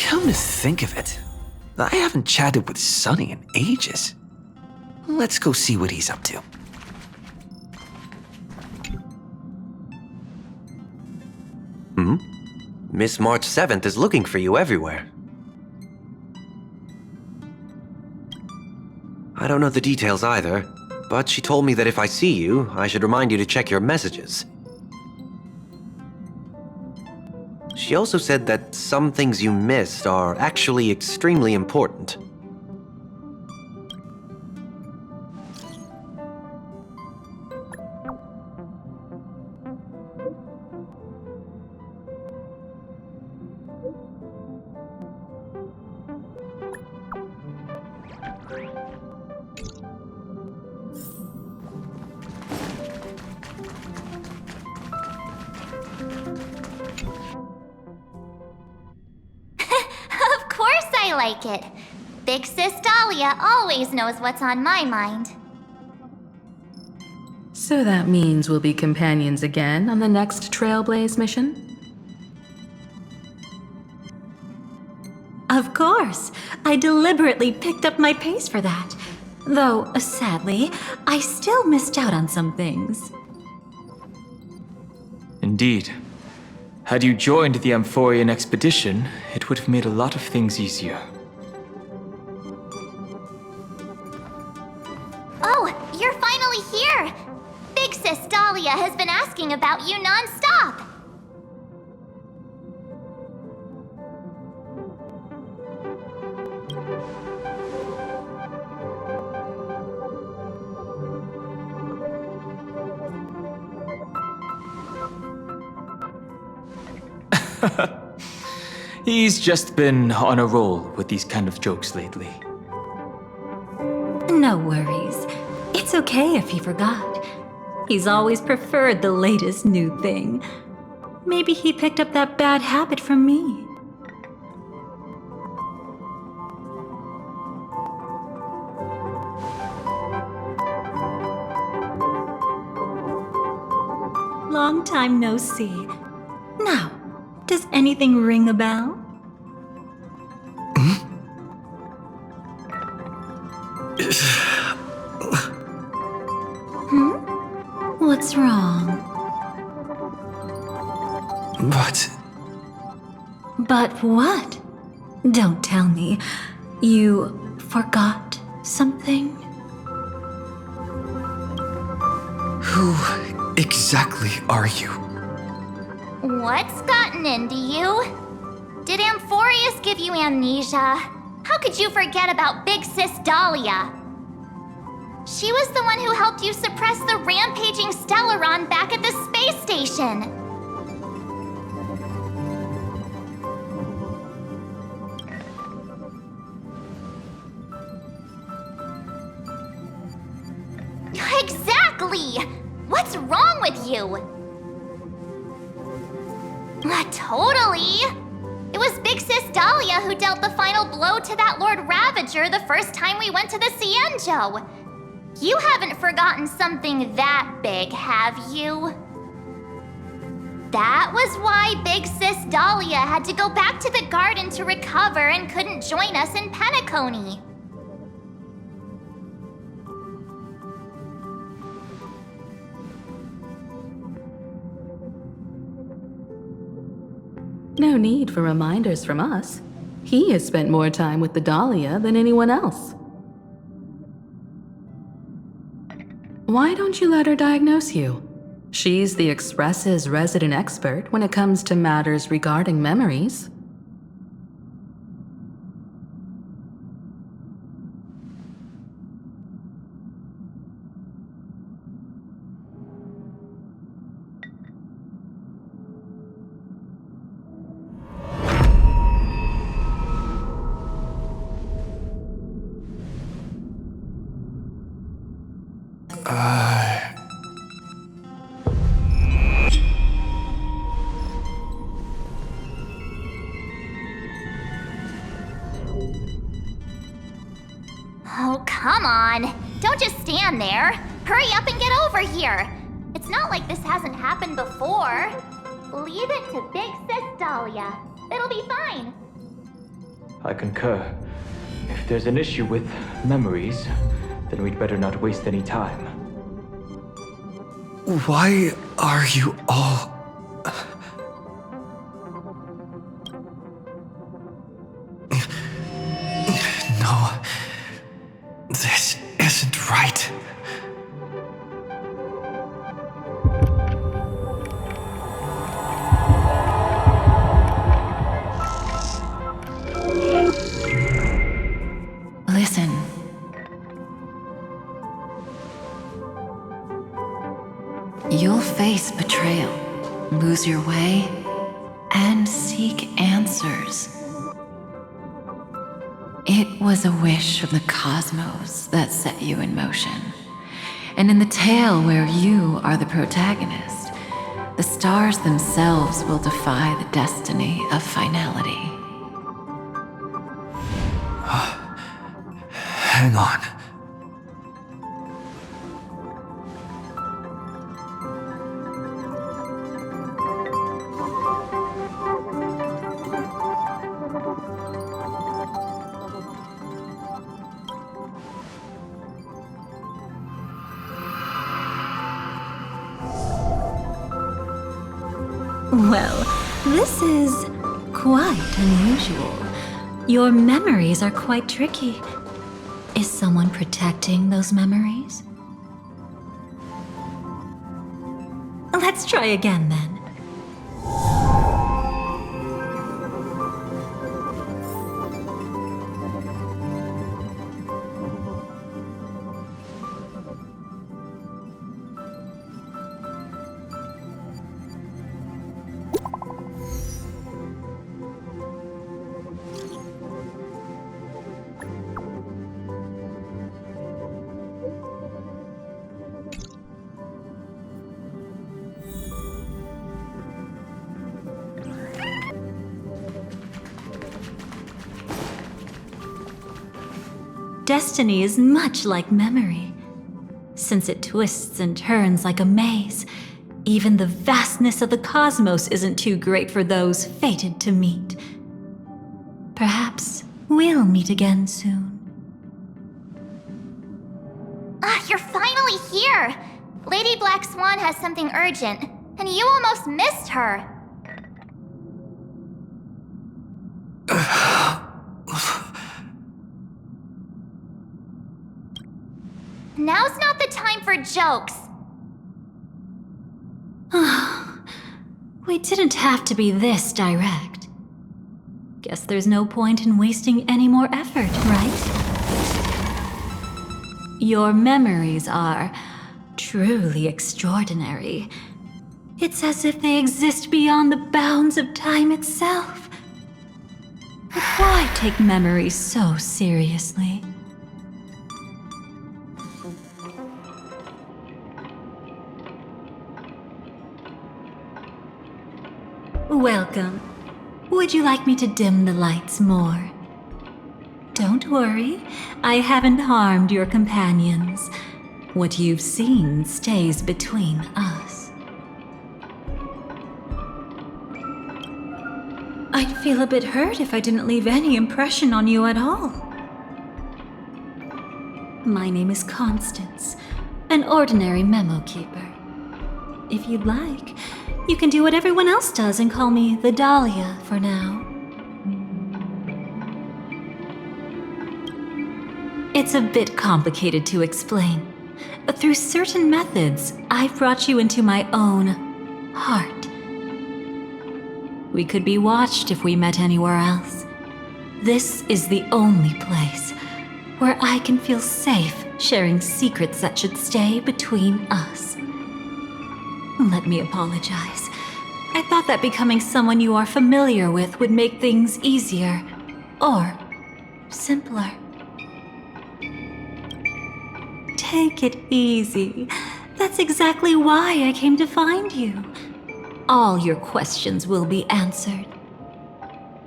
Come to think of it, I haven't chatted with Sonny in ages. Let's go see what he's up to. Miss March 7th is looking for you everywhere. I don't know the details either, but she told me that if I see you, I should remind you to check your messages. She also said that some things you missed are actually extremely important. I like it. Big Sis Dahlia always knows what's on my mind. So that means we'll be companions again on the next Trailblaze mission? Of course. I deliberately picked up my pace for that. Though, sadly, I still missed out on some things. Indeed. Had you joined the Amphorian expedition, it would have made a lot of things easier. Oh, you're finally here! Big Sis Dahlia has been asking about you non-stop! He's just been on a roll with these kind of jokes lately. No worries. It's okay if he forgot. He's always preferred the latest new thing. Maybe he picked up that bad habit from me. Long time no see. Now, does anything ring a bell? What's wrong? But what? Don't tell me. You forgot something? Who exactly are you? What's gotten into you? Did Amphorius give you amnesia? How could you forget about Big Sis Dahlia? She was the one who helped you suppress the rampaging Stellaron back at the space station. Exactly! What's wrong with you? Totally! It was Big Sis Dahlia who dealt the final blow to that Lord Ravager the first time we went to the Cienjo. You haven't forgotten something that big, have you? That was why Big Sis Dahlia had to go back to the garden to recover and couldn't join us in Penacony. No need for reminders from us. He has spent more time with the Dahlia than anyone else. Why don't you let her diagnose you? She's the Express's resident expert when it comes to matters regarding memories. Oh, come on. Don't just stand there. Hurry up and get over here. It's not like this hasn't happened before. Leave it to Big Sis Dahlia. It'll be fine. I concur. If there's an issue with memories, then we'd better not waste any time. Why are you all... No. This isn't right. Listen. You'll face betrayal, lose your way, and seek answers. It was a wish from the cosmos that set you in motion. And in the tale where you are the protagonist, the stars themselves will defy the destiny of finality. Hang on. Well, this is quite unusual. Your memories are quite tricky. Is someone protecting those memories? Let's try again then. Destiny is much like memory. Since it twists and turns like a maze, even the vastness of the cosmos isn't too great for those fated to meet. Perhaps we'll meet again soon. You're finally here! Lady Black Swan has something urgent, and you almost missed her. Now's not the time for jokes. We didn't have to be this direct. Guess there's no point in wasting any more effort, right? Your memories are truly extraordinary. It's as if they exist beyond the bounds of time itself. But why take memories so seriously? Welcome. Would you like me to dim the lights more? Don't worry, I haven't harmed your companions. What you've seen stays between us. I'd feel a bit hurt if I didn't leave any impression on you at all. My name is Constance, an ordinary memo keeper. If you'd like, you can do what everyone else does and call me the Dahlia for now. It's a bit complicated to explain. Through certain methods, I've brought you into my own heart. We could be watched if we met anywhere else. This is the only place where I can feel safe sharing secrets that should stay between us. Let me apologize. I thought that becoming someone you are familiar with would make things easier, or simpler. Take it easy. That's exactly why I came to find you. All your questions will be answered.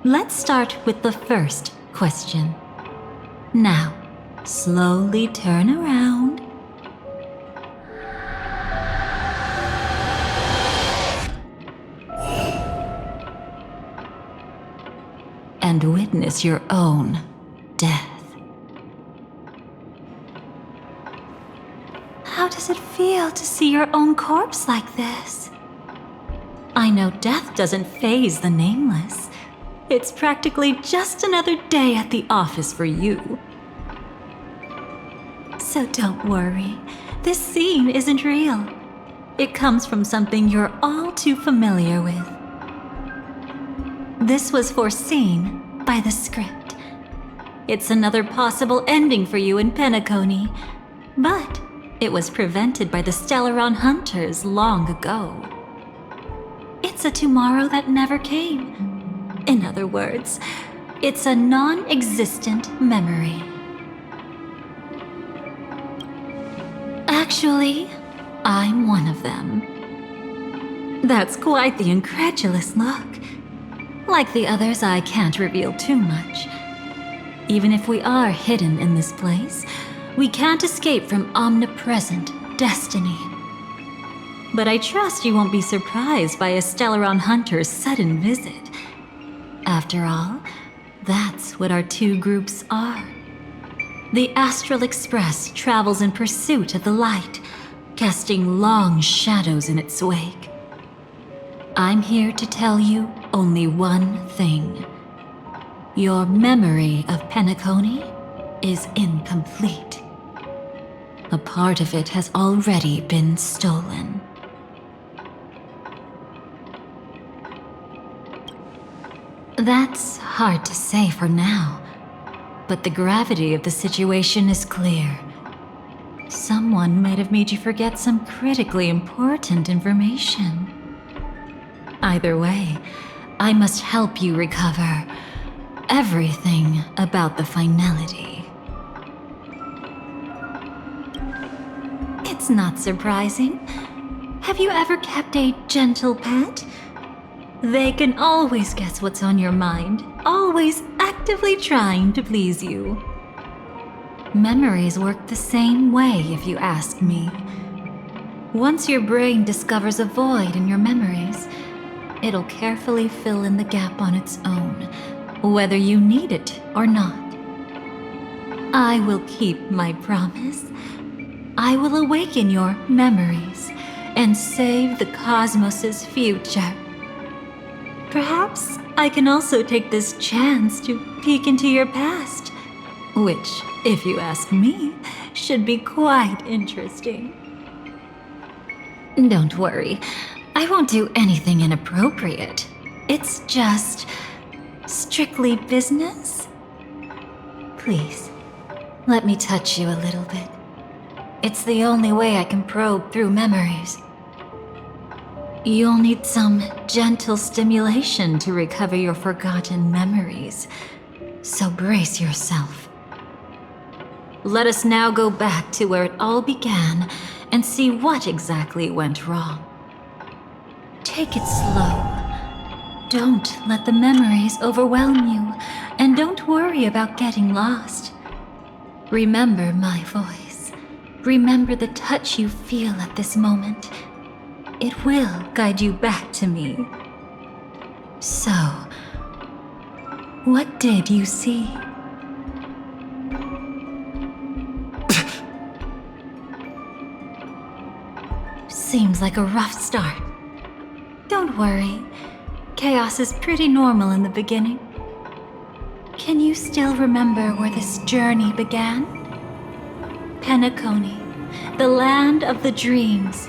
Let's start with the first question. Now, slowly turn around. and witness your own death. How does it feel to see your own corpse like this? I know death doesn't faze the nameless. It's practically just another day at the office for you. So don't worry, this scene isn't real. It comes from something you're all too familiar with. This was foreseen by the script. It's another possible ending for you in Penacony, but it was prevented by the Stellaron Hunters long ago. It's a tomorrow that never came. In other words, it's a non-existent memory. Actually, I'm one of them. That's quite the incredulous look. Like the others, I can't reveal too much. Even if we are hidden in this place, we can't escape from omnipresent destiny. But I trust you won't be surprised by a Stellaron Hunter's sudden visit. After all, that's what our two groups are. The Astral Express travels in pursuit of the light, casting long shadows in its wake. I'm here to tell you only one thing. Your memory of Penacony is incomplete. A part of it has already been stolen. That's hard to say for now, but the gravity of the situation is clear. Someone might have made you forget some critically important information. Either way, I must help you recover everything about the finality. It's not surprising. Have you ever kept a gentle pet? They can always guess what's on your mind, always actively trying to please you. Memories work the same way, if you ask me. Once your brain discovers a void in your memories, it'll carefully fill in the gap on its own, whether you need it or not. I will keep my promise. I will awaken your memories and save the cosmos's future. Perhaps I can also take this chance to peek into your past, which, if you ask me, should be quite interesting. Don't worry, I won't do anything inappropriate. It's just strictly business. Please, let me touch you a little bit. It's the only way I can probe through memories. You'll need some gentle stimulation to recover your forgotten memories, so brace yourself. Let us now go back to where it all began and see what exactly went wrong. Take it slow. Don't let the memories overwhelm you, and don't worry about getting lost. Remember my voice. Remember the touch you feel at this moment. It will guide you back to me. So, what did you see? Seems like a rough start. Don't worry. Chaos is pretty normal in the beginning. Can you still remember where this journey began? Penacony, the land of the dreams,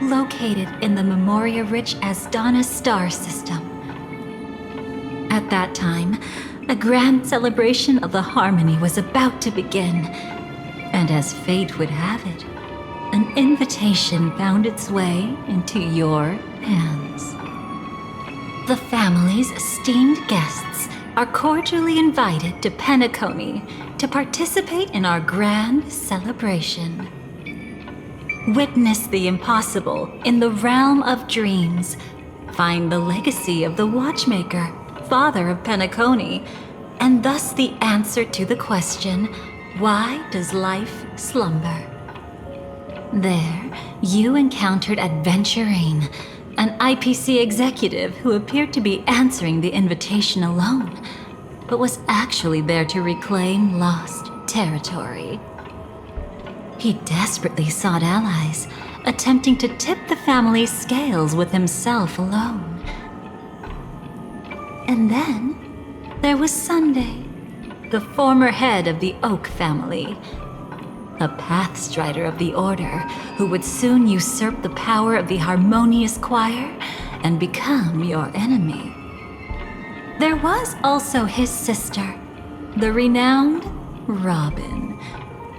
located in the Memoria-rich Asdana star system. At that time, a grand celebration of the harmony was about to begin, and as fate would have it, an invitation found its way into your hands. The family's esteemed guests are cordially invited to Penacony to participate in our grand celebration. Witness the impossible in the realm of dreams. Find the legacy of the Watchmaker, father of Penacony, and thus the answer to the question, why does life slumber? There, you encountered Adventurine, an IPC executive who appeared to be answering the invitation alone. but was actually there to reclaim lost territory. He desperately sought allies, attempting to tip the family's scales with himself alone. And then there was Sunday, the former head of the Oak family, a Pathstrider of the Order who would soon usurp the power of the Harmonious Choir and become your enemy. There was also his sister, the renowned Robin.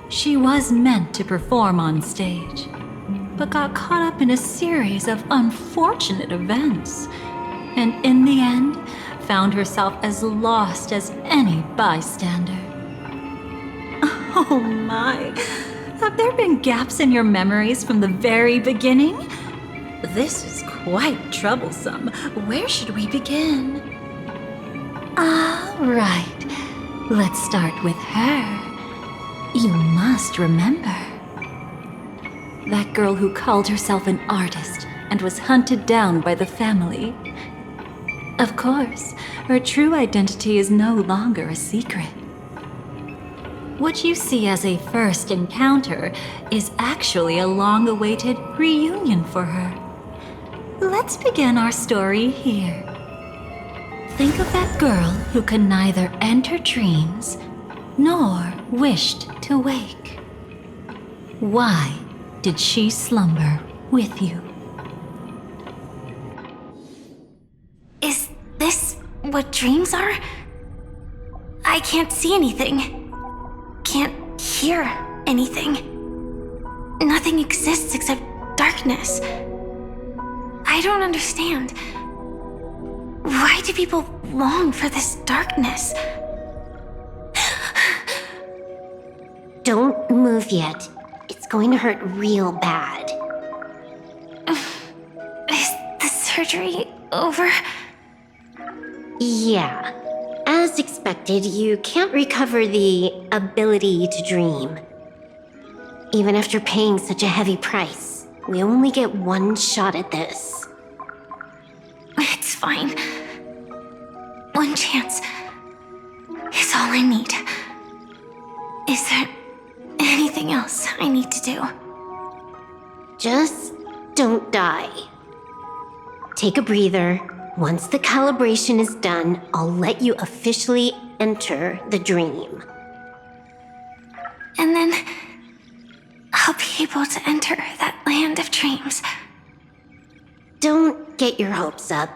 She was meant to perform on stage, but got caught up in a series of unfortunate events, and in the end, found herself as lost as any bystander. Oh my, have there been gaps in your memories from the very beginning? This is quite troublesome. Where should we begin? Right, let's start with her. You must remember. That girl who called herself an artist and was hunted down by the family. Of course, her true identity is no longer a secret. What you see as a first encounter is actually a long-awaited reunion for her. Let's begin our story here. Think of that girl who could neither enter dreams nor wished to wake. Why did she slumber with you? Is this what dreams are? I can't see anything. Can't hear anything. Nothing exists except darkness. I don't understand. Why do people long for this darkness? Don't move yet. It's going to hurt real bad. Is the surgery over? Yeah. As expected, you can't recover the ability to dream. Even after paying such a heavy price, we only get one shot at this. It's fine. One chance is all I need. Is there anything else I need to do? Just don't die. Take a breather. Once the calibration is done, I'll let you officially enter the dream. And then I'll be able to enter that land of dreams. Don't get your hopes up.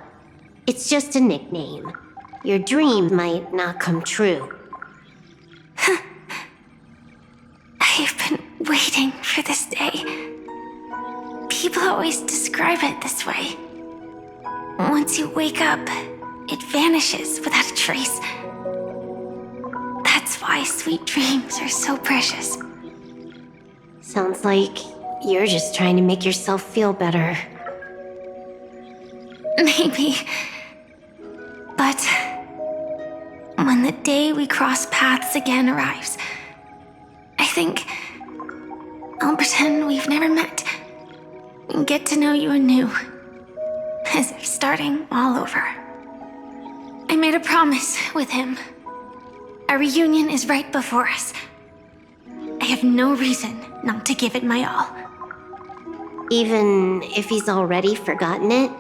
It's just a nickname. Your dream might not come true. I've been waiting for this day. People always describe it this way. Once you wake up, it vanishes without a trace. That's why sweet dreams are so precious. Sounds like you're just trying to make yourself feel better. Maybe. But when the day we cross paths again arrives, I think I'll pretend we've never met and get to know you anew, as if starting all over. I made a promise with him. Our reunion is right before us. I have no reason not to give it my all. Even if he's already forgotten it?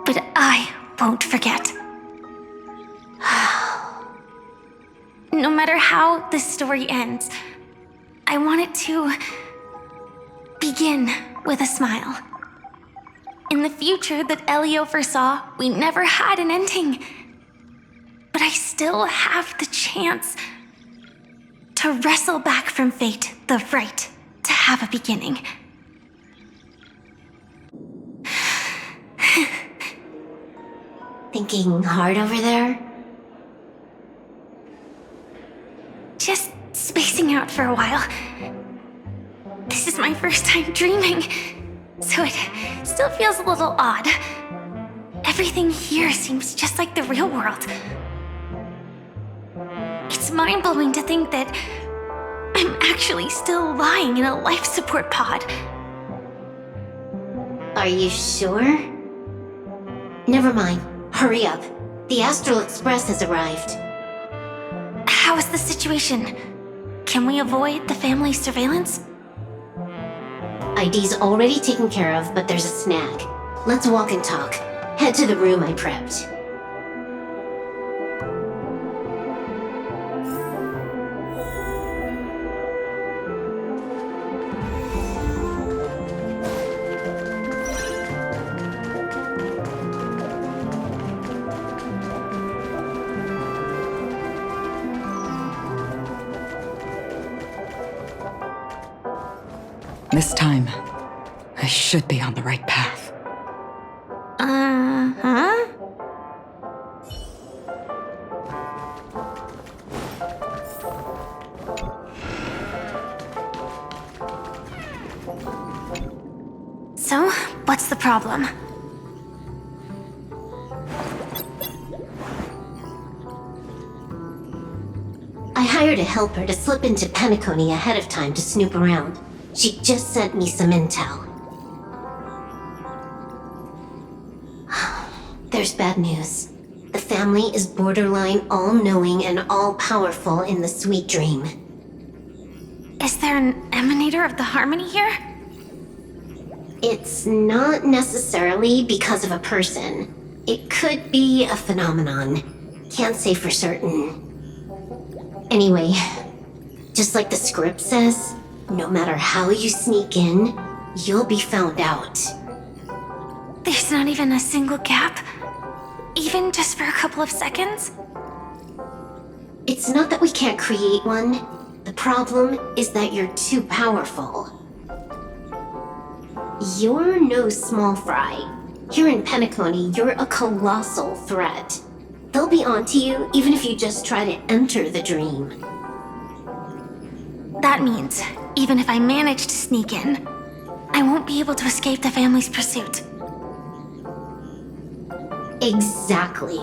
But I won't forget. No matter how this story ends, I want it to begin with a smile. In the future that Elio foresaw, we never had an ending. But I still have the chance to wrestle back from fate the right to have a beginning. Thinking hard over there? Just spacing out for a while. This is my first time dreaming, so it still feels a little odd. Everything here seems just like the real world. It's mind-blowing to think that I'm actually still lying in a life support pod. Are you sure? Never mind. Hurry up. The Astral Express has arrived. How is the situation? Can we avoid the family's surveillance? ID's already taken care of, but there's a snag. Let's walk and talk. Head to the room I prepped. This time, I should be on the right path. Huh? So, what's the problem? I hired a helper to slip into Penacony ahead of time to snoop around. She just sent me some intel. There's bad news. The family is borderline all-knowing and all-powerful in the Sweet Dream. Is there an emanator of the harmony here? It's not necessarily because of a person. It could be a phenomenon. Can't say for certain. Anyway, just like the script says, no matter how you sneak in, you'll be found out. There's not even a single gap? Even just for a couple of seconds? It's not that we can't create one. The problem is that you're too powerful. You're no small fry. Here in Penacony, you're a colossal threat. They'll be onto you even if you just try to enter the dream. That means, even if I manage to sneak in, I won't be able to escape the family's pursuit. Exactly.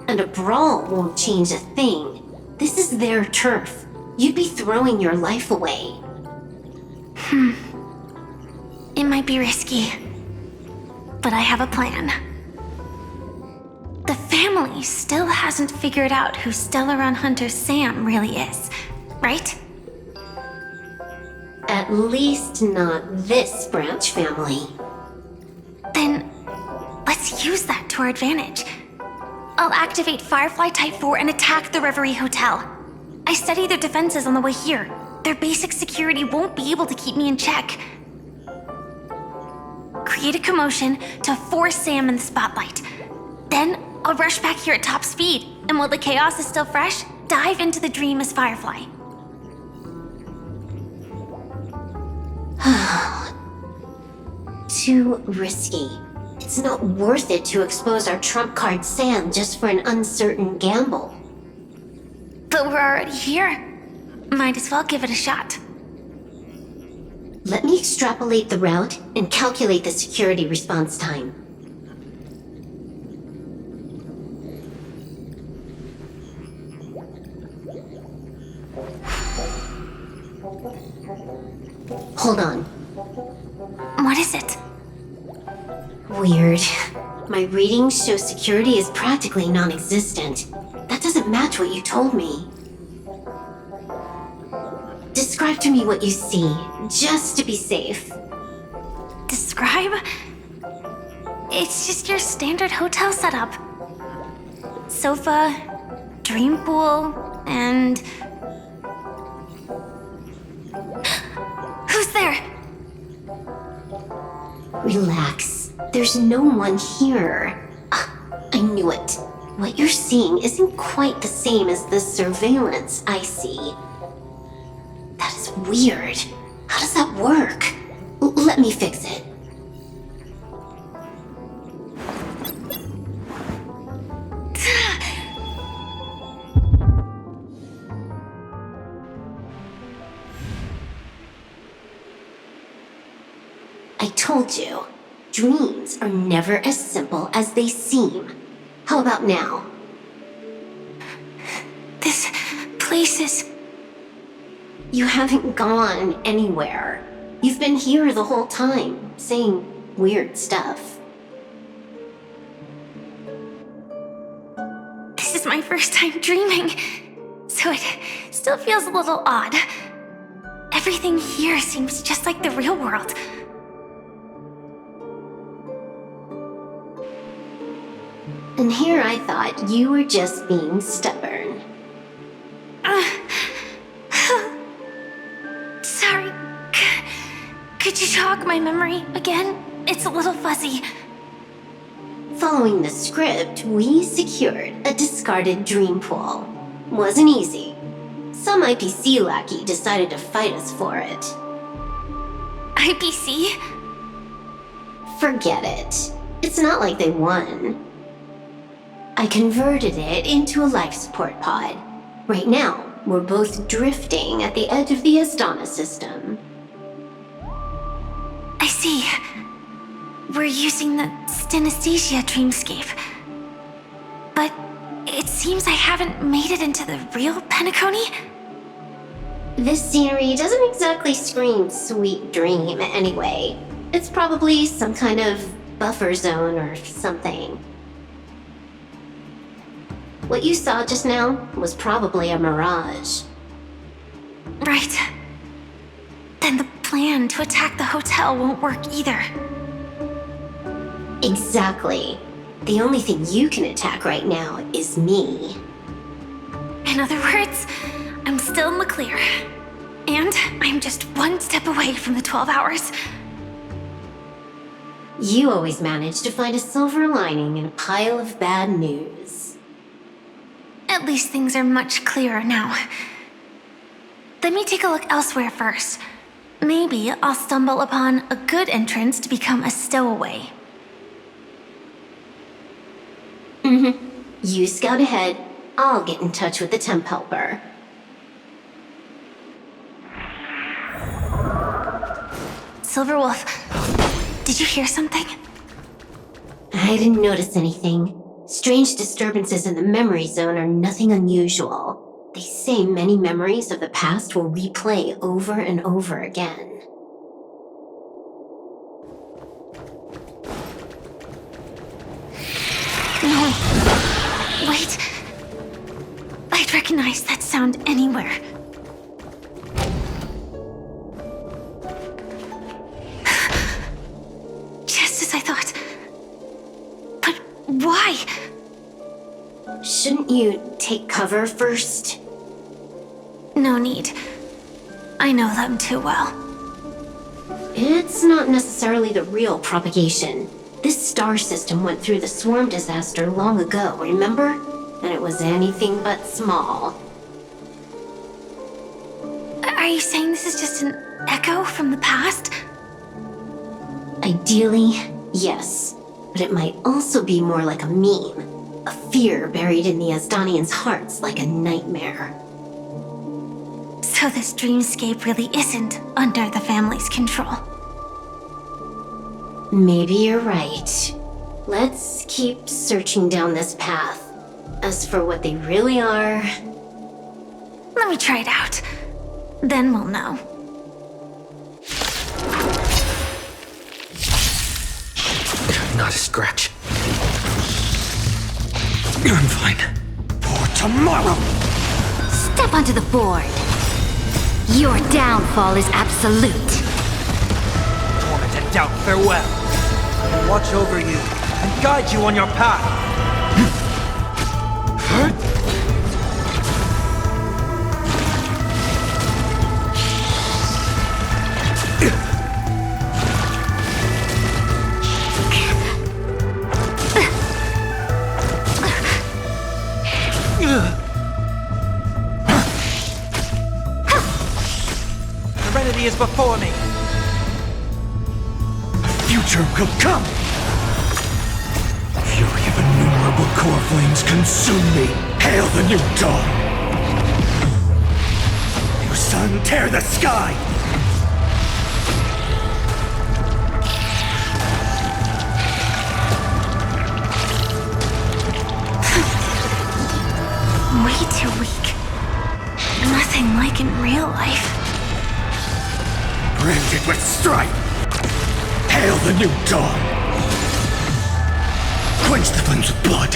And a brawl won't change a thing. This is their turf. You'd be throwing your life away. It might be risky, but I have a plan. The family still hasn't figured out who Stellaron Hunter Sam really is, right? At least not this branch family. Then, let's use that to our advantage. I'll activate Firefly Type 4 and attack the Reverie Hotel. I studied their defenses on the way here. Their basic security won't be able to keep me in check. Create a commotion to force Sam in the spotlight. Then, I'll rush back here at top speed, and while the chaos is still fresh, dive into the dream as Firefly. Too risky. It's not worth it to expose our trump card Sam just for an uncertain gamble. But we're already here. Might as well give it a shot. Let me extrapolate the route and calculate the security response time. Hold on. What is it? Weird. My readings show security is practically non-existent. That doesn't match what you told me. Describe to me what you see, just to be safe. Describe? It's just your standard hotel setup. Sofa, dream pool, and... Who's there? Relax. There's no one here. I knew it. What you're seeing isn't quite the same as the surveillance I see. That is weird. How does that work? Let me fix it. I told you, dreams are never as simple as they seem. How about now? This place is... You haven't gone anywhere. You've been here the whole time, saying weird stuff. is my first time dreaming, so it still feels a little odd. Everything here seems just like the real world. And here I thought you were just being stubborn. Sorry. Could you jog my memory again? It's a little fuzzy. Following the script, we secured a discarded dream pool. Wasn't easy. Some IPC lackey decided to fight us for it. IPC? Forget it. It's not like they won. I converted it into a life support pod. Right now, we're both drifting at the edge of the Astana system. I see. We're using the synesthesia dreamscape. But it seems I haven't made it into the real Penacony? This scenery doesn't exactly scream sweet dream anyway. It's probably some kind of buffer zone or something. What you saw just now was probably a mirage. Right. Then the plan to attack the hotel won't work either. Exactly. The only thing you can attack right now is me. In other words, I'm still in the clear. And I'm just one step away from the 12 hours. You always manage to find a silver lining in a pile of bad news. At least things are much clearer now. Let me take a look elsewhere first. Maybe I'll stumble upon a good entrance to become a stowaway. You scout ahead. I'll get in touch with the temp helper. Silverwolf, did you hear something? I didn't notice anything. Strange disturbances in the memory zone are nothing unusual. They say many memories of the past will replay over and over again. No. Wait. I'd recognize that sound anywhere. Just as I thought. But why? Shouldn't you take cover first? No need. I know them too well. It's not necessarily the real propagation. This star system went through the swarm disaster long ago, remember? And it was anything but small. Are you saying this is just an echo from the past? Ideally, yes. But it might also be more like a meme. A fear buried in the Asdanians' hearts like a nightmare. So this dreamscape really isn't under the family's control. Maybe you're right. Let's keep searching down this path. As for what they really are... Let me try it out. Then we'll know. Not a scratch. I'm fine. For tomorrow! Step onto the board. Your downfall is absolute. Torment and doubt, farewell. I will watch over you and guide you on your path. Serenity is before me. Future will come! Fury of innumerable core flames consume me! Hail the new dawn! New sun, tear the sky! Way too weak. Nothing like in real life. Branded with strife! Hail the new dawn! Quench the flames with blood!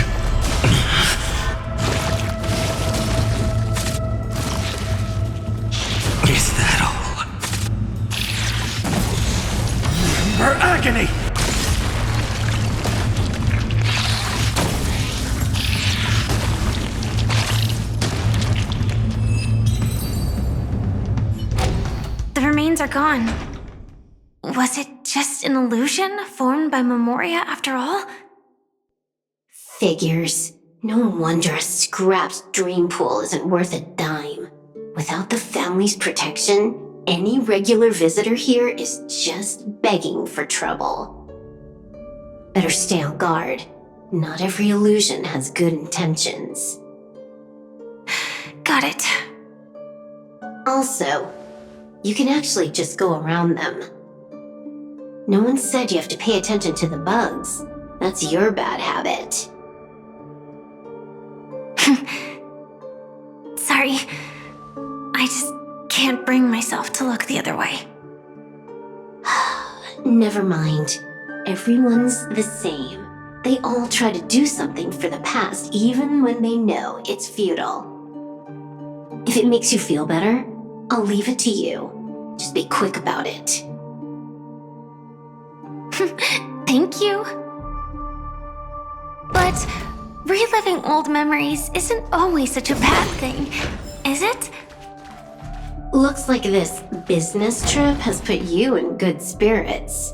friends are gone. Was it just an illusion formed by Memoria after all? Figures. No wonder a scrapped dream pool isn't worth a dime. Without the family's protection, any regular visitor here is just begging for trouble. Better stay on guard. Not every illusion has good intentions. Got it. Also, you can actually just go around them. No one said you have to pay attention to the bugs. That's your bad habit. Sorry. I just can't bring myself to look the other way. Never mind. Everyone's the same. They all try to do something for the past, even when they know it's futile. If it makes you feel better, I'll leave it to you. Just be quick about it. Thank you. But reliving old memories isn't always such a bad thing, is it? Looks like this business trip has put you in good spirits.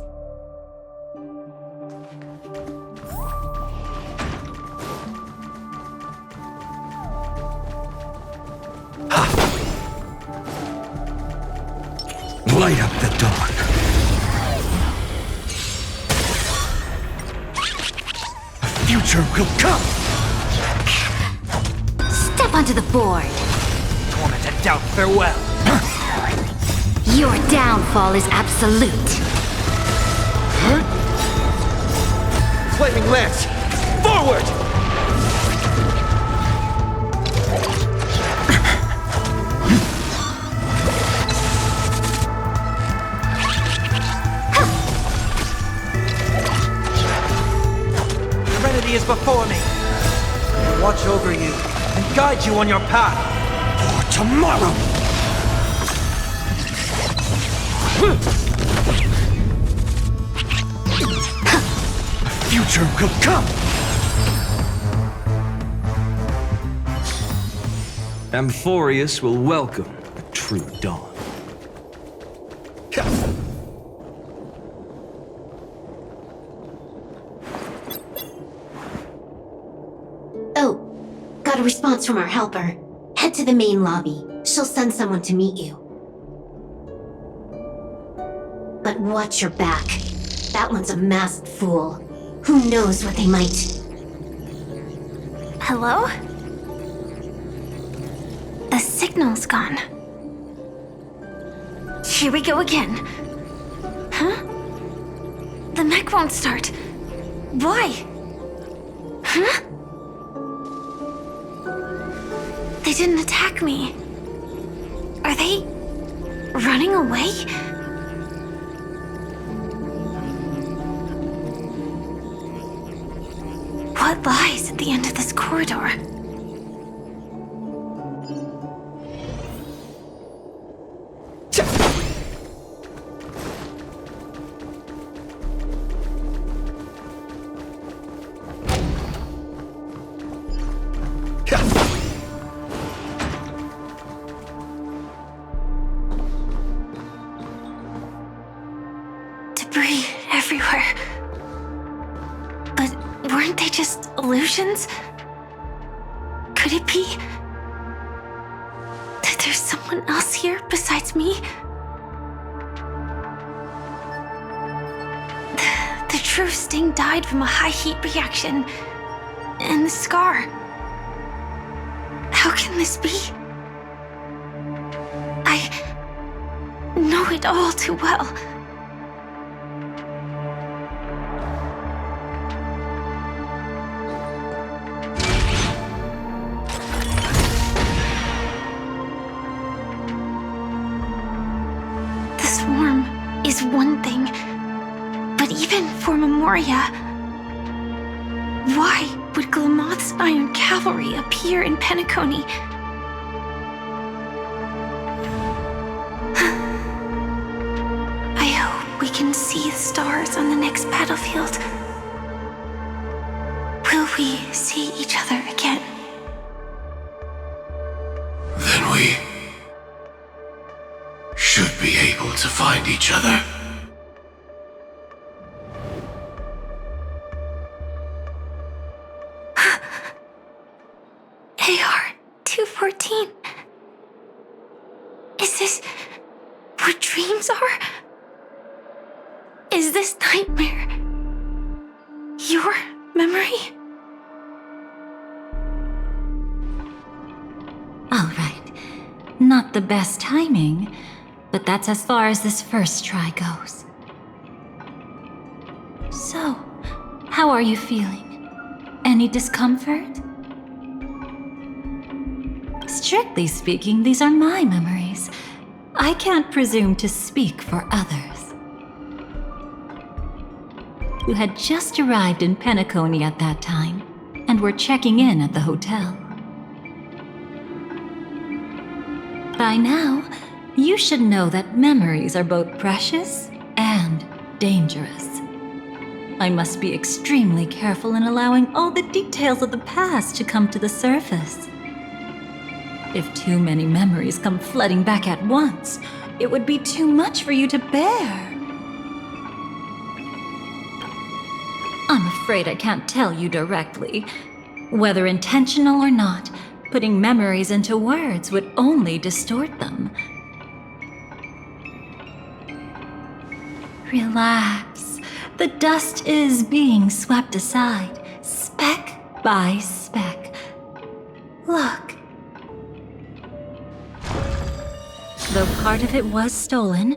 Light up the dark. A future will come! Step onto the board. Torment and doubt, farewell. Your downfall is absolute. Flaming lance, forward! Serenity is before me. I will watch over you and guide you on your path. For tomorrow! Future will come! Amphorius will welcome a true dawn. Oh, got a response from our helper. Head to the main lobby. She'll send someone to meet you. But watch your back. That one's a masked fool. Who knows what they might... Hello? The signal's gone. Here we go again. Huh? The mech won't start. Why? Huh? They didn't attack me. Are they running away? What lies at the end of this corridor? Debris everywhere. But weren't they just illusions? Could it be that there's someone else here besides me? The true Sting died from a high heat reaction. And the scar. How can this be? I know it all too well. The swarm is one thing, but even for Memoria, why would Glamoth's Iron Cavalry appear in Penacony? I hope we can see the stars on the next battlefield. Will we see each other again? Then we should be able to find find each other. AR-214. Is this where dreams are? Is this nightmare your memory? All right. Not the best timing, but that's as far as this first try goes. So, how are you feeling? Any discomfort? Strictly speaking, these are my memories. I can't presume to speak for others. You had just arrived in Penacony at that time, and were checking in at the hotel. By now, you should know that memories are both precious and dangerous. I must be extremely careful in allowing all the details of the past to come to the surface. If too many memories come flooding back at once, it would be too much for you to bear. I'm afraid I can't tell you directly. Whether intentional or not, putting memories into words would only distort them. Relax. The dust is being swept aside, speck by speck. Look. Though part of it was stolen,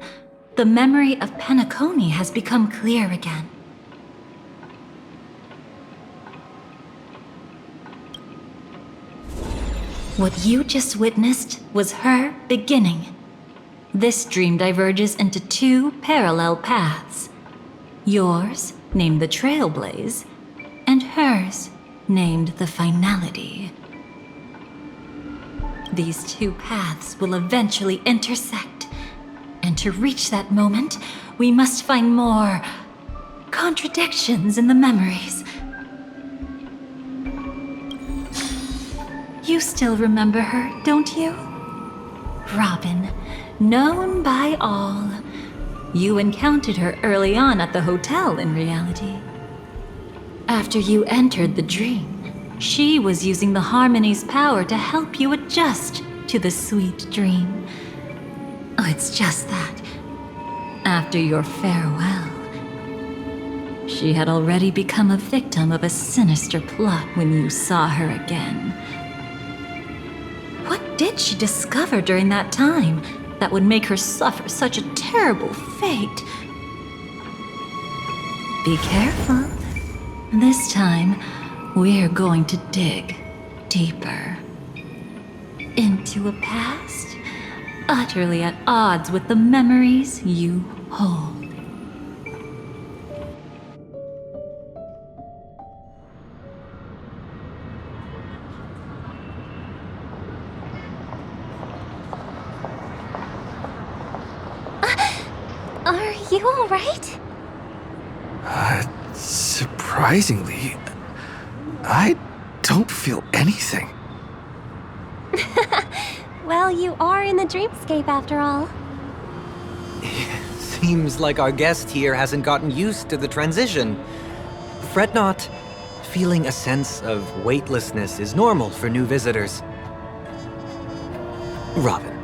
the memory of Penacony has become clear again. What you just witnessed was her beginning. This dream diverges into two parallel paths. Yours, named the Trailblaze, and hers, named the Finality. These two paths will eventually intersect, and to reach that moment, we must find more contradictions in the memories. You still remember her, don't you? Robin, known by all. You encountered her early on at the hotel, in reality. After you entered the dream, she was using the Harmony's power to help you adjust to the sweet dream. Oh, it's just that. After your farewell, she had already become a victim of a sinister plot when you saw her again. What did she discover during that time that would make her suffer such a terrible fate? Be careful. This time, we're going to dig deeper into a past utterly at odds with the memories you hold. Are you all right? Surprisingly, I don't feel anything. Well, you are in the dreamscape after all. Seems like our guest here hasn't gotten used to the transition. Fret not. Feeling a sense of weightlessness is normal for new visitors. Robin,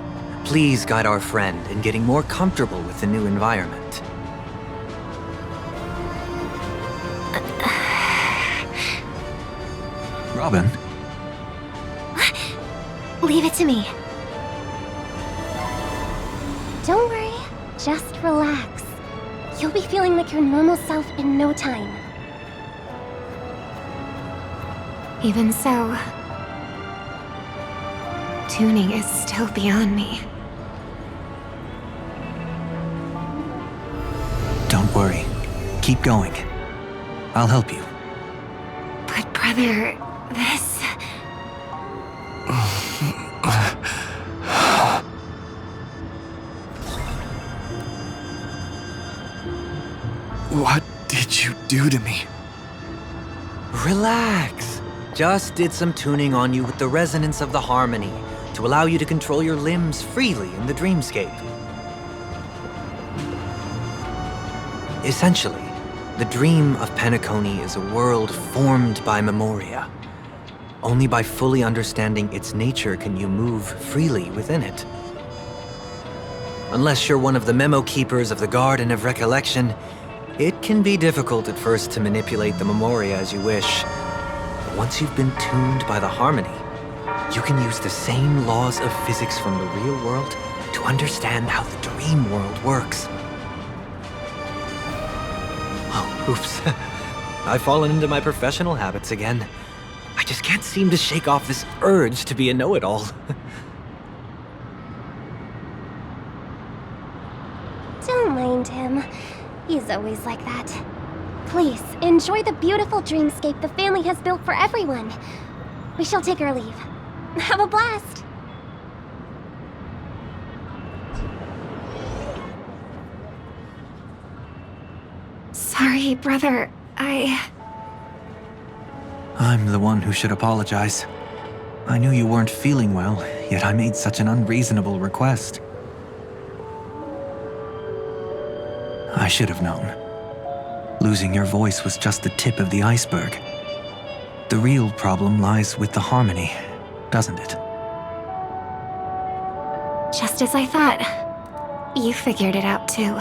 please guide our friend in getting more comfortable with the new environment. Robin? Leave it to me. Don't worry, just relax. You'll be feeling like your normal self in no time. Even so, tuning is still beyond me. Don't worry. Keep going. I'll help you. But brother, this... What did you do to me? Relax. Just did some tuning on you with the resonance of the harmony to allow you to control your limbs freely in the dreamscape. Essentially, the dream of Penacony is a world formed by memoria. Only by fully understanding its nature can you move freely within it. Unless you're one of the memo keepers of the Garden of Recollection, it can be difficult at first to manipulate the memoria as you wish. But once you've been tuned by the harmony, you can use the same laws of physics from the real world to understand how the dream world works. Oh, oops. I've fallen into my professional habits again. I just can't seem to shake off this urge to be a know-it-all. Don't mind him. He's always like that. Please, enjoy the beautiful dreamscape the family has built for everyone. We shall take our leave. Have a blast! Sorry, brother. I'm the one who should apologize. I knew you weren't feeling well, yet I made such an unreasonable request. I should have known. Losing your voice was just the tip of the iceberg. The real problem lies with the harmony, doesn't it? Just as I thought. You figured it out too.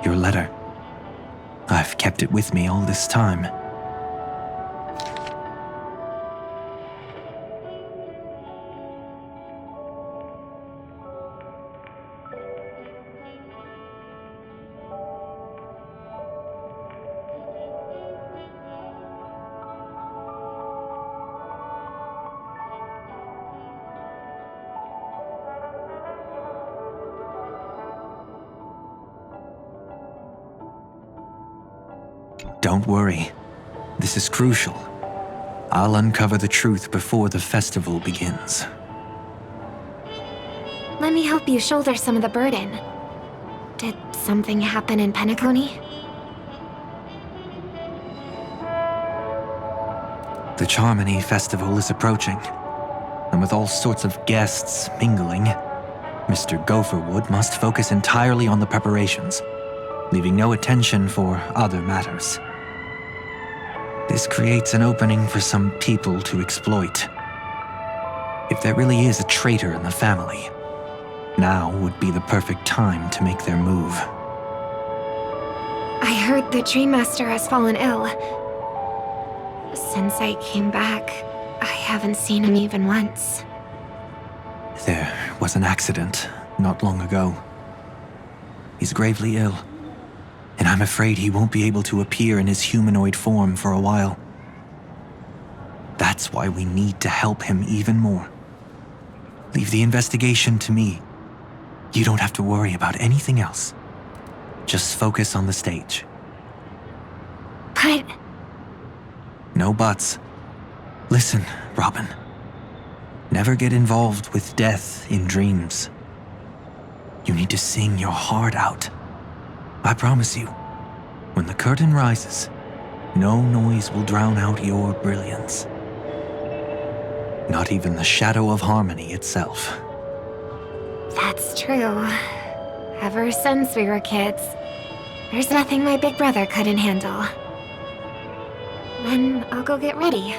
Your letter. I've kept it with me all this time. Don't worry. This is crucial. I'll uncover the truth before the festival begins. Let me help you shoulder some of the burden. Did something happen in Penacony? The Charmony Festival is approaching, and with all sorts of guests mingling, Mr. Gopherwood must focus entirely on the preparations, leaving no attention for other matters. This creates an opening for some people to exploit. If there really is a traitor in the family, now would be the perfect time to make their move. I heard the Dream Master has fallen ill. Since I came back, I haven't seen him even once. There was an accident not long ago. He's gravely ill, and I'm afraid he won't be able to appear in his humanoid form for a while. That's why we need to help him even more. Leave the investigation to me. You don't have to worry about anything else. Just focus on the stage. But... No buts. Listen, Robin. Never get involved with death in dreams. You need to sing your heart out. I promise you, when the curtain rises, no noise will drown out your brilliance. Not even the shadow of harmony itself. That's true. Ever since we were kids, there's nothing my big brother couldn't handle. Then I'll go get ready.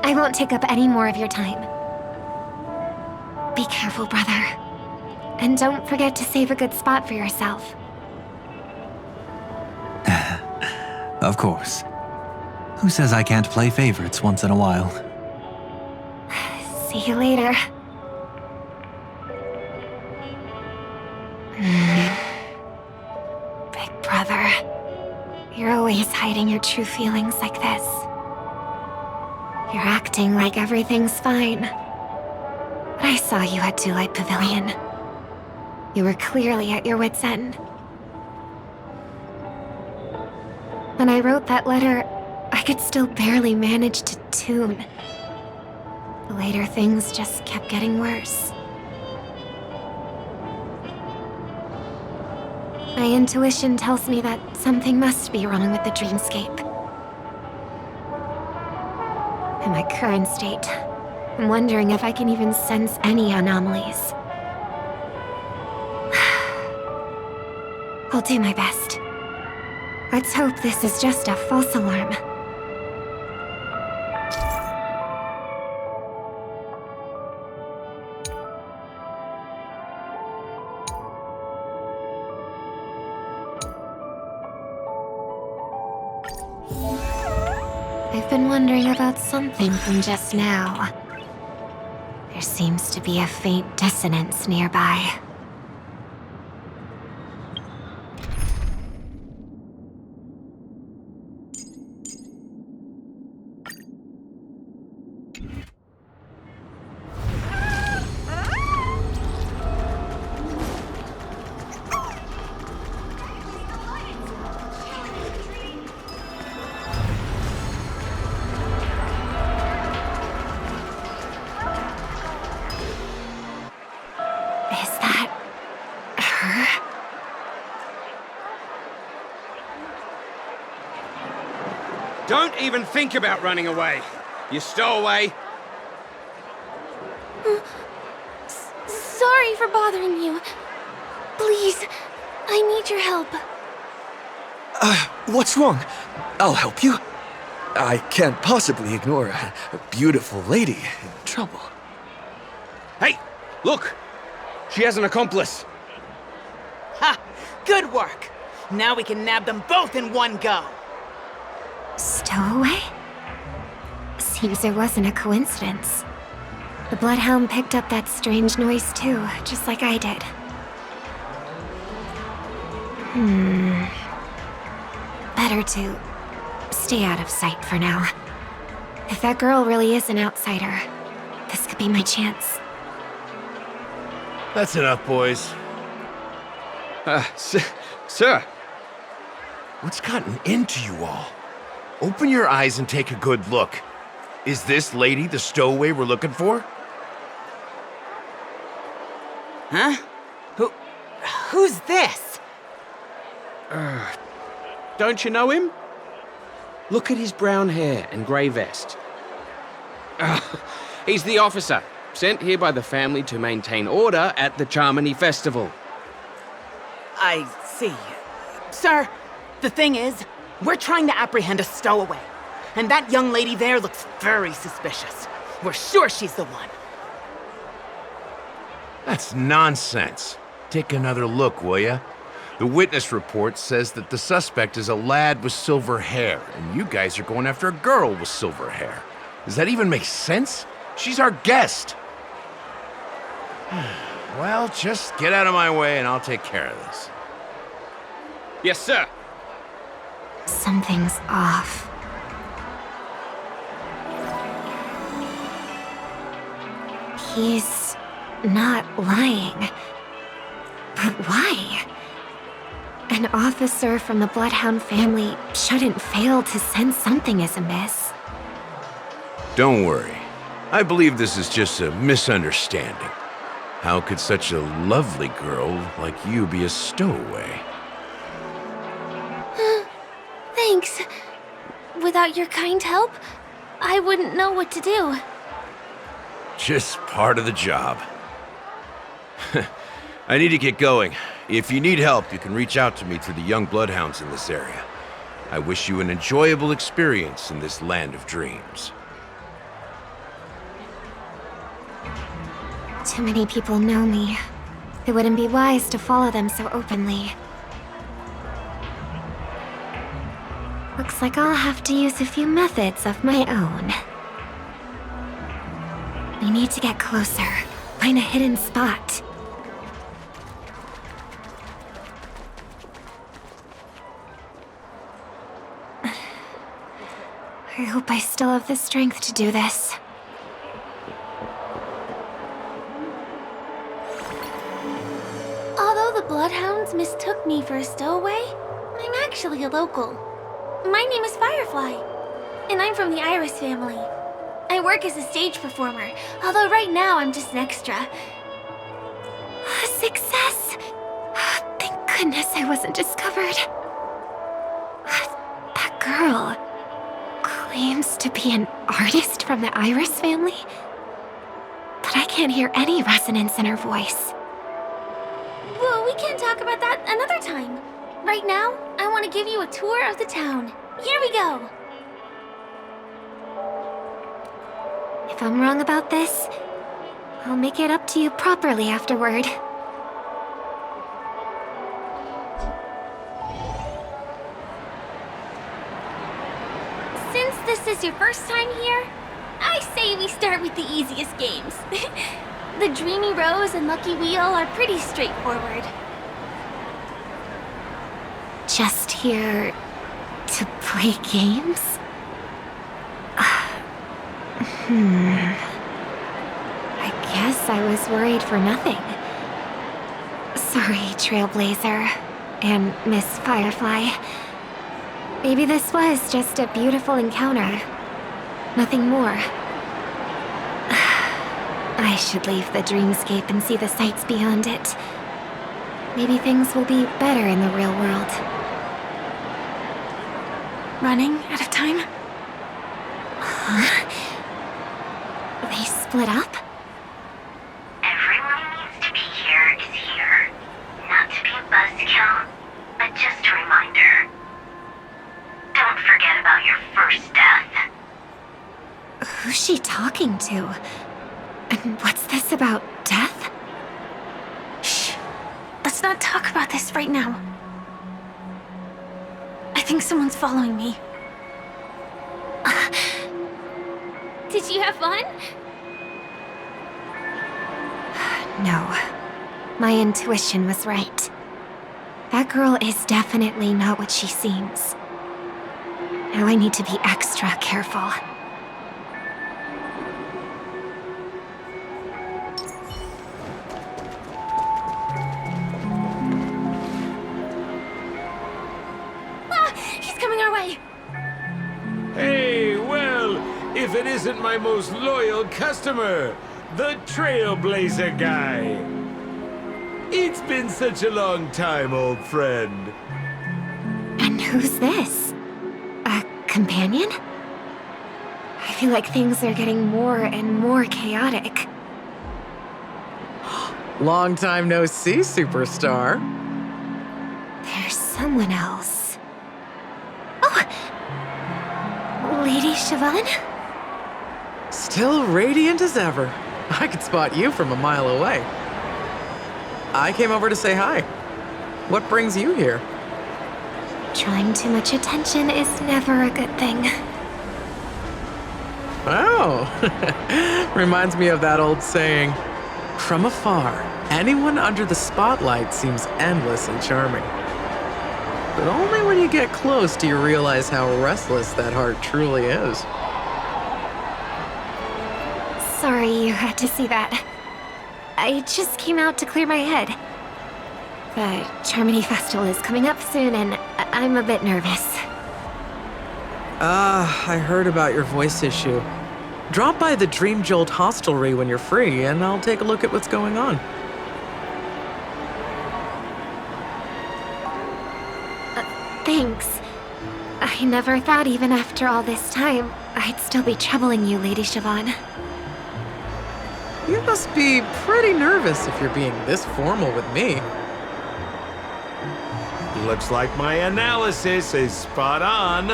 I won't take up any more of your time. Be careful, brother. And don't forget to save a good spot for yourself. Of course. Who says I can't play favorites once in a while? See you later. Big brother, you're always hiding your true feelings like this. You're acting like everything's fine. But I saw you at Daylight Pavilion. You were clearly at your wit's end. When I wrote that letter, I could still barely manage to tune. Later, things just kept getting worse. My intuition tells me that something must be wrong with the dreamscape. In my current state, I'm wondering if I can even sense any anomalies. I'll do my best. Let's hope this is just a false alarm. I've been wondering about something from just now. There seems to be a faint dissonance nearby. Don't even think about running away. You stowaway. Sorry for bothering you. Please, I need your help. What's wrong? I'll help you. I can't possibly ignore a beautiful lady in trouble. Hey, look! She has an accomplice. Ha! Good work! Now we can nab them both in one go. Stowaway? Seems it wasn't a coincidence. The Bloodhound picked up that strange noise too, just like I did. Better to stay out of sight for now. If that girl really is an outsider, this could be my chance. That's enough, boys. Sir. What's gotten into you all? Open your eyes and take a good look. Is this lady the stowaway we're looking for? Huh? Who's this? Don't you know him? Look at his brown hair and grey vest. He's the officer, sent here by the family to maintain order at the Penacony Festival. I see. Sir, the thing is, we're trying to apprehend a stowaway. And that young lady there looks very suspicious. We're sure she's the one. That's nonsense. Take another look, will ya? The witness report says that the suspect is a lad with silver hair, and you guys are going after a girl with silver hair. Does that even make sense? She's our guest. Well, just get out of my way and I'll take care of this. Yes, sir. Something's off. He's not lying. But why? An officer from the Bloodhound family shouldn't fail to sense something is amiss. Don't worry. I believe this is just a misunderstanding. How could such a lovely girl like you be a stowaway? Thanks. Without your kind help, I wouldn't know what to do. Just part of the job. I need to get going. If you need help, you can reach out to me through the young bloodhounds in this area. I wish you an enjoyable experience in this land of dreams. Too many people know me. It wouldn't be wise to follow them so openly. Looks like I'll have to use a few methods of my own. We need to get closer, find a hidden spot. I hope I still have the strength to do this. Although the Bloodhounds mistook me for a stowaway, I'm actually a local. My name is Firefly, and I'm from the Iris family. I work as a stage performer, although right now I'm just an extra. Success! Thank goodness I wasn't discovered. That girl claims to be an artist from the Iris family, but I can't hear any resonance in her voice. Well, we can talk about that another time. Right now, I want to give you a tour of the town. Here we go! If I'm wrong about this, I'll make it up to you properly afterward. Since this is your first time here, I say we start with the easiest games. The Dreamy Rose and Lucky Wheel are pretty straightforward. Just here to play games? I guess I was worried for nothing. Sorry, Trailblazer and Miss Firefly. Maybe this was just a beautiful encounter. Nothing more. I should leave the dreamscape and see the sights beyond it. Maybe things will be better in the real world. Running out of time? Huh? They split up? Everyone who needs to be here is here. Not to be a buzzkill, but just a reminder. Don't forget about your first death. Who's she talking to? And what's this about death? Shh. Let's not talk about this right now. I think someone's following me. Did you have fun? No. My intuition was right. That girl is definitely not what she seems. Now I need to be extra careful. He's coming our way! Hey, well, if it isn't my most loyal customer, the Trailblazer guy. It's been such a long time, old friend. And who's this? A companion? I feel like things are getting more and more chaotic. Long time no see, superstar. There's someone else. Oh! Lady Siobhan? Still radiant as ever. I could spot you from a mile away. I came over to say hi. What brings you here? Drawing too much attention is never a good thing. Oh, reminds me of that old saying, from afar, anyone under the spotlight seems endlessly charming. But only when you get close do you realize how restless that heart truly is. Sorry you had to see that. I just came out to clear my head. The Charmony Festival is coming up soon and I'm a bit nervous. I heard about your voice issue. Drop by the Dream Jolt hostelry when you're free and I'll take a look at what's going on. Thanks. I never thought even after all this time, I'd still be troubling you, Lady Siobhan. You must be pretty nervous if you're being this formal with me. Looks like my analysis is spot on.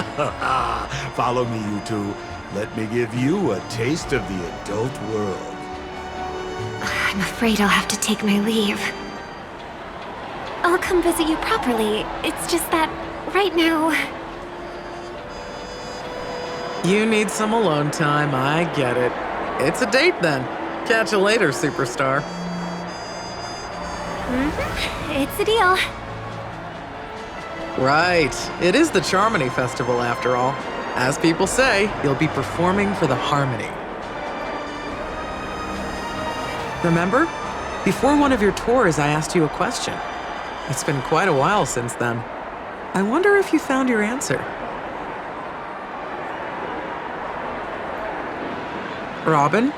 Follow me, you two. Let me give you a taste of the adult world. I'm afraid I'll have to take my leave. I'll come visit you properly. It's just that, right now... You need some alone time, I get it. It's a date then. Catch you later, superstar. It's a deal. Right. It is the Charmony Festival after all. As people say, you'll be performing for the Harmony. Remember? Before one of your tours, I asked you a question. It's been quite a while since then. I wonder if you found your answer. Robin,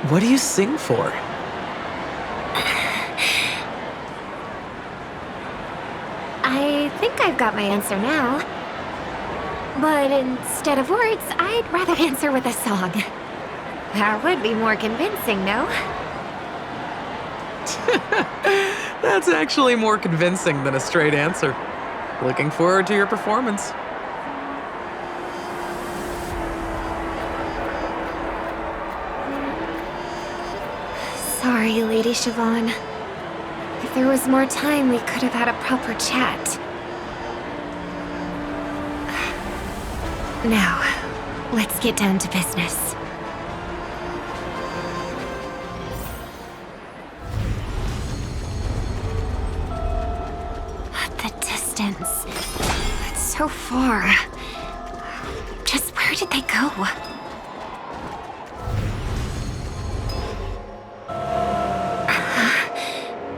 what do you sing for? I think I've got my answer now. But instead of words, I'd rather answer with a song. That would be more convincing, no? That's actually more convincing than a straight answer. Looking forward to your performance. Sorry, Lady Siobhan. If there was more time, we could have had a proper chat. Now, let's get down to business. The distance. It's so far. Just where did they go?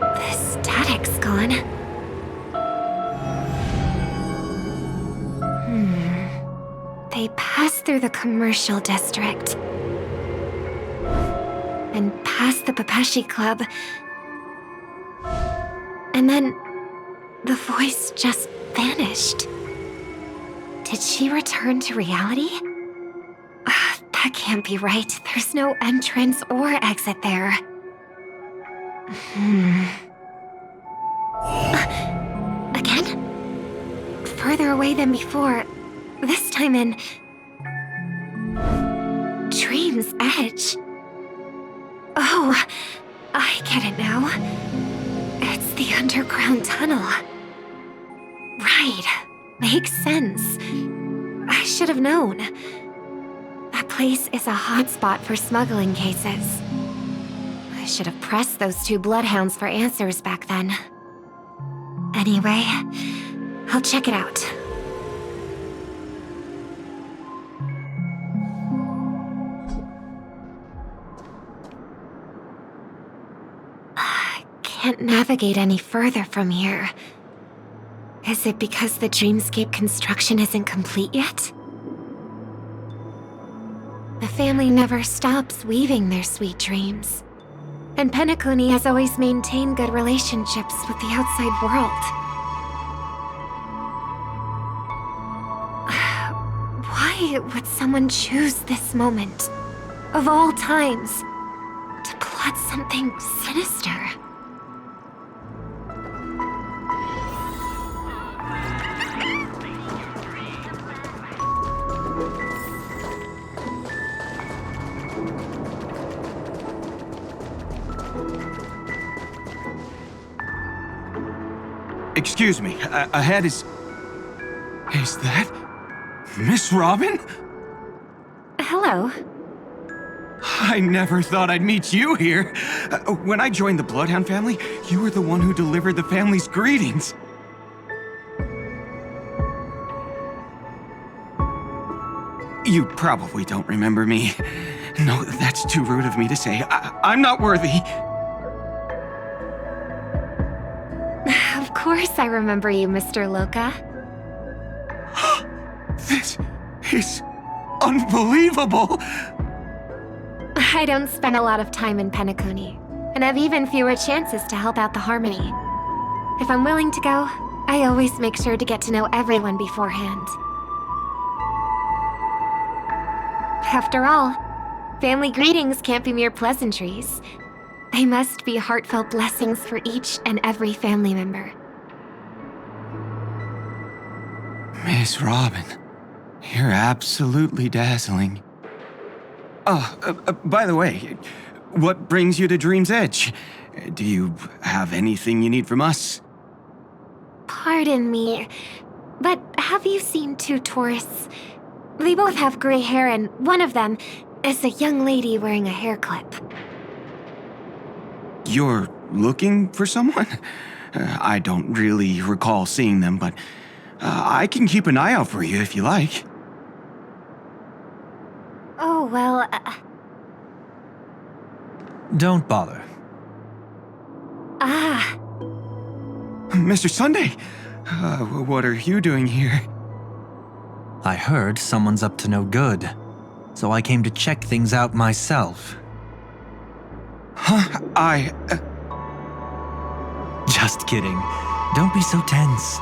The static's gone. They passed through the commercial district. And past the Papashi Club. And then the voice just vanished. Did she return to reality? That can't be right. There's no entrance or exit there. Again? Further away than before. This time in Dream's Edge. Oh, I get it now. It's the underground tunnel. Right. Makes sense. I should have known. That place is a hotspot for smuggling cases. I should have pressed those two bloodhounds for answers back then. Anyway, I'll check it out. Can't navigate any further from here. Is it because the dreamscape construction isn't complete yet? The family never stops weaving their sweet dreams. And Penacony has always maintained good relationships with the outside world. Why would someone choose this moment, of all times, to plot something sinister? Excuse me, ahead is... Is that... Miss Robin? Hello. I never thought I'd meet you here. When I joined the Bloodhound family, you were the one who delivered the family's greetings. You probably don't remember me. No, that's too rude of me to say. I'm not worthy. Of course I remember you, Mr. Loka. This is unbelievable! I don't spend a lot of time in Penacony, and have even fewer chances to help out the Harmony. If I'm willing to go, I always make sure to get to know everyone beforehand. After all, family greetings can't be mere pleasantries. They must be heartfelt blessings for each and every family member. Miss Robin, you're absolutely dazzling. By the way, what brings you to Dream's Edge? Do you have anything you need from us? Pardon me, but have you seen two tourists? They both have gray hair, and one of them is a young lady wearing a hair clip. You're looking for someone? I don't really recall seeing them, but I can keep an eye out for you if you like. Oh, well, Don't bother. Mr. Sunday, what are you doing here? I heard someone's up to no good, so I came to check things out myself. Huh? Just kidding. Don't be so tense.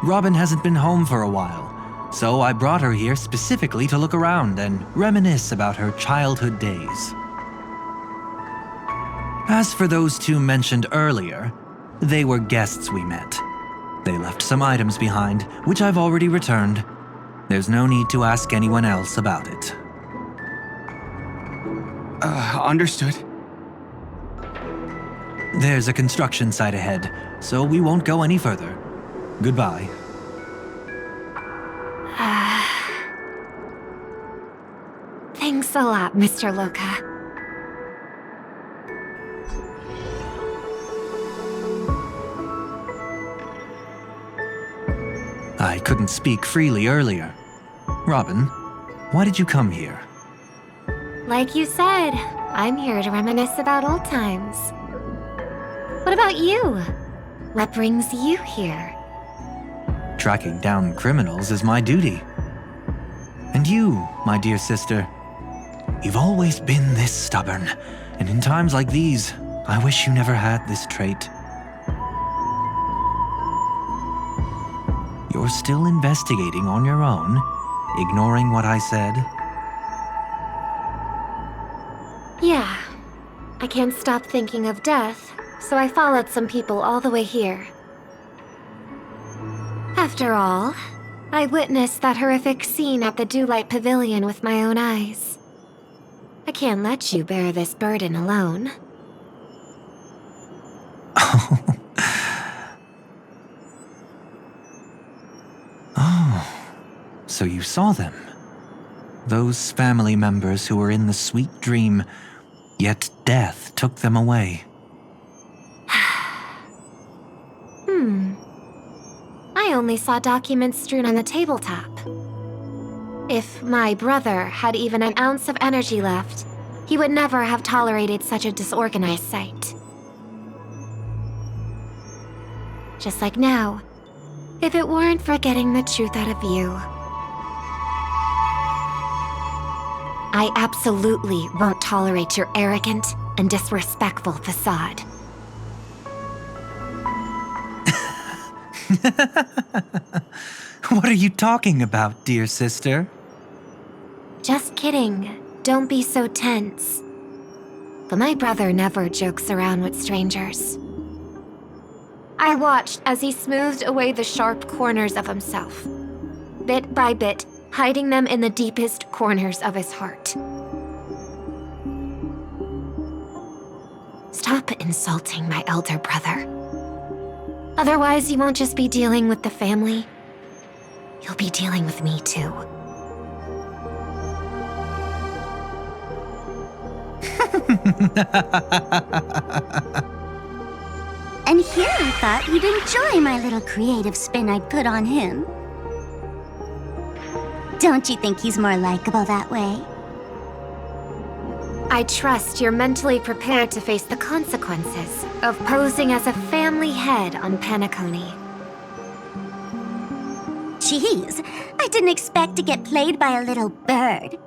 Robin hasn't been home for a while, so I brought her here specifically to look around and reminisce about her childhood days. As for those two mentioned earlier, they were guests we met. They left some items behind, which I've already returned. There's no need to ask anyone else about it. Understood. There's a construction site ahead, so we won't go any further. Goodbye. Thanks a lot, Mr. Loka. I couldn't speak freely earlier. Robin, why did you come here? Like you said, I'm here to reminisce about old times. What about you? What brings you here? Tracking down criminals is my duty. And you, my dear sister, you've always been this stubborn, and in times like these, I wish you never had this trait. You're still investigating on your own, ignoring what I said? Yeah. I can't stop thinking of death, so I followed some people all the way here. After all, I witnessed that horrific scene at the Dewlight Pavilion with my own eyes. I can't let you bear this burden alone. Oh, so you saw them. Those family members who were in the sweet dream, yet death took them away. I only saw documents strewn on the tabletop. If my brother had even an ounce of energy left, he would never have tolerated such a disorganized sight. Just like now, if it weren't for getting the truth out of you. I absolutely won't tolerate your arrogant and disrespectful facade. What are you talking about, dear sister? Just kidding. Don't be so tense. But my brother never jokes around with strangers. I watched as he smoothed away the sharp corners of himself, bit by bit, hiding them in the deepest corners of his heart. Stop insulting my elder brother. Otherwise, you won't just be dealing with the family. You'll be dealing with me, too. And here I thought you'd enjoy my little creative spin I'd put on him. Don't you think he's more likable that way? I trust you're mentally prepared to face the consequences of posing as a family head on Penacony. Jeez, I didn't expect to get played by a little bird.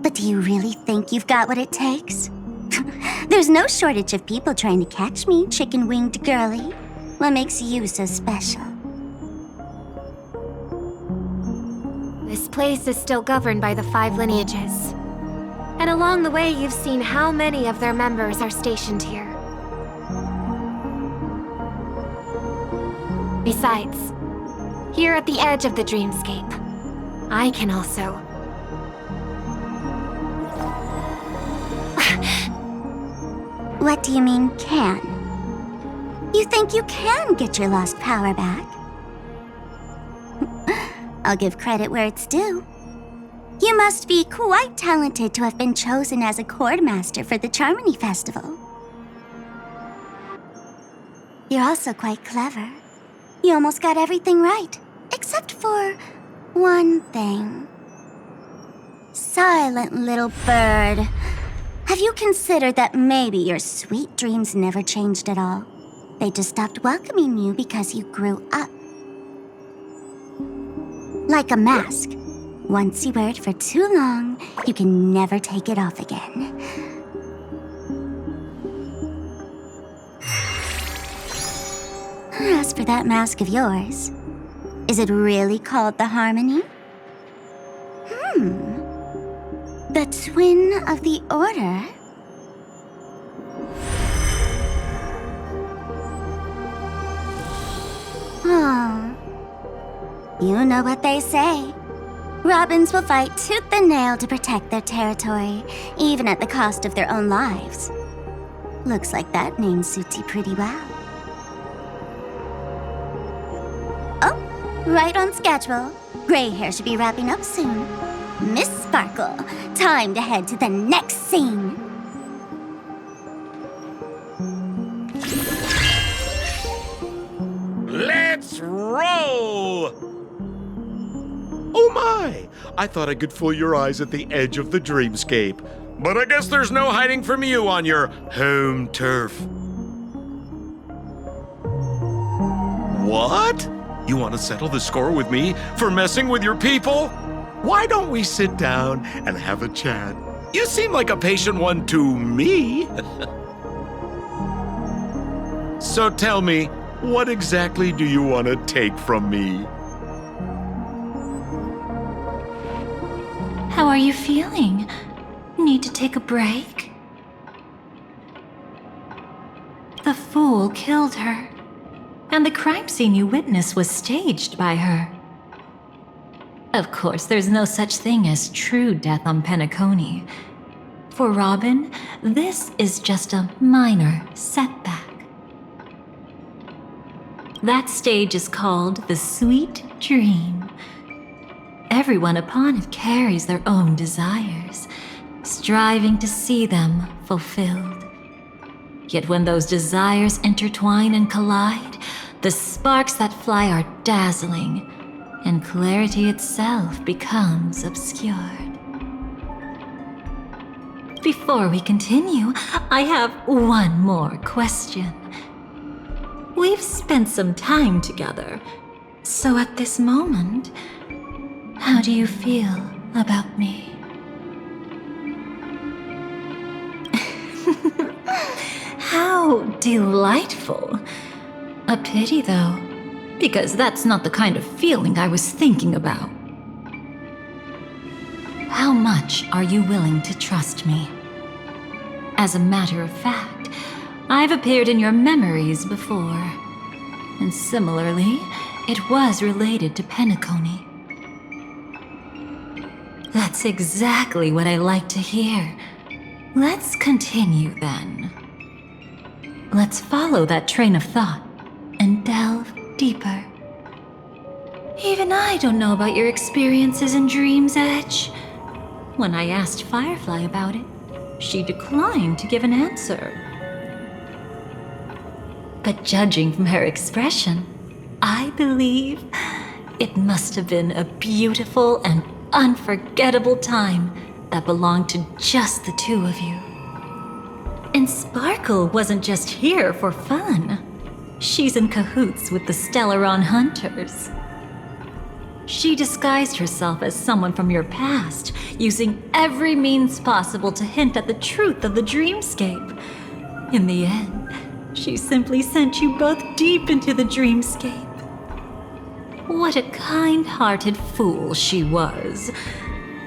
But do you really think you've got what it takes? There's no shortage of people trying to catch me, chicken-winged girly. What makes you so special? This place is still governed by the 5 lineages. And along the way, you've seen how many of their members are stationed here. Besides, here at the edge of the dreamscape, I can also... What do you mean, can? You think you can get your lost power back? I'll give credit where it's due. You must be quite talented to have been chosen as a chord master for the Penacony Festival. You're also quite clever. You almost got everything right, except for one thing. Silent little bird. Have you considered that maybe your sweet dreams never changed at all? They just stopped welcoming you because you grew up. Like a mask. Once you wear it for too long, you can never take it off again. As for that mask of yours, is it really called the Harmony? The Twin of the Order? You know what they say. Robins will fight tooth and nail to protect their territory, even at the cost of their own lives. Looks like that name suits you pretty well. Oh, right on schedule. Gray hair should be wrapping up soon. Miss Sparkle, time to head to the next scene. Let's roll! Oh my! I thought I could fool your eyes at the edge of the dreamscape. But I guess there's no hiding from you on your home turf. What? You want to settle the score with me for messing with your people? Why don't we sit down and have a chat? You seem like a patient one to me. So tell me, what exactly do you want to take from me? How are you feeling? Need to take a break? The fool killed her, and the crime scene you witnessed was staged by her. Of course, there's no such thing as true death on Penacony. For Robin, this is just a minor setback. That stage is called the Sweet Dream. Everyone upon it carries their own desires, striving to see them fulfilled. Yet when those desires intertwine and collide, the sparks that fly are dazzling, and clarity itself becomes obscured. Before we continue, I have one more question. We've spent some time together, so at this moment, how do you feel about me? How delightful. A pity, though, because that's not the kind of feeling I was thinking about. How much are you willing to trust me? As a matter of fact, I've appeared in your memories before, and similarly, it was related to Penacony. That's exactly what I like to hear. Let's continue then. Let's follow that train of thought and delve deeper. Even I don't know about your experiences in Dream's Edge. When I asked Firefly about it, she declined to give an answer. But judging from her expression, I believe it must have been a beautiful and unforgettable time that belonged to just the two of you. And Sparkle wasn't just here for fun. She's in cahoots with the Stellaron Hunters. She disguised herself as someone from your past, using every means possible to hint at the truth of the dreamscape. In the end, she simply sent you both deep into the dreamscape. What a kind-hearted fool she was.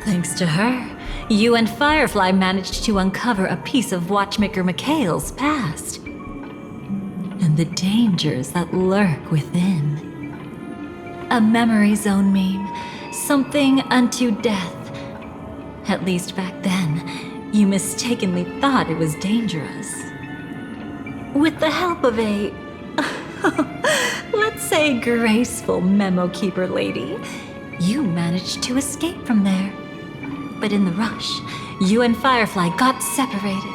Thanks to her, you and Firefly managed to uncover a piece of Watchmaker Mikhail's past. And the dangers that lurk within. A memory zone meme, something unto death. At least back then, you mistakenly thought it was dangerous. With the help of a, let's say, graceful memo keeper lady, you managed to escape from there. But in the rush, you and Firefly got separated,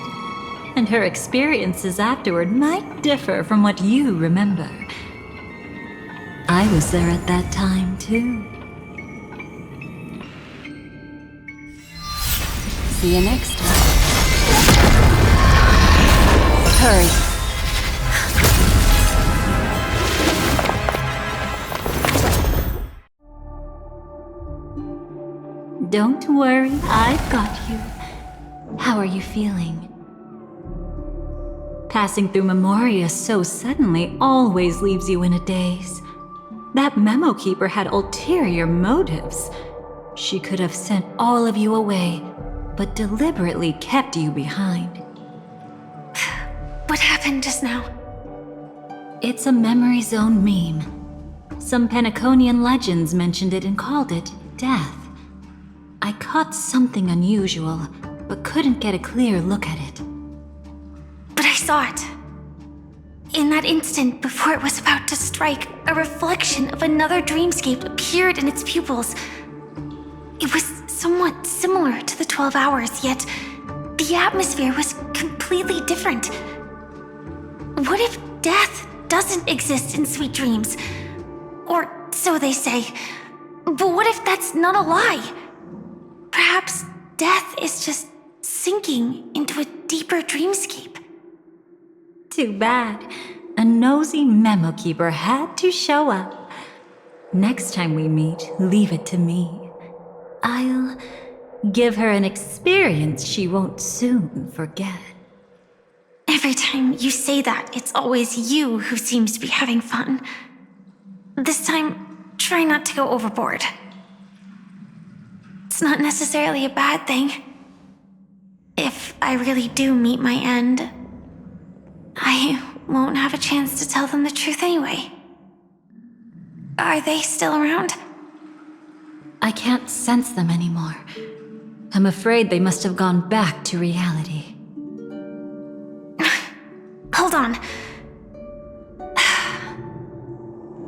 and her experiences afterward might differ from what you remember. I was there at that time, too. See you next time. Hurry. Don't worry, I've got you. How are you feeling? Passing through Memoria so suddenly always leaves you in a daze. That memo keeper had ulterior motives. She could have sent all of you away, but deliberately kept you behind. What happened just now? It's a memory zone meme. some Penaconian legends mentioned it and called it death. I caught something unusual, but couldn't get a clear look at it. But I saw it. In that instant before it was about to strike, a reflection of another dreamscape appeared in its pupils. It was somewhat similar to the 12 Hours, yet the atmosphere was completely different. What if death doesn't exist in sweet dreams? Or so they say. But what if that's not a lie? Perhaps death is just sinking into a deeper dreamscape. Too bad. A nosy memo keeper had to show up. Next time we meet, leave it to me. I'll give her an experience she won't soon forget. Every time you say that, it's always you who seems to be having fun. This time, try not to go overboard. It's not necessarily a bad thing. If I really do meet my end, I won't have a chance to tell them the truth anyway. Are they still around? I can't sense them anymore. I'm afraid they must have gone back to reality. Hold on.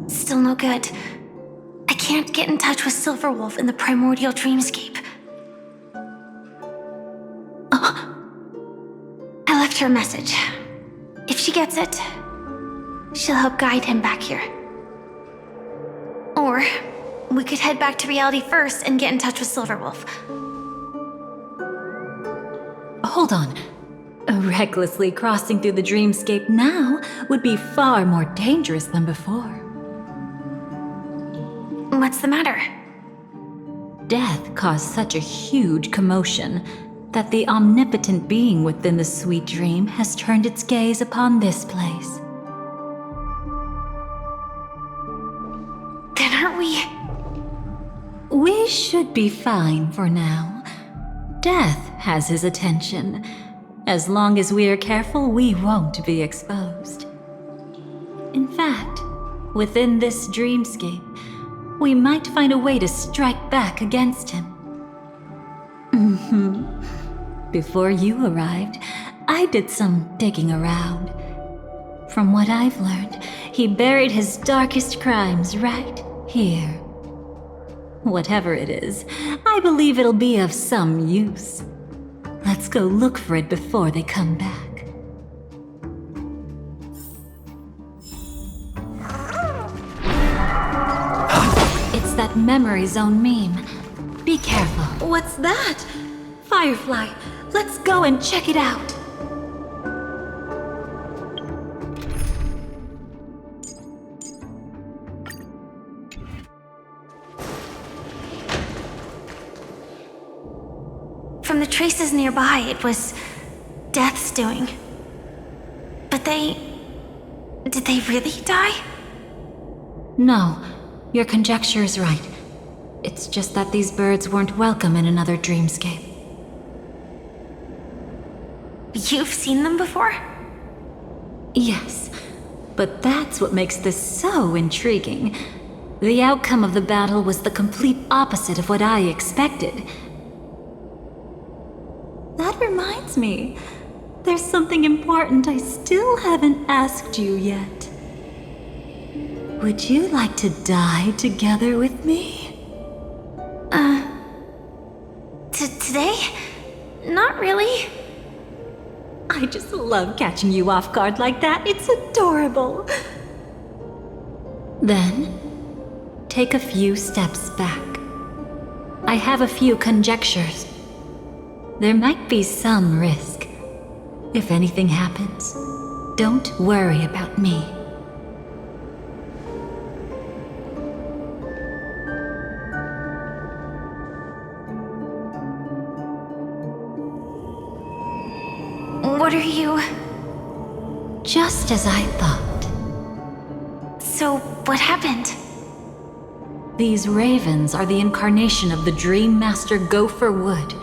Still no good. I can't get in touch with Silverwolf in the primordial dreamscape. I left her a message. If she gets it, she'll help guide him back here. Or we could head back to reality first and get in touch with Silverwolf. Hold on. Recklessly crossing through the dreamscape now would be far more dangerous than before. What's the matter? Death caused such a huge commotion that the omnipotent being within the sweet dream has turned its gaze upon this place. Then aren't we? We should be fine for now. Death has his attention. As long as we are careful, we won't be exposed. In fact, within this dreamscape, we might find a way to strike back against him. Before you arrived, I did some digging around. From what I've learned, he buried his darkest crimes right here. Whatever it is, I believe it'll be of some use. Let's go look for it before they come back. It's that memory zone meme. Be careful. What's that? Firefly, let's go and check it out. From the traces nearby, it was Death's doing. But did they really die? No, your conjecture is right. It's just that these birds weren't welcome in another dreamscape. You've seen them before? Yes, but that's what makes this so intriguing. The outcome of the battle was the complete opposite of what I expected. That reminds me, there's something important I still haven't asked you yet. Would you like to die together with me? Today? Not really. I just love catching you off guard like that. It's adorable. Then, take a few steps back. I have a few conjectures. There might be some risk. If anything happens, don't worry about me. What are you? Just as I thought. So, what happened? These ravens are the incarnation of the Dream Master Gopher Wood,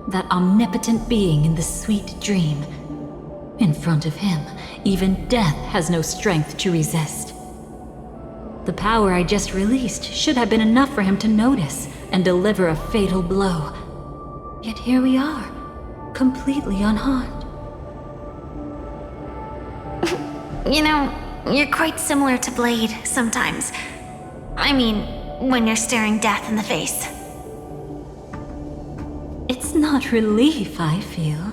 that omnipotent being in the sweet dream. In front of him, even death has no strength to resist. The power I just released should have been enough for him to notice and deliver a fatal blow. Yet here we are, completely unharmed. You know, you're quite similar to Blade sometimes. I mean, when you're staring death in the face. It's not relief I feel.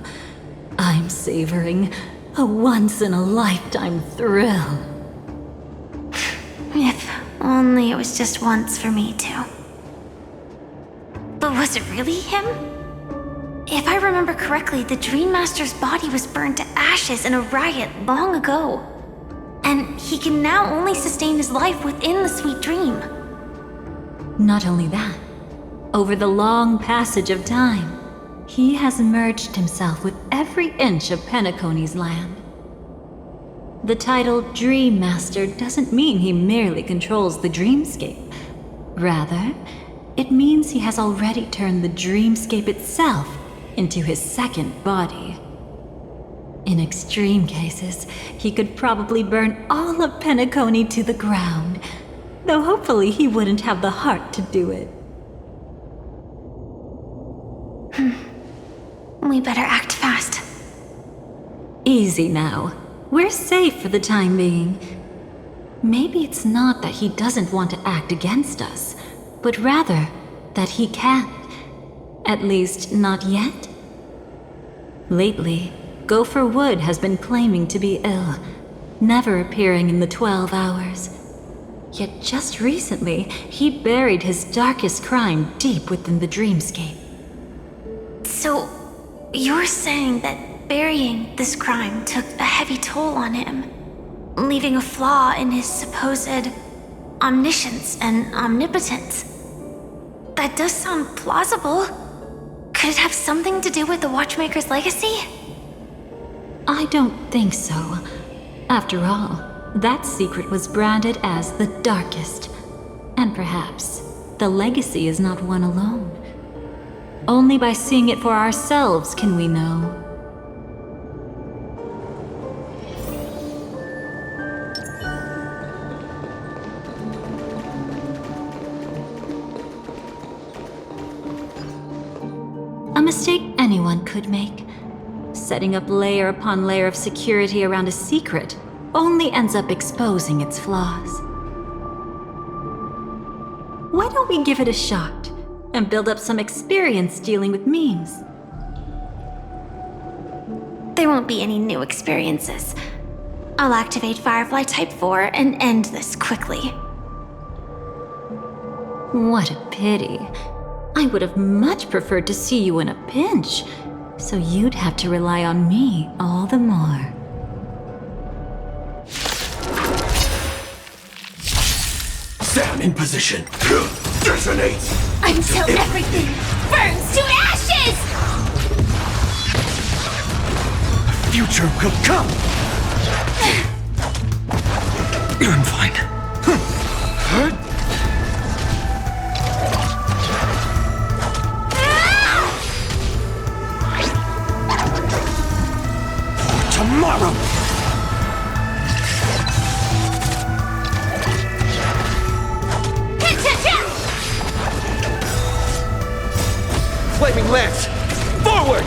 I'm savoring a once-in-a-lifetime thrill. If only it was just once for me too. But was it really him? If I remember correctly, the Dream Master's body was burned to ashes in a riot long ago. And he can now only sustain his life within the sweet dream. Not only that, over the long passage of time, he has merged himself with every inch of Penacony's land. The title Dream Master doesn't mean he merely controls the dreamscape. Rather, it means he has already turned the dreamscape itself into his second body. In extreme cases, he could probably burn all of Penacony to the ground, though hopefully he wouldn't have the heart to do it. We better act fast. Easy now. We're safe for the time being. Maybe it's not that he doesn't want to act against us, but rather that he can't. At least, not yet. Lately, Gopher Wood has been claiming to be ill, never appearing in the 12 hours. Yet just recently, he buried his darkest crime deep within the dreamscape. So, you're saying that burying this crime took a heavy toll on him, leaving a flaw in his supposed omniscience and omnipotence. That does sound plausible. Could it have something to do with the Watchmaker's legacy? I don't think so. After all, that secret was branded as the darkest. And perhaps the legacy is not one alone. Only by seeing it for ourselves can we know. A mistake anyone could make. Setting up layer upon layer of security around a secret only ends up exposing its flaws. Why don't we give it a shot and build up some experience dealing with memes? There won't be any new experiences. I'll activate Firefly Type 4 and end this quickly. What a pity. I would have much preferred to see you in a pinch, so you'd have to rely on me all the more. Stand in position. Detonate! Until everything burns to ashes! Future will come! I'm fine. Tomorrow! Flaming lance! Forward!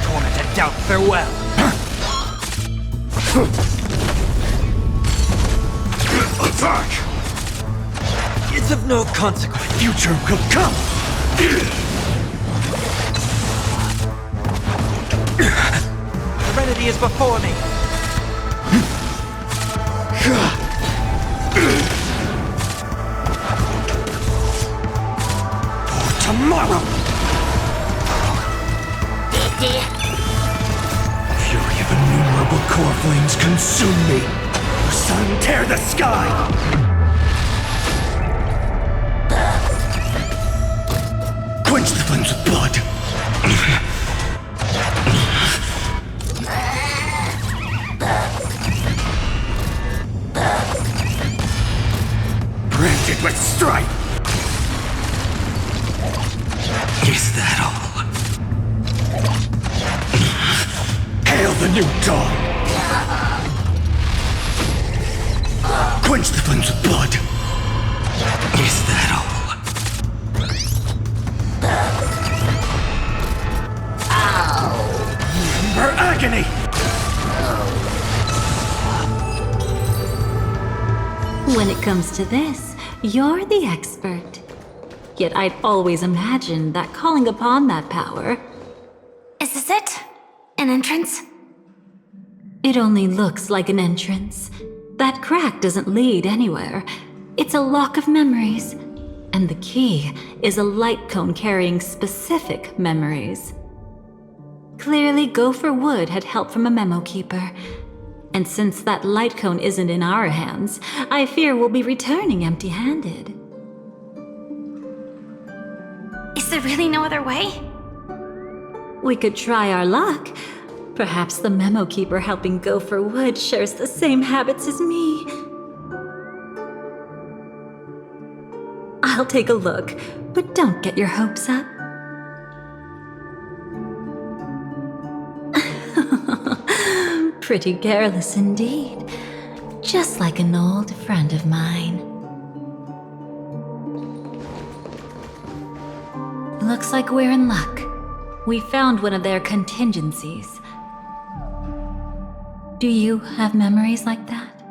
Tormented doubt, farewell! Attack! It's of no consequence. Future will come! Serenity is before me. Tomorrow! Fury of innumerable core flames consume me! Sun, tear the sky! Quench the flames with blood! Branded with strife! Is that all? Hail the new dawn! quench the flames with blood. Is that all? Her agony! When it comes to this, you're the expert. Yet I'd always imagined that calling upon that power... Is this it? An entrance? It only looks like an entrance. That crack doesn't lead anywhere. It's a lock of memories. And the key is a light cone carrying specific memories. Clearly, Gopher Wood had help from a memo keeper. And since that light cone isn't in our hands, I fear we'll be returning empty-handed. Is there really no other way? We could try our luck. Perhaps the memo keeper helping Gopher Wood shares the same habits as me. I'll take a look, but don't get your hopes up. Pretty careless indeed. Just like an old friend of mine. Looks like we're in luck. We found one of their contingencies. Do you have memories like that?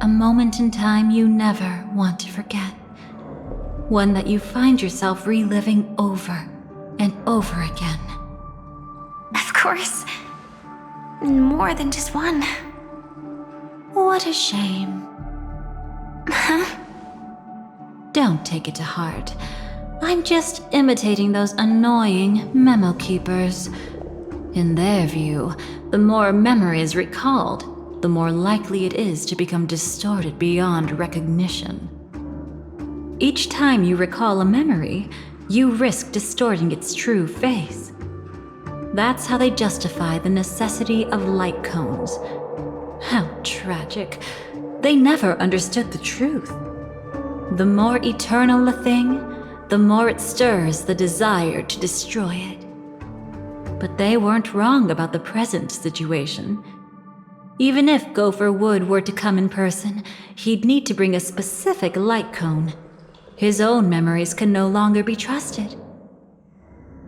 A moment in time you never want to forget. One that you find yourself reliving over and over again. Of course. More than just one. What a shame. Huh? Don't take it to heart. I'm just imitating those annoying memo keepers. In their view, the more memories recalled, the more likely it is to become distorted beyond recognition. Each time you recall a memory, you risk distorting its true face. That's how they justify the necessity of light cones. How tragic. They never understood the truth. The more eternal a thing, the more it stirs the desire to destroy it. But they weren't wrong about the present situation. Even if Gopher Wood were to come in person, he'd need to bring a specific light cone. His own memories can no longer be trusted.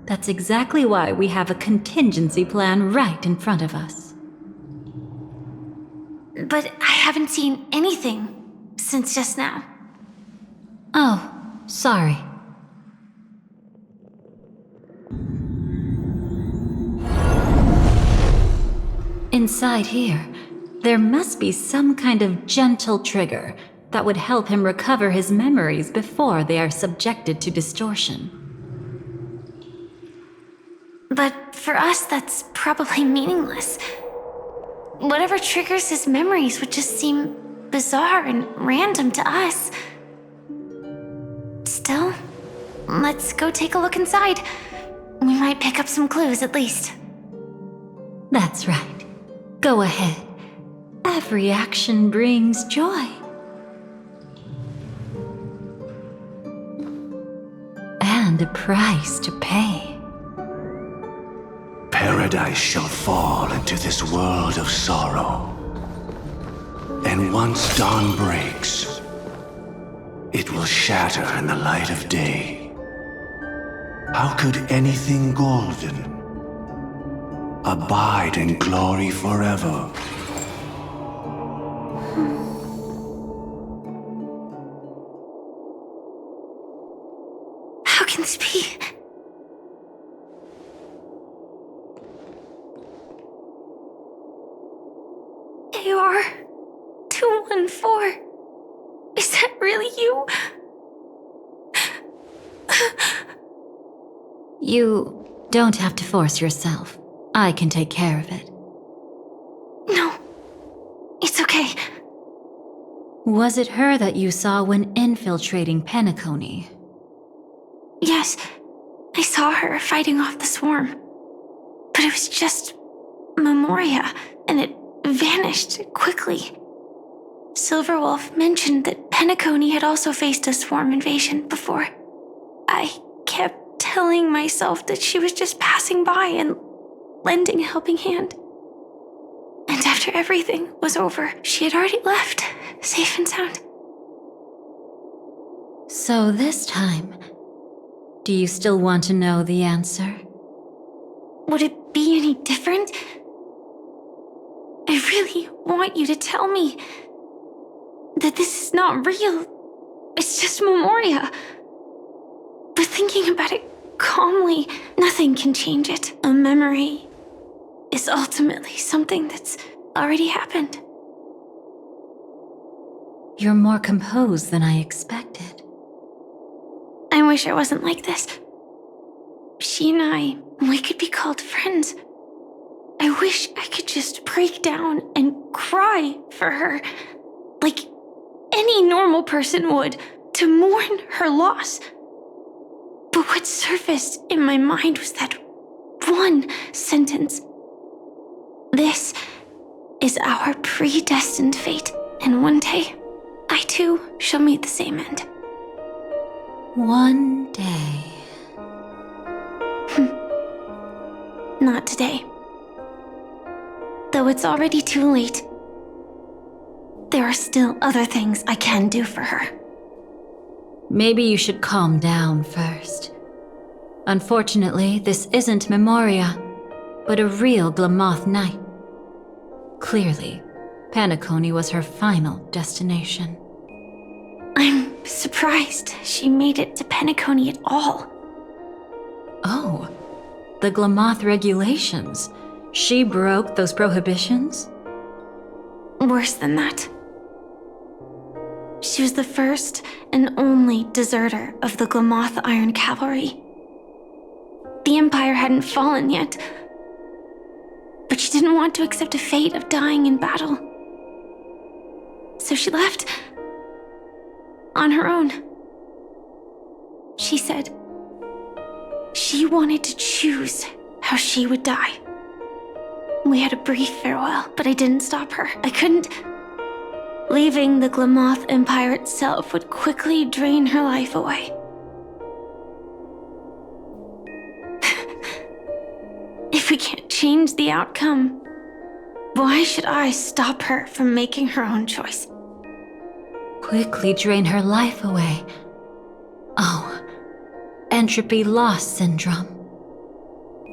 That's exactly why we have a contingency plan right in front of us. But I haven't seen anything since just now. Oh, sorry. Inside here, there must be some kind of gentle trigger that would help him recover his memories before they are subjected to distortion. But for us, that's probably meaningless. Whatever triggers his memories would just seem bizarre and random to us. Still, let's go take a look inside. We might pick up some clues at least. That's right. Go ahead. Every action brings joy. And a price to pay. Paradise shall fall into this world of sorrow. And once dawn breaks, it will shatter in the light of day. How could anything golden abide in glory forever? How can this be? AR 214. Is that really you? You don't have to force yourself. I can take care of it. No, it's okay. Was it her that you saw when infiltrating Penacony? Yes, I saw her fighting off the swarm. But it was just Memoria, and it vanished quickly. Silverwolf mentioned that Penacony had also faced a swarm invasion before. I kept telling myself that she was just passing by and lending a helping hand. And after everything was over, she had already left, safe and sound. So this time, do you still want to know the answer? Would it be any different? I really want you to tell me that this is not real. It's just Memoria. But thinking about it calmly, nothing can change it. A memory is ultimately something that's already happened. You're more composed than I expected. I wish I wasn't like this. She and we could be called friends. I wish I could just break down and cry for her, like any normal person would, to mourn her loss. But what surfaced in my mind was that one sentence. This is our predestined fate, and one day, I too shall meet the same end. One day. Not today. Though it's already too late, there are still other things I can do for her. Maybe you should calm down first. Unfortunately, this isn't Memoria, but a real Glamoth Knight. Clearly, Penacony was her final destination. I'm surprised she made it to Penacony at all. Oh, the Glamoth regulations. She broke those prohibitions? Worse than that. She was the first and only deserter of the Glamoth Iron Cavalry. The Empire hadn't fallen yet, but she didn't want to accept a fate of dying in battle. So she left on her own. She said she wanted to choose how she would die. We had a brief farewell, but I didn't stop her. I couldn't. Leaving the Glamoth Empire itself would quickly drain her life away. If we can't change the outcome, why should I stop her from making her own choice? Quickly drain her life away. Oh, entropy loss syndrome.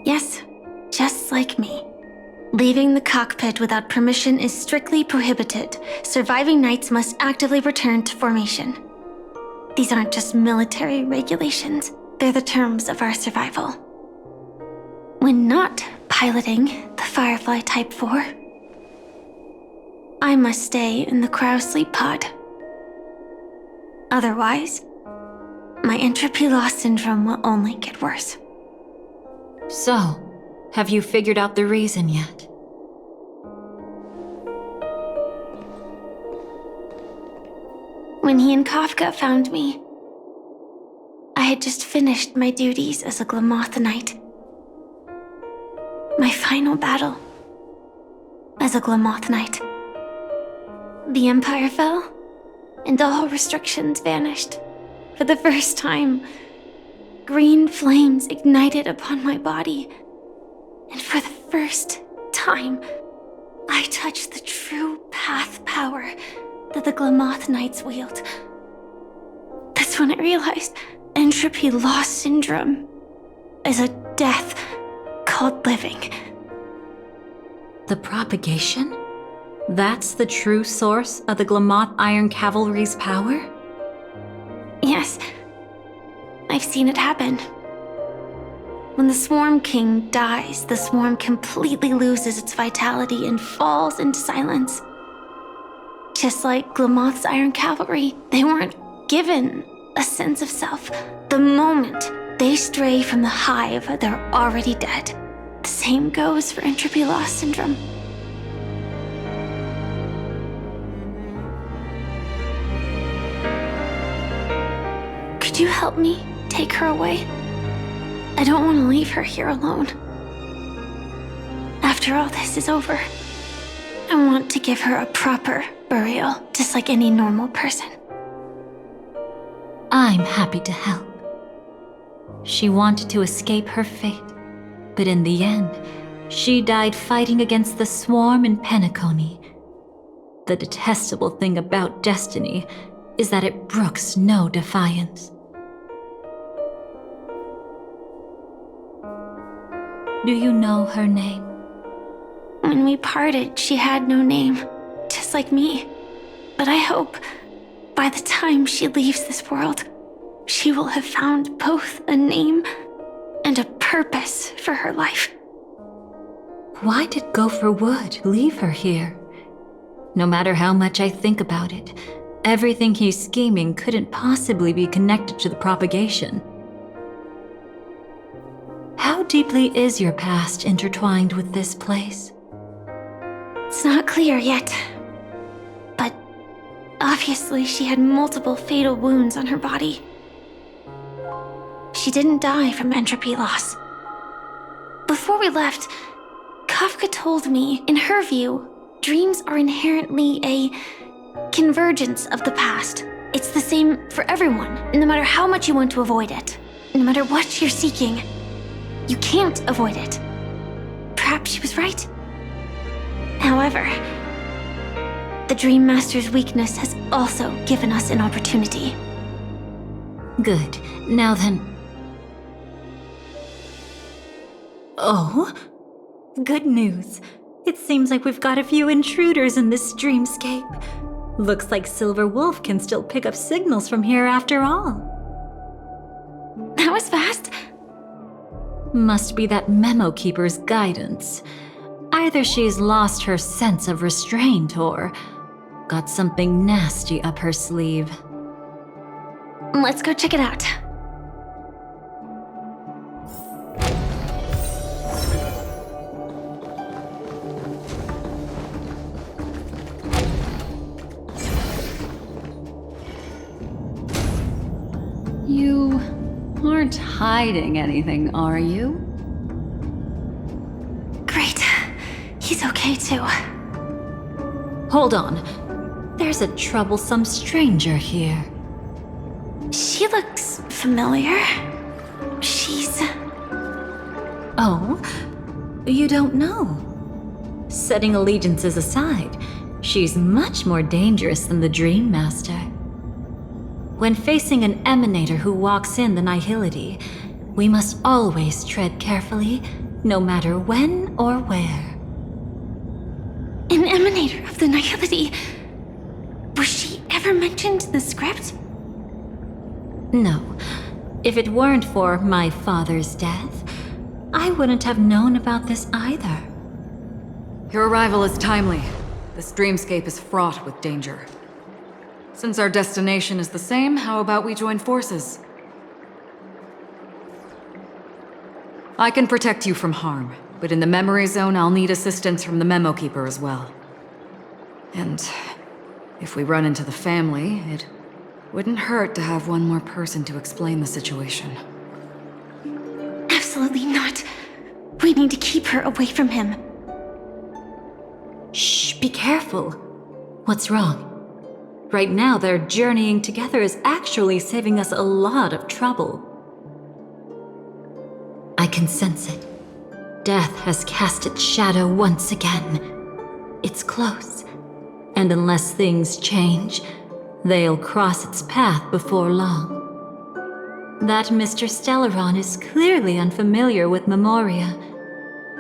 Yes, just like me. Leaving the cockpit without permission is strictly prohibited. Surviving knights must actively return to formation. These aren't just military regulations, they're the terms of our survival. When not piloting the Firefly Type 4, I must stay in the cryo sleep pod. Otherwise, my entropy loss syndrome will only get worse. So, have you figured out the reason yet? When he and Kafka found me, I had just finished my duties as a Glamoth Knight. My final battle as a Glamoth Knight. The Empire fell, and all restrictions vanished. For the first time, green flames ignited upon my body. And for the first time, I touched the true path power that the Glamoth Knights wield. That's when I realized entropy loss syndrome is a death called living. The propagation? That's the true source of the Glamoth Iron Cavalry's power? Yes, I've seen it happen. When the Swarm King dies, the Swarm completely loses its vitality and falls into silence. Just like Glamoth's Iron Cavalry, they weren't given a sense of self. The moment they stray from the hive, they're already dead. The same goes for entropy loss syndrome. Could you help me take her away? I don't want to leave her here alone. After all this is over, I want to give her a proper burial, just like any normal person. I'm happy to help. She wanted to escape her fate, but in the end, she died fighting against the Swarm in Penacony. The detestable thing about destiny is that it brooks no defiance. Do you know her name? When we parted, she had no name, just like me. But I hope, by the time she leaves this world, she will have found both a name and a purpose for her life. Why did Gopher Wood leave her here? No matter how much I think about it, everything he's scheming couldn't possibly be connected to the propagation. How deeply is your past intertwined with this place? It's not clear yet. But obviously she had multiple fatal wounds on her body. She didn't die from entropy loss. Before we left, Kafka told me, in her view, dreams are inherently a convergence of the past. It's the same for everyone, no matter how much you want to avoid it. No matter what you're seeking, you can't avoid it. Perhaps she was right. However, the Dream Master's weakness has also given us an opportunity. Good. Now then... Oh? Good news. It seems like we've got a few intruders in this dreamscape. Looks like Silver Wolf can still pick up signals from here after all. That was fast. Must be that Memo Keeper's guidance. Either she's lost her sense of restraint or got something nasty up her sleeve. Let's go check it out. You aren't hiding anything, are you? Great. He's okay too. Hold on. There's a troublesome stranger here. She looks familiar. She's... Oh? You don't know? Setting allegiances aside, she's much more dangerous than the Dream Master. When facing an emanator who walks in the nihility, we must always tread carefully, no matter when or where. An emanator of the nihility. Was she ever mentioned in the script? No. If it weren't for my father's death, I wouldn't have known about this either. Your arrival is timely. This dreamscape is fraught with danger. Since our destination is the same, how about we join forces? I can protect you from harm, but in the memory zone, I'll need assistance from the Memo Keeper as well. And if we run into the family, it wouldn't hurt to have one more person to explain the situation. Absolutely not. We need to keep her away from him. Shh, be careful. What's wrong? Right now, their journeying together is actually saving us a lot of trouble. I can sense it. Death has cast its shadow once again. It's close. And unless things change, they'll cross its path before long. That Mr. Stellaron is clearly unfamiliar with Memoria.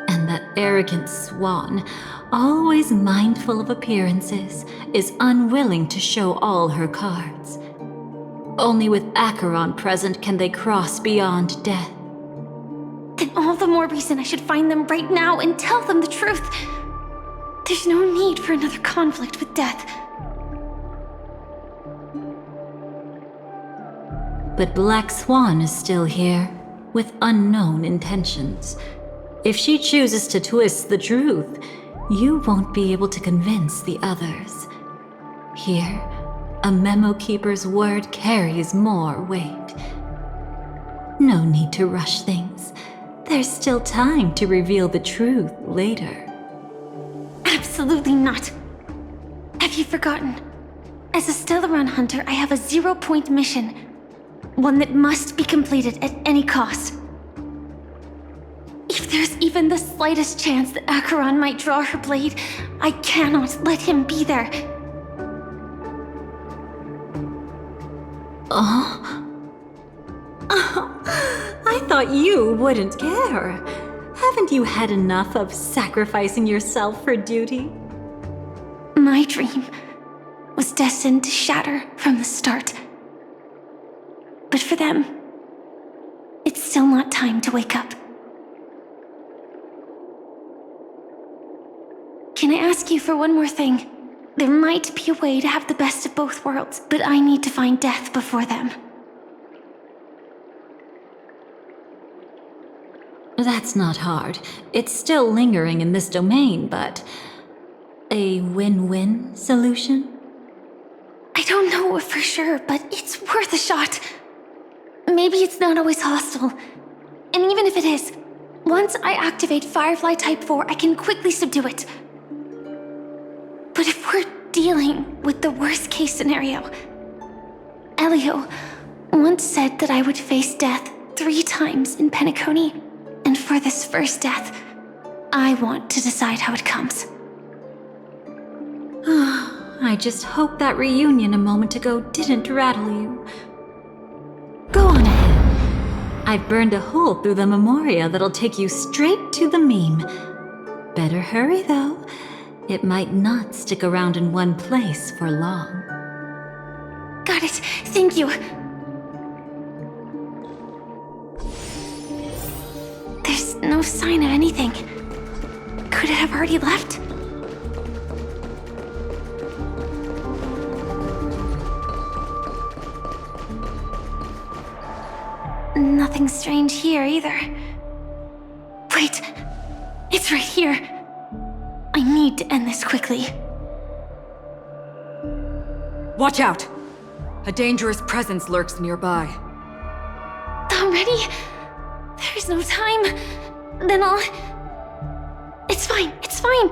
And that arrogant swan, always mindful of appearances, is unwilling to show all her cards. Only with Acheron present can they cross beyond death. Then all the more reason I should find them right now and tell them the truth. There's no need for another conflict with death. But Black Swan is still here, with unknown intentions. If she chooses to twist the truth, you won't be able to convince the others. Here, a Memo Keeper's word carries more weight. No need to rush things. There's still time to reveal the truth later. Absolutely not. Have you forgotten? As a Stellaron hunter, I have a 0-point mission. One that must be completed at any cost. If there's even the slightest chance that Acheron might draw her blade, I cannot let him be there. I thought you wouldn't care. Haven't you had enough of sacrificing yourself for duty? My dream was destined to shatter from the start. But for them, it's still not time to wake up. Can I ask you for one more thing? There might be a way to have the best of both worlds, but I need to find death before them. That's not hard. It's still lingering in this domain, but a win-win solution? I don't know for sure, but it's worth a shot. Maybe it's not always hostile. And even if it is, once I activate Firefly Type 4, I can quickly subdue it. But if we're dealing with the worst case scenario, Elio once said that I would face death 3 times in Penacony, and for this first death, I want to decide how it comes. I just hope that reunion a moment ago didn't rattle you. Go on ahead. I've burned a hole through the memoria that'll take you straight to the meme. Better hurry though. It might not stick around in one place for long. Got it. Thank you. There's no sign of anything. Could it have already left? Nothing strange here either. Wait, it's right here. I need to end this quickly. Watch out! A dangerous presence lurks nearby. Already? There's no time. Then I'll... It's fine, it's fine.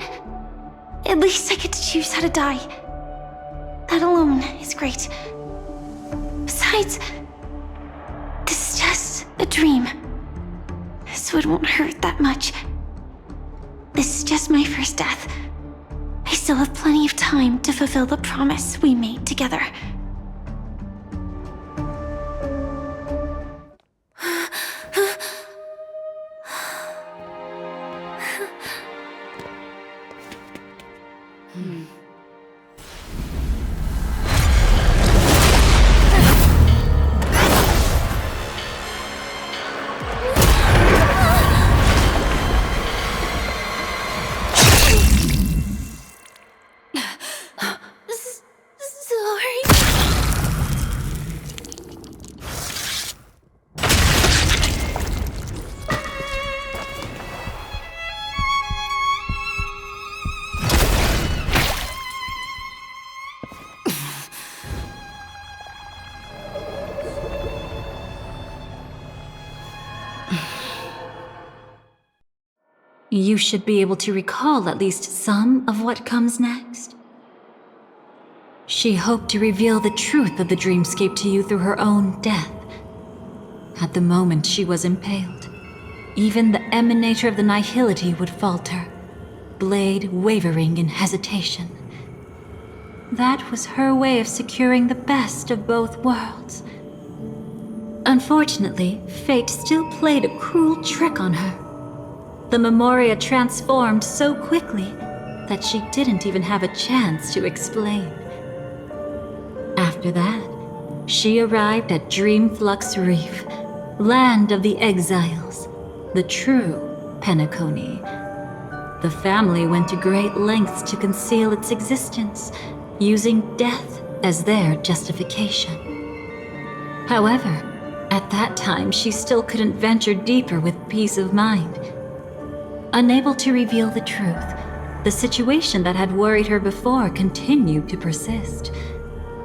At least I get to choose how to die. That alone is great. Besides, this is just a dream, so it won't hurt that much. This is just my first death. I still have plenty of time to fulfill the promise we made together. You should be able to recall at least some of what comes next. She hoped to reveal the truth of the dreamscape to you through her own death. At the moment she was impaled, even the emanator of the nihility would falter, blade wavering in hesitation. That was her way of securing the best of both worlds. Unfortunately, fate still played a cruel trick on her. The memoria transformed so quickly that she didn't even have a chance to explain. After that, she arrived at Dreamflux Reef, land of the exiles, the true Penacony. The family went to great lengths to conceal its existence, using death as their justification. However, at that time she still couldn't venture deeper with peace of mind. Unable to reveal the truth, the situation that had worried her before continued to persist.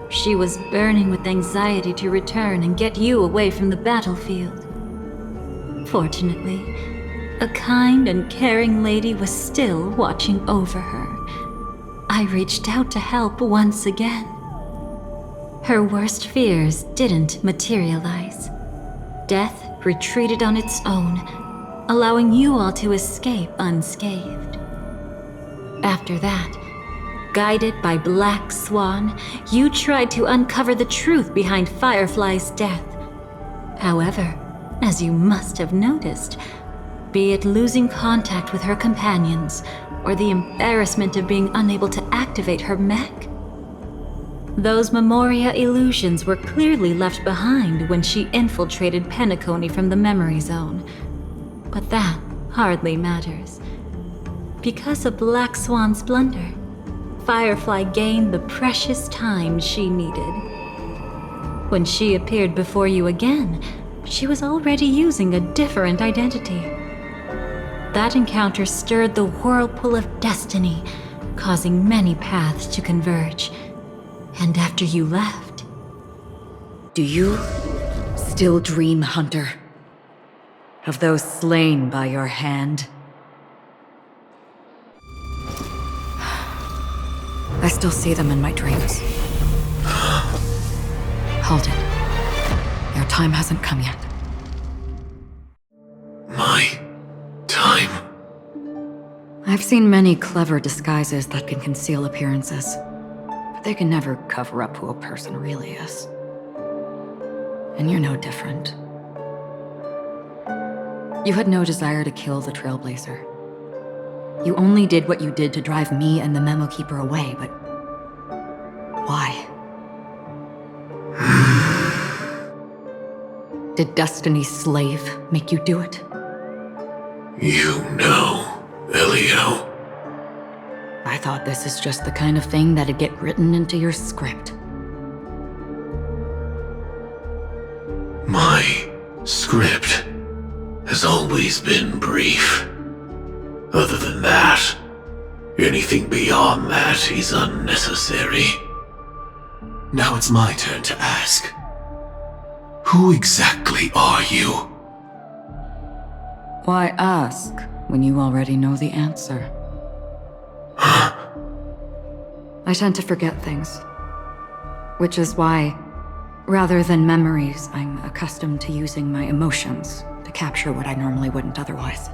She was burning with anxiety to return and get you away from the battlefield. Fortunately, a kind and caring lady was still watching over her. I reached out to help once again. Her worst fears didn't materialize. Death retreated on its own, allowing you all to escape unscathed. After that, Guided by Black Swan, you tried to uncover the truth behind Firefly's death. However, as you must have noticed, be it losing contact with her companions, or the embarrassment of being unable to activate her mech, those Memoria illusions were clearly left behind when she infiltrated Penacony from the memory zone. But that hardly matters. Because of Black Swan's blunder, Firefly gained the precious time she needed. When she appeared before you again, she was already using a different identity. That encounter stirred the whirlpool of destiny, causing many paths to converge. And after you left... Do you still dream, Hunter? Of those slain by your hand? I still see them in my dreams. Hold it. Your time hasn't come yet. My time? I've seen many clever disguises that can conceal appearances, but they can never cover up who a person really is. And you're no different. You had no desire to kill the Trailblazer. You only did what you did to drive me and the Memo Keeper away, but why? Did Destiny's slave make you do it? You know, Elio. I thought this is just the kind of thing that'd get written into your script. My script has always been brief. Other than that, anything beyond that is unnecessary. Now it's my turn to ask. Who exactly are you? Why ask when you already know the answer? I tend to forget things. Which is why, rather than memories, I'm accustomed to using my emotions to capture what I normally wouldn't otherwise.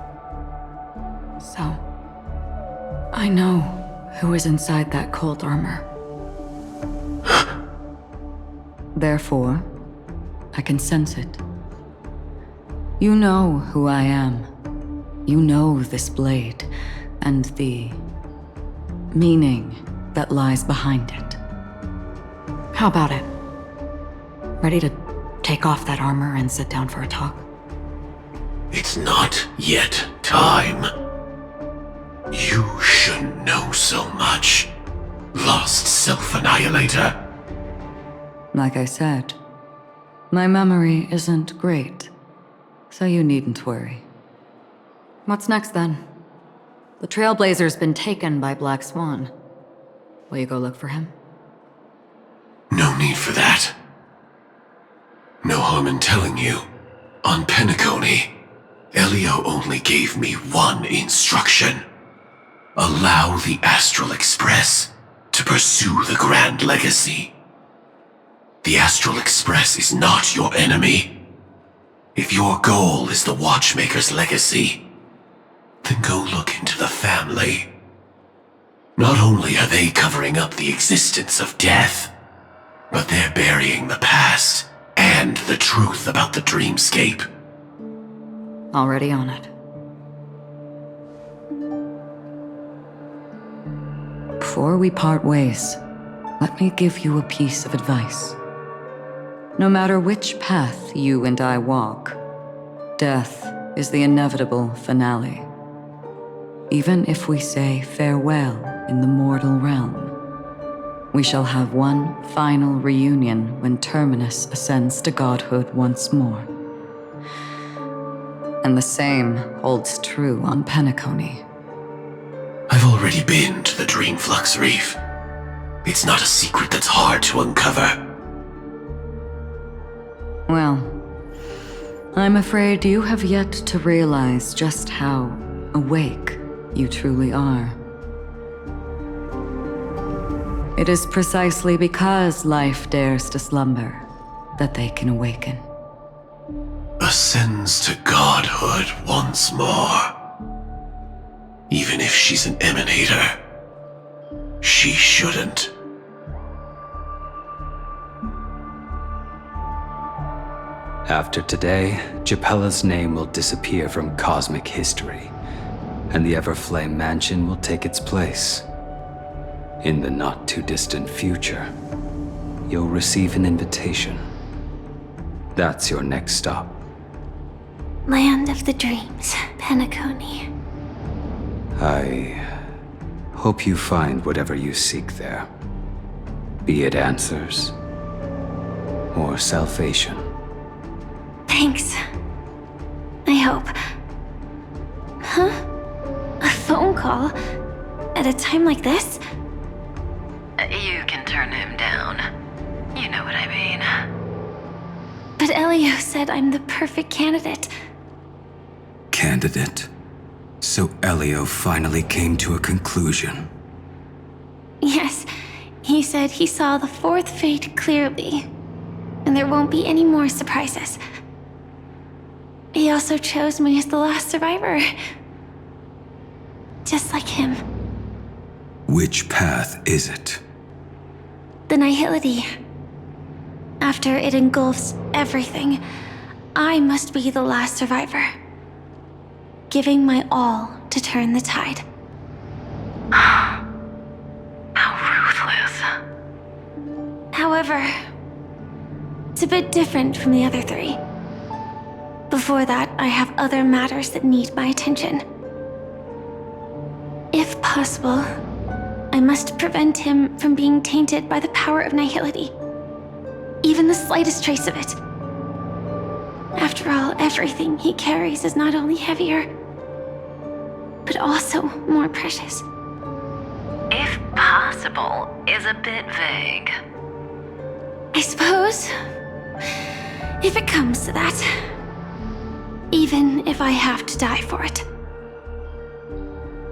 So, I know who is inside that cold armor. Therefore, I can sense it. You know who I am. You know this blade, and the meaning that lies behind it. How about it? Ready to take off that armor and sit down for a talk? It's not yet time. You shouldn't know so much, lost self-annihilator. Like I said, my memory isn't great, so you needn't worry. What's next then? The Trailblazer's been taken by Black Swan. Will you go look for him? No need for that. No harm in telling you. On Penacony, Elio only gave me one instruction. Allow the Astral Express to pursue the Grand Legacy. The Astral Express is not your enemy. If your goal is the Watchmaker's legacy, then go look into the family. Not only are they covering up the existence of death, but they're burying the past and the truth about the dreamscape. Already on it. Before we part ways, let me give you a piece of advice. No matter which path you and I walk, death is the inevitable finale. Even if we say farewell in the mortal realm, we shall have one final reunion when Terminus ascends to godhood once more. And the same holds true on Penacony. I've already been to the Dreamflux Reef. It's not a secret that's hard to uncover. Well, I'm afraid you have yet to realize just how awake you truly are. It is precisely because life dares to slumber that they can awaken. Ascends to godhood once more. Even if she's an emanator, She shouldn't. After today, Japella's name will disappear from cosmic history, and the Everflame Mansion will take its place. In the not-too-distant future, you'll receive an invitation. That's your next stop. Land of the Dreams, Penacony. I hope you find whatever you seek there. Be it answers or salvation. Thanks. I hope. Huh? A phone call? At a time like this? You can turn him down. You know what I mean. But Elio said I'm the perfect candidate. Candidate? So Elio finally came to a conclusion. Yes, he said he saw the fourth fate clearly, and there won't be any more surprises. He also chose me as the last survivor. Just like him. Which path is it? The Nihility. After it engulfs everything, I must be the last survivor. Giving my all to turn the tide. How ruthless. However, it's a bit different from the other three. Before that, I have other matters that need my attention. If possible, I must prevent him from being tainted by the power of Nihility. Even the slightest trace of it. After all, everything he carries is not only heavier, but also more precious. If possible is a bit vague. I suppose, if it comes to that, even if I have to die for it,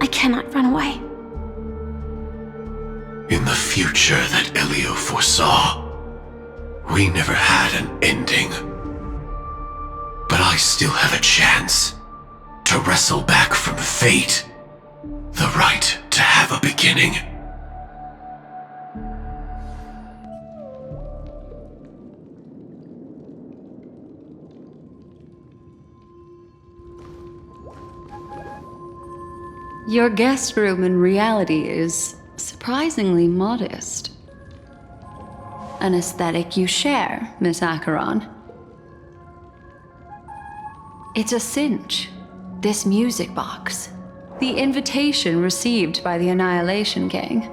I cannot run away. In the future that Elio foresaw, we never had an ending. But I still have a chance to wrestle back from fate the right to have a beginning. Your guest room in reality is surprisingly modest. An aesthetic you share, Miss Acheron. It's a cinch. This music box. The invitation received by the Annihilation Gang.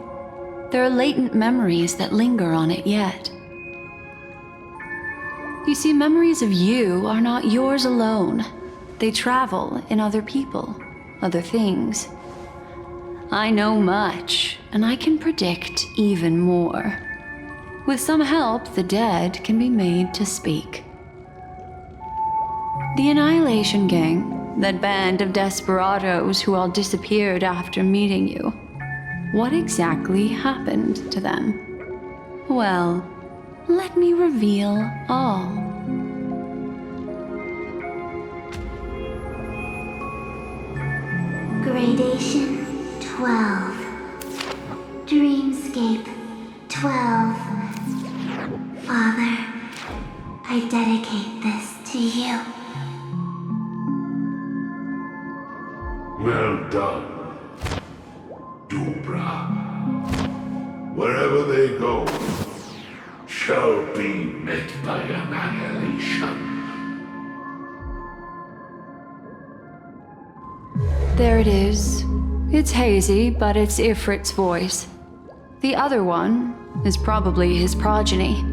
There are latent memories that linger on it yet. You see, memories of you are not yours alone. They travel in other people, other things. I know much, and I can predict even more. With some help, the dead can be made to speak. The Annihilation Gang, that band of desperados who all disappeared after meeting you. What exactly happened to them? Well, let me reveal all. Gradation 12. Dreamscape 12. Father, I dedicate this to you. Well done, Dubra. Wherever they go, shall be met by annihilation. There it is. It's hazy, but it's Ifrit's voice. The other one is probably his progeny.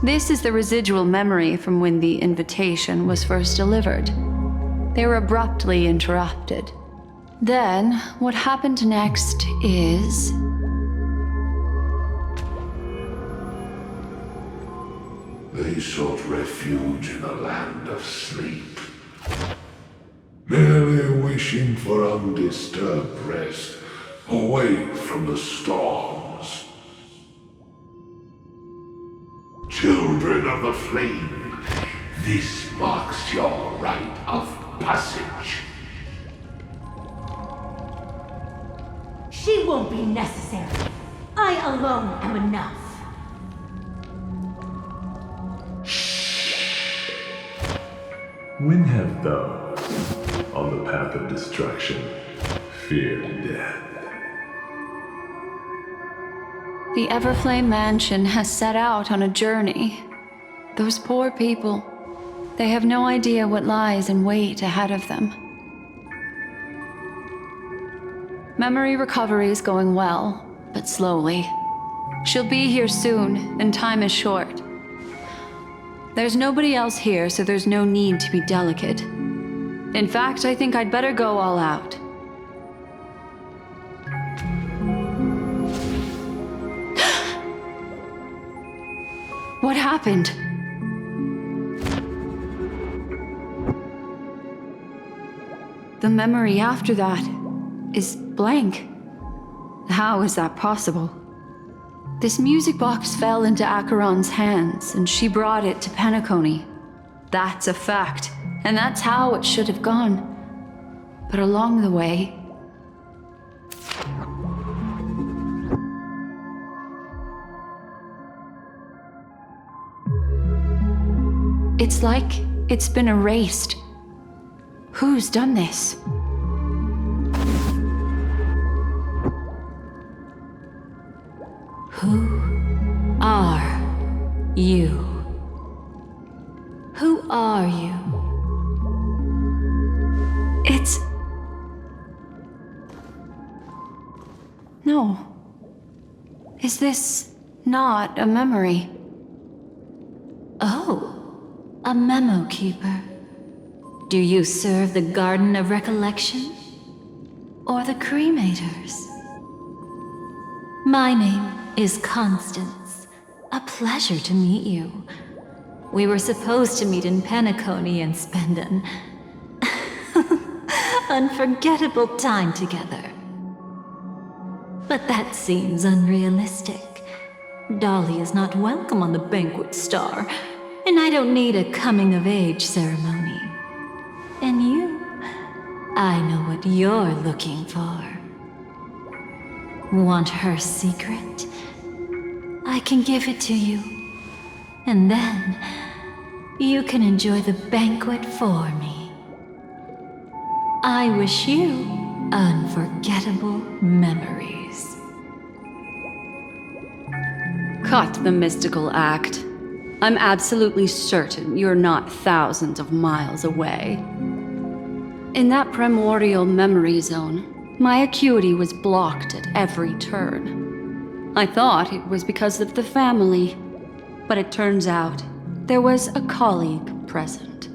This is the residual memory from when the invitation was first delivered. They were abruptly interrupted. Then, what happened next is... They sought refuge in the land of sleep, merely wishing for undisturbed rest, away from the storms. Children of the flame, this marks your rite of passage. She won't be necessary. I alone am enough. When have those on the path of destruction feared death? The Everflame Mansion has set out on a journey. Those poor people, they have no idea what lies in wait ahead of them. Memory recovery is going well, but slowly. She'll be here soon, and time is short. There's nobody else here, so there's no need to be delicate. In fact, I think I'd better go all out. What happened? The memory after that is blank. How is that possible? This music box fell into Acheron's hands, and she brought it to Penacony. That's a fact, and that's how it should have gone. But along the way, it's like it's been erased. Who's done this? Who are you? Who are you? It's... No. Is this not a memory? Oh, a memo keeper. Do you serve the Garden of Recollection? Or the Cremators? My name is Constance. A pleasure to meet you. We were supposed to meet in Penacony and spend an unforgettable time together. But that seems unrealistic. Dolly is not welcome on the Banquet Star, and I don't need a coming-of-age ceremony. And you, I know what you're looking for. Want her secret? I can give it to you. And then, you can enjoy the banquet for me. I wish you unforgettable memories. Cut the mystical act. I'm absolutely certain you're not thousands of miles away. In that primordial memory zone, my acuity was blocked at every turn. I thought it was because of the family, but it turns out there was a colleague present.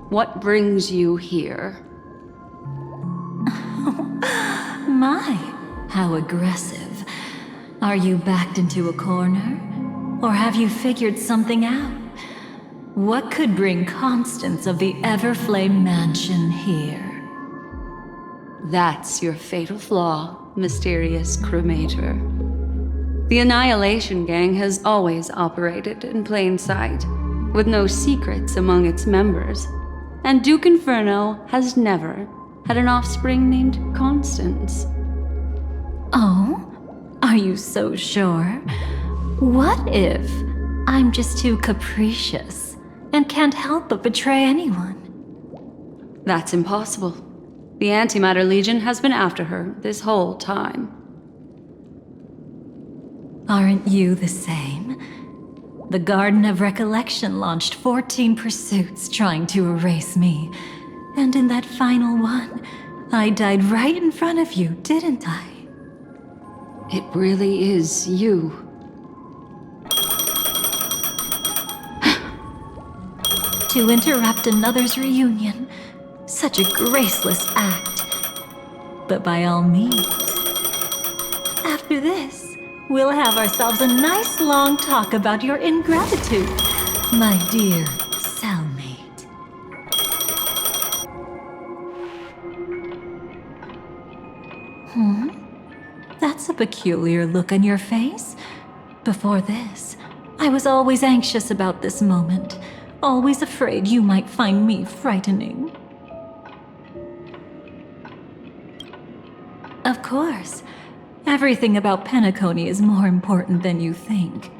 What brings you here? My, how aggressive. Are you backed into a corner? Or have you figured something out? What could bring Constance of the Everflame Mansion here? That's your fatal flaw, mysterious cremator. The Annihilation Gang has always operated in plain sight, with no secrets among its members. And Duke Inferno has never had an offspring named Constance. Oh? Are you so sure? What if I'm just too capricious and can't help but betray anyone? That's impossible. The Antimatter Legion has been after her this whole time. Aren't you the same? The Garden of Recollection launched 14 pursuits trying to erase me. And in that final one, I died right in front of you, didn't I? It really is you. To interrupt another's reunion. Such a graceless act. But by all means. After this, we'll have ourselves a nice long talk about your ingratitude, my dear cellmate. That's a peculiar look on your face. Before this, I was always anxious about this moment, always afraid you might find me frightening. Of course, Everything about Penacony is more important than you think.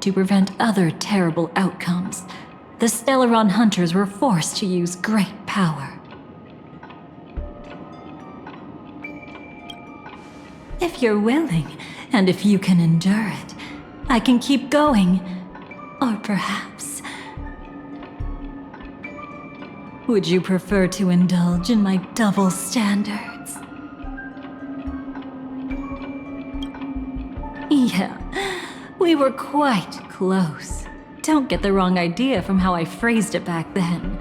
To prevent other terrible outcomes, the Stellaron hunters were forced to use great power. If you're willing, and if you can endure it, I can keep going. Or perhaps... would you prefer to indulge in my double standards? Yeah, we were quite close. Don't get the wrong idea from how I phrased it back then.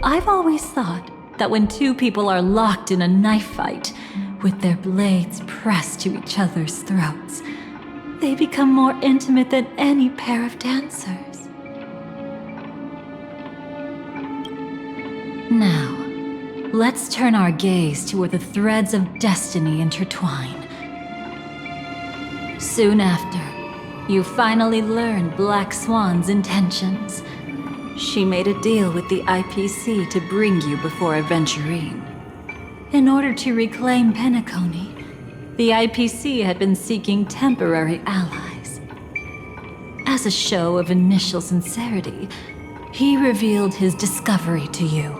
I've always thought that when two people are locked in a knife fight, with their blades pressed to each other's throats, they become more intimate than any pair of dancers. Now, let's turn our gaze to where the threads of destiny intertwine. Soon after, you finally learn Black Swan's intentions. She made a deal with the IPC to bring you before Aventurine. In order to reclaim Penacony, the IPC had been seeking temporary allies. As a show of initial sincerity, he revealed his discovery to you.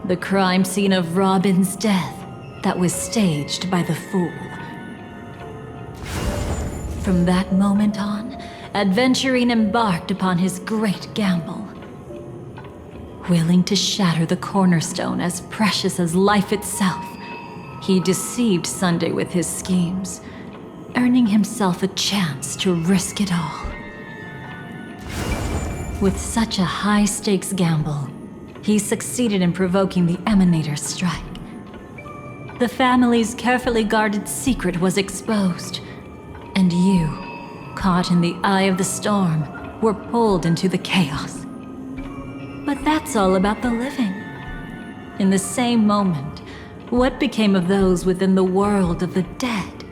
The crime scene of Robin's death that was staged by the Fool. From that moment on, Aventurine embarked upon his great gamble. Willing to shatter the cornerstone as precious as life itself, he deceived Sunday with his schemes, earning himself a chance to risk it all. With such a high-stakes gamble, he succeeded in provoking the Emanator's strike. The family's carefully guarded secret was exposed, and you, caught in the eye of the storm, were pulled into the chaos. But that's all about the living. In the same moment, what became of those within the world of the dead?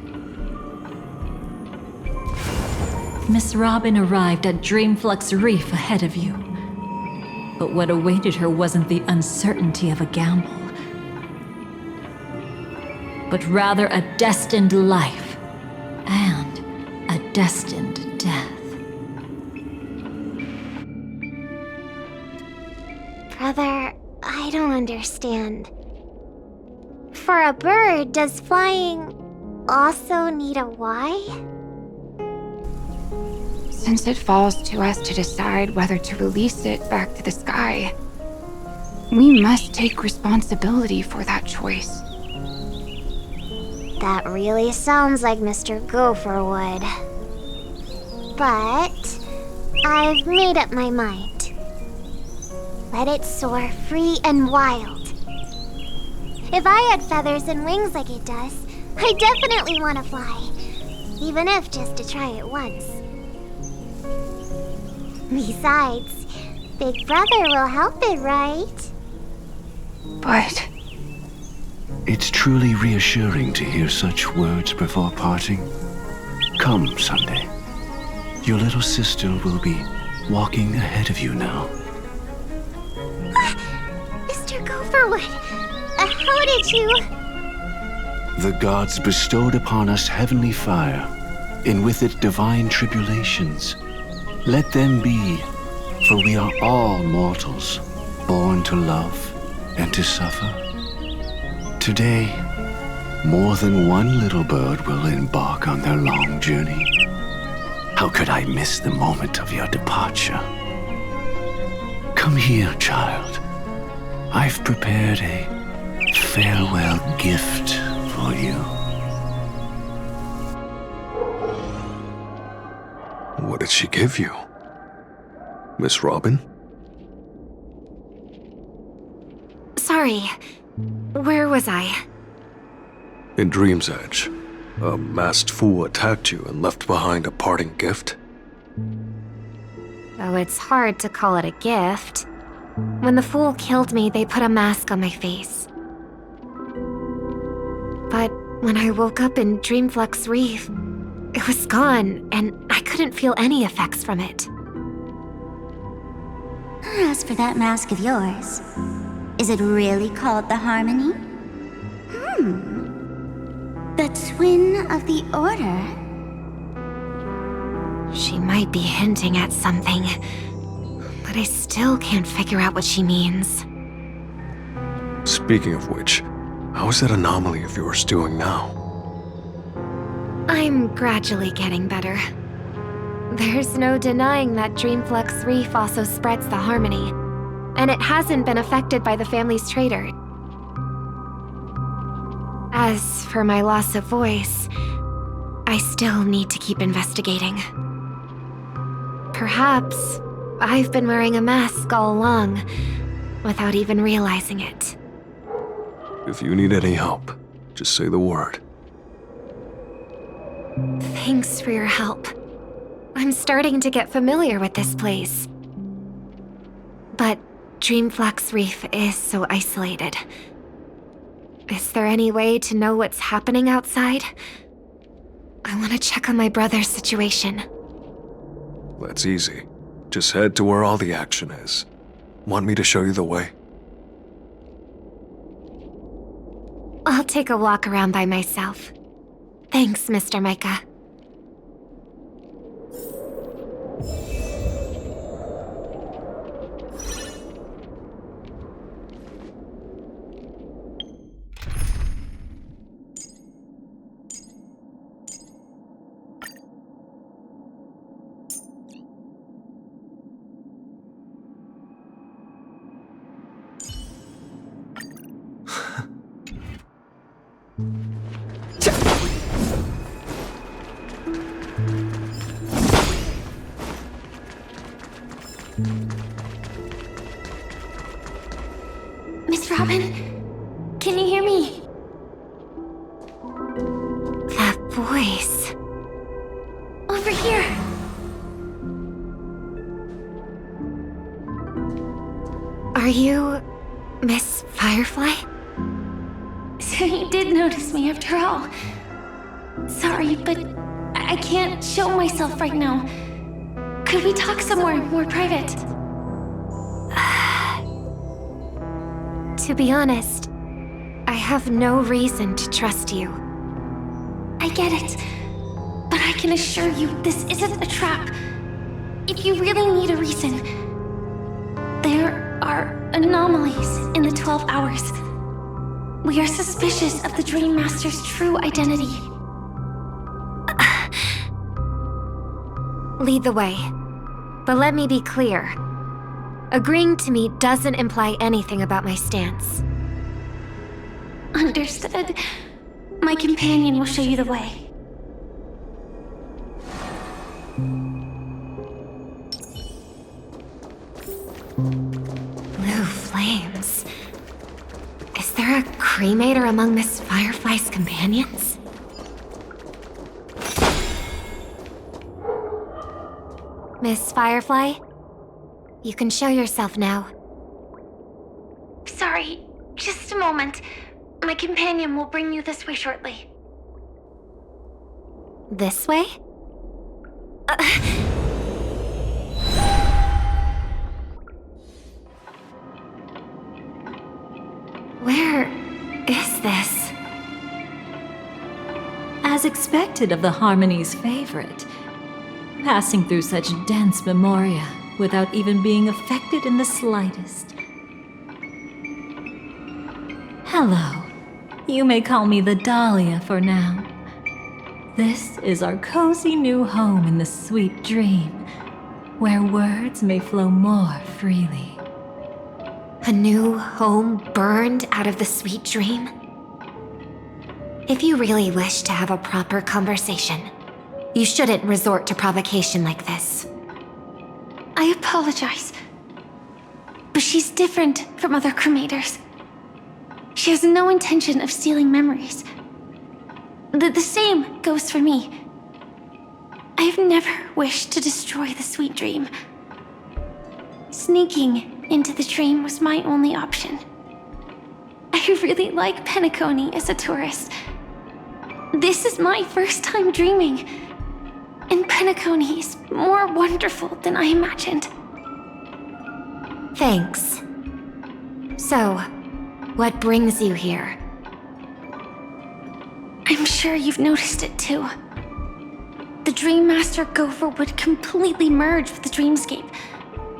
Miss Robin arrived at Dreamflux Reef ahead of you. But what awaited her wasn't the uncertainty of a gamble, but rather a destined life and a destined death. Brother, I don't understand. For a bird, does flying also need a why? Since it falls to us to decide whether to release it back to the sky, we must take responsibility for that choice. That really sounds like Mr. Gopher would. But I've made up my mind. Let it soar free and wild. If I had feathers and wings like it does, I definitely want to fly. Even if just to try it once. Besides, Big Brother will help it, right? But... It's truly reassuring to hear such words before parting. Come, Sunday. Your little sister will be walking ahead of you now. Mr. Gopherwood, how did you... The gods bestowed upon us heavenly fire, and with it divine tribulations. Let them be, for we are all mortals, born to love and to suffer. Today, more than one little bird will embark on their long journey. How could I miss the moment of your departure? Come here, child. I've prepared a farewell gift for you. What did she give you? Miss Robin? Sorry, where was I? In Dream's Edge, a masked fool attacked you and left behind a parting gift. Though it's hard to call it a gift. When the fool killed me, they put a mask on my face. But when I woke up in Dreamflux Reef, it was gone, and I couldn't feel any effects from it. As for that mask of yours, is it really called the Harmony? The twin of the Order? She might be hinting at something, but I still can't figure out what she means. Speaking of which, how is that anomaly of yours doing now? I'm gradually getting better. There's no denying that Dreamflux Reef also spreads the harmony, and it hasn't been affected by the family's traitor. As for my loss of voice, I still need to keep investigating. Perhaps I've been wearing a mask all along, without even realizing it. If you need any help, just say the word. Thanks for your help. I'm starting to get familiar with this place. But Dreamflux Reef is so isolated. Is there any way to know what's happening outside? I want to check on my brother's situation. That's easy. Just head to where all the action is. Want me to show you the way? I'll take a walk around by myself. Thanks, Mr. Micah. Miss Robin, can you hear me? That voice. Over here. Are you Miss Firefly? So you did notice me after all. Sorry, but I can't show myself right now. Could we talk somewhere more private? To be honest, I have no reason to trust you. I get it, but I can assure you this isn't a trap. If you really need a reason, there are anomalies in the 12 hours. We are suspicious of the Dream Master's true identity. Lead the way. But let me be clear. Agreeing to meet doesn't imply anything about my stance. Understood. My companion will show you the way. Blue flames. Is there a cremator among Miss Firefly's companions? Miss Firefly? You can show yourself now. Sorry, just a moment. My companion will bring you this way shortly. This way? Where is this? As expected of the Harmony's favorite, passing through such dense memoria without even being affected in the slightest. Hello. You may call me the Dahlia for now. This is our cozy new home in the sweet dream, where words may flow more freely. A new home burned out of the sweet dream? If you really wish to have a proper conversation, you shouldn't resort to provocation like this. I apologize. But she's different from other cremators. She has no intention of stealing memories. The same goes for me. I have never wished to destroy the sweet dream. Sneaking into the dream was my only option. I really like Penacony as a tourist. This is my first time dreaming, and Penacony is more wonderful than I imagined. Thanks. So, what brings you here? I'm sure you've noticed it too. The Dream Master Gopher would completely merge with the dreamscape,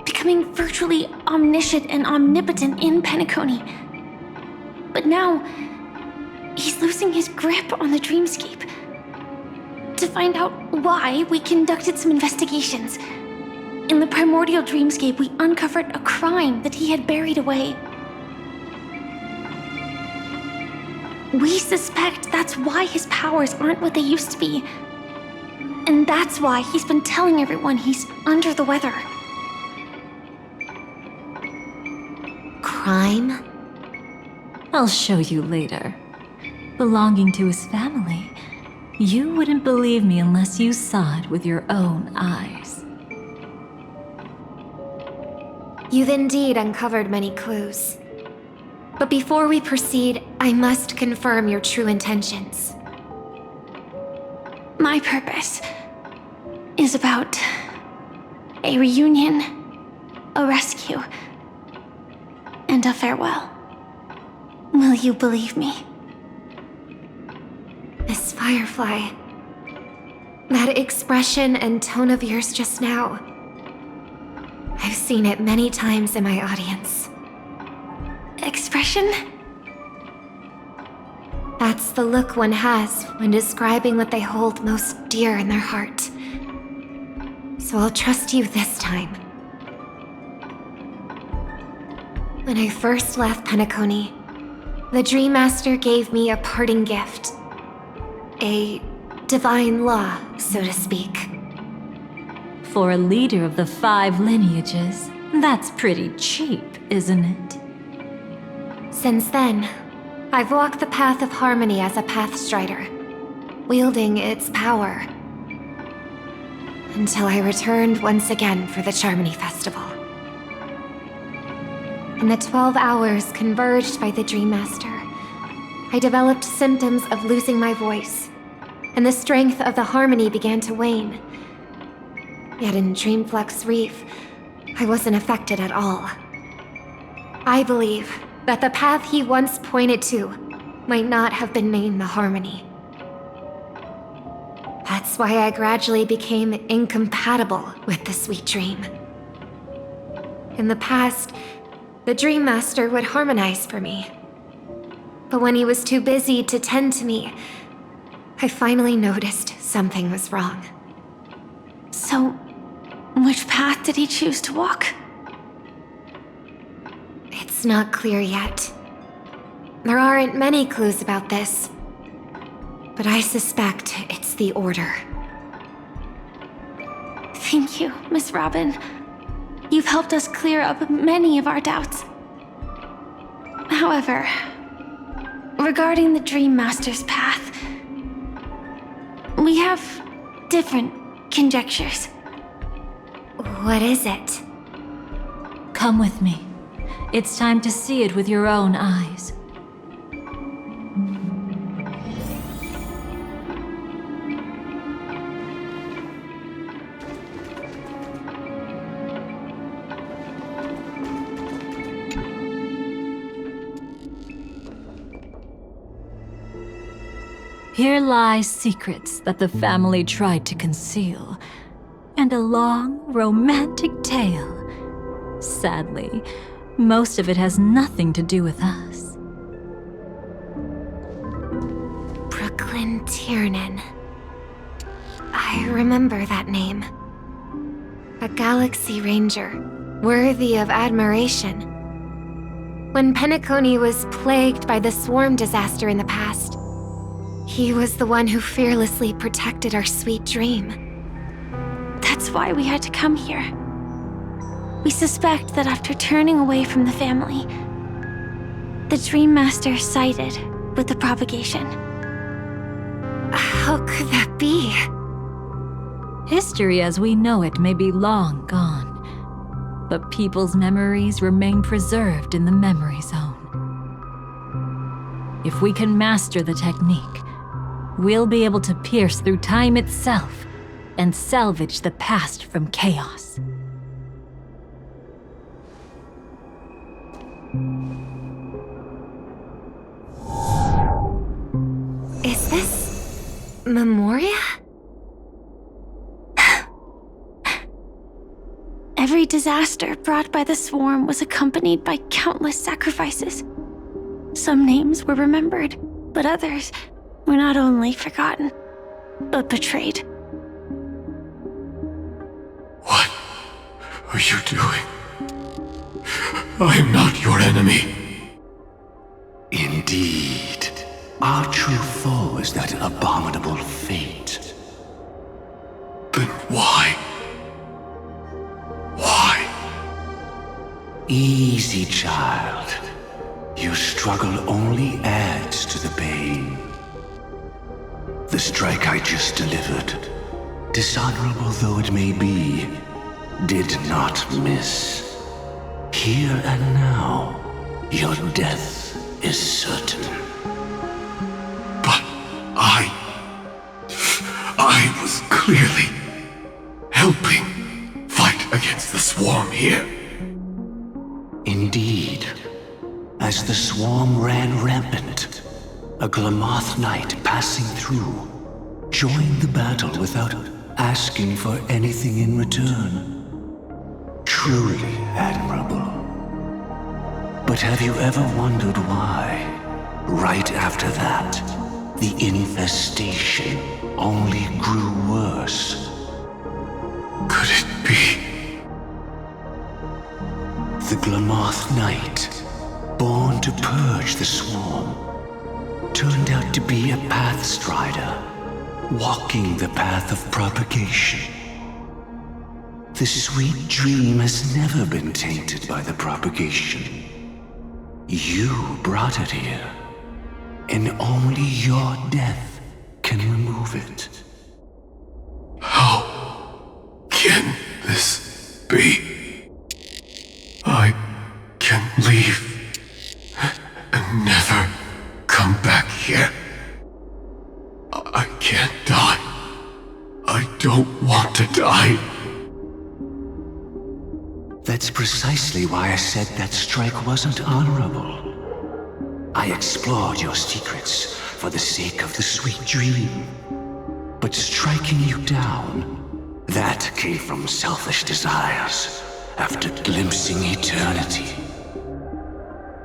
becoming virtually omniscient and omnipotent in Penacony. But now, he's losing his grip on the dreamscape. To find out why, we conducted some investigations. In the primordial dreamscape, we uncovered a crime that he had buried away. We suspect that's why his powers aren't what they used to be. And that's why he's been telling everyone he's under the weather. Crime? I'll show you later. Belonging to his family, you wouldn't believe me unless you saw it with your own eyes. You've indeed uncovered many clues. But before we proceed, I must confirm your true intentions. My purpose is about a reunion, a rescue, and a farewell. Will you believe me? Miss Firefly, that expression and tone of yours just now, I've seen it many times in my audience. Expression? That's the look one has when describing what they hold most dear in their heart. So I'll trust you this time. When I first left Penacony, the Dream Master gave me a parting gift. A divine law, so to speak. For a leader of the 5 lineages, that's pretty cheap, isn't it? Since then, I've walked the path of harmony as a Pathstrider, wielding its power. Until I returned once again for the Charmony Festival. In the 12 hours converged by the Dream Master, I developed symptoms of losing my voice, and the strength of the harmony began to wane. Yet in Dreamflux Reef, I wasn't affected at all. I believe that the path he once pointed to might not have been named the Harmony. That's why I gradually became incompatible with the sweet dream. In the past, the Dream Master would harmonize for me. But when he was too busy to tend to me, I finally noticed something was wrong. So, which path did he choose to walk? It's not clear yet. There aren't many clues about this, but I suspect it's the Order. Thank you, Miss Robin. You've helped us clear up many of our doubts. However, regarding the Dream Master's path, we have different conjectures. What is it? Come with me. It's time to see it with your own eyes. Here lie secrets that the family tried to conceal, and a long, romantic tale. Sadly, most of it has nothing to do with us. Brooklyn Tiernan. I remember that name. A Galaxy Ranger, worthy of admiration. When Penacony was plagued by the swarm disaster in the past, he was the one who fearlessly protected our sweet dream. That's why we had to come here. We suspect that after turning away from the family, the Dream Master sided with the propagation. How could that be? History as we know it may be long gone, but people's memories remain preserved in the memory zone. If we can master the technique, we'll be able to pierce through time itself and salvage the past from chaos. Is this Memoria? Every disaster brought by the swarm was accompanied by countless sacrifices. Some names were remembered, but others were not only forgotten, but betrayed. What are you doing? I am not your enemy. Indeed. Our true foe is that abominable fate. Then why? Why? Easy, child. Your struggle only adds to the pain. The strike I just delivered, dishonorable though it may be, did not miss. Here and now, your death is certain. But I was clearly helping fight against the swarm here. Indeed. As the swarm ran rampant, a Glamoth knight passing through joined the battle without asking for anything in return. Truly admirable. But have you ever wondered why, right after that, the infestation only grew worse? Could it be? The Glamoth Knight, born to purge the swarm, turned out to be a pathstrider, walking the path of propagation. The sweet dream has never been tainted by the propagation. You brought it here, and only your death can remove it. How can this be? I can leave and never come back here. I can't die. I don't want to die. That's precisely why I said that strike wasn't honorable. I explored your secrets for the sake of the sweet dream. But striking you down, that came from selfish desires after glimpsing eternity.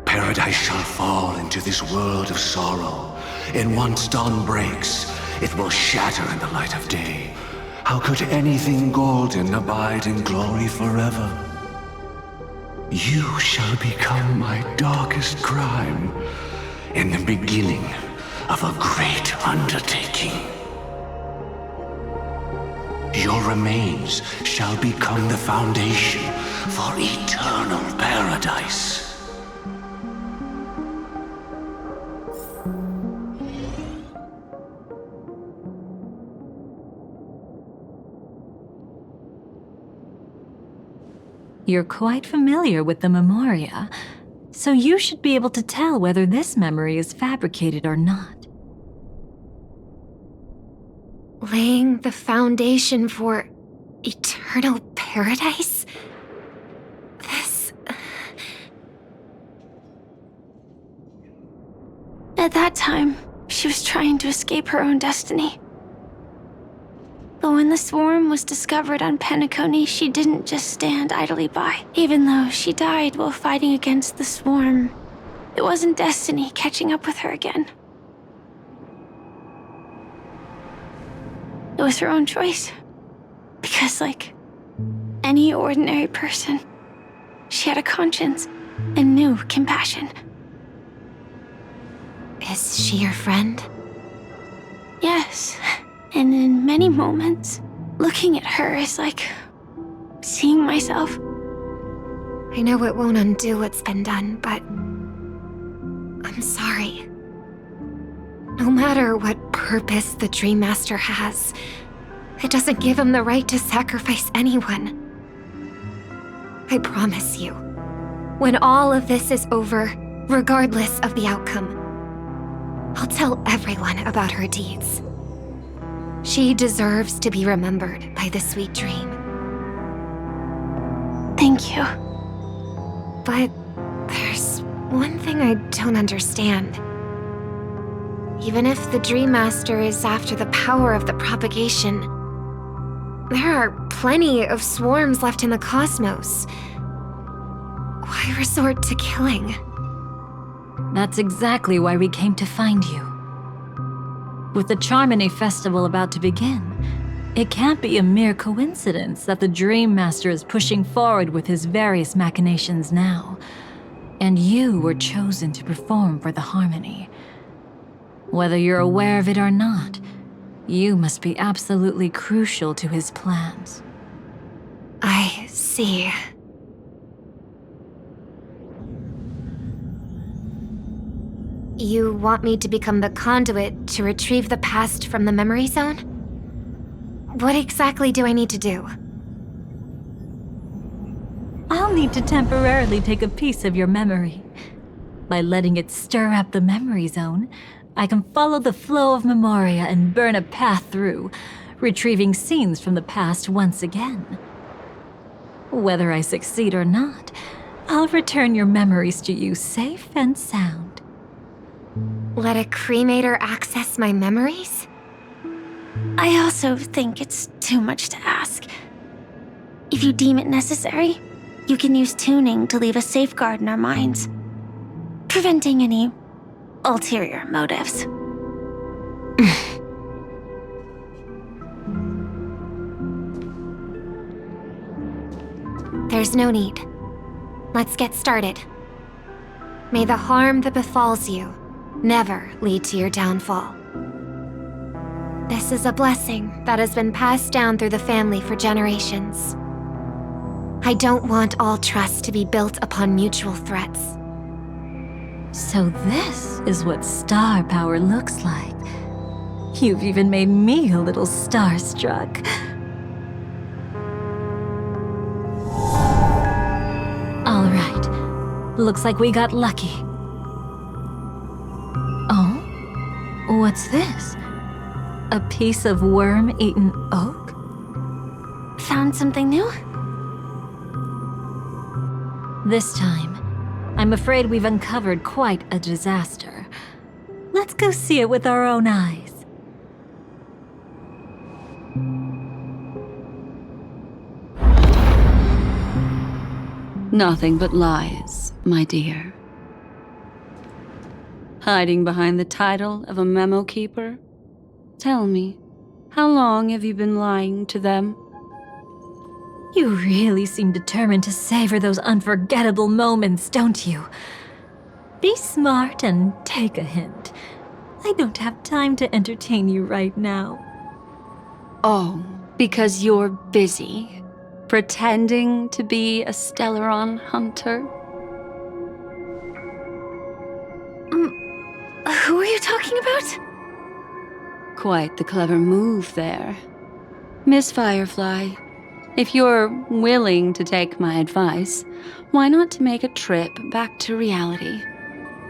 Paradise shall fall into this world of sorrow, and once dawn breaks, it will shatter in the light of day. How could anything golden abide in glory forever? You shall become my darkest crime, in the beginning of a great undertaking. Your remains shall become the foundation for eternal paradise. You're quite familiar with the Memoria, so you should be able to tell whether this memory is fabricated or not. Laying the foundation for eternal paradise? This... At that time, she was trying to escape her own destiny. But when the swarm was discovered on Penacony, she didn't just stand idly by. Even though she died while fighting against the swarm, it wasn't destiny catching up with her again. It was her own choice. Because like any ordinary person, she had a conscience and knew compassion. Is she your friend? Yes. And in many moments, looking at her is like seeing myself. I know it won't undo what's been done, but I'm sorry. No matter what purpose the Dream Master has, it doesn't give him the right to sacrifice anyone. I promise you, when all of this is over, regardless of the outcome, I'll tell everyone about her deeds. She deserves to be remembered by the sweet dream. Thank you. But there's one thing I don't understand. Even if the Dream Master is after the power of the propagation, there are plenty of swarms left in the cosmos. Why resort to killing? That's exactly why we came to find you. With the Charmony Festival about to begin, it can't be a mere coincidence that the Dream Master is pushing forward with his various machinations now, and you were chosen to perform for the Harmony. Whether you're aware of it or not, you must be absolutely crucial to his plans. I see. You want me to become the conduit to retrieve the past from the memory zone? What exactly do I need to do? I'll need to temporarily take a piece of your memory. By letting it stir up the memory zone, I can follow the flow of memoria and burn a path through, retrieving scenes from the past once again. Whether I succeed or not, I'll return your memories to you safe and sound. Let a cremator access my memories? I also think it's too much to ask. If you deem it necessary, you can use tuning to leave a safeguard in our minds, preventing any ulterior motives. There's no need. Let's get started. May the harm that befalls you never lead to your downfall. This is a blessing that has been passed down through the family for generations. I don't want all trust to be built upon mutual threats. So this is what star power looks like. You've even made me a little starstruck. All right, looks like we got lucky. Oh, what's this? A piece of worm-eaten oak? Found something new? This time, I'm afraid we've uncovered quite a disaster. Let's go see it with our own eyes. Nothing but lies, my dear. Hiding behind the title of a memo keeper? Tell me, how long have you been lying to them? You really seem determined to savor those unforgettable moments, don't you? Be smart and take a hint. I don't have time to entertain you right now. Oh, because you're busy, pretending to be a Stellaron hunter? Who are you talking about? Quite the clever move there. Miss Firefly, if you're willing to take my advice, why not to make a trip back to reality?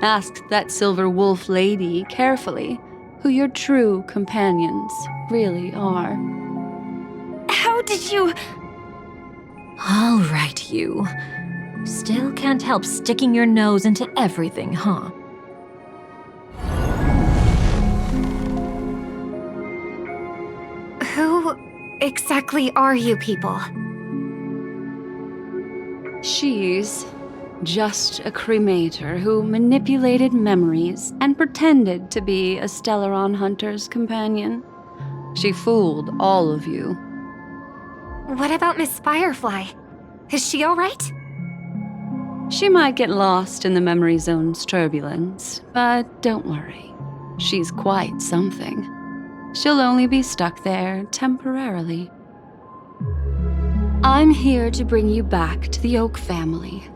Ask that Silver Wolf lady carefully who your true companions really are. How did you... All right, you. Still can't help sticking your nose into everything, huh? Who exactly are you people? She's just a cremator who manipulated memories and pretended to be a Stellaron hunter's companion. She fooled all of you. What about Miss Firefly? Is she all right? She might get lost in the memory zone's turbulence, but don't worry. She's quite something. She'll only be stuck there temporarily. I'm here to bring you back to the Oak family.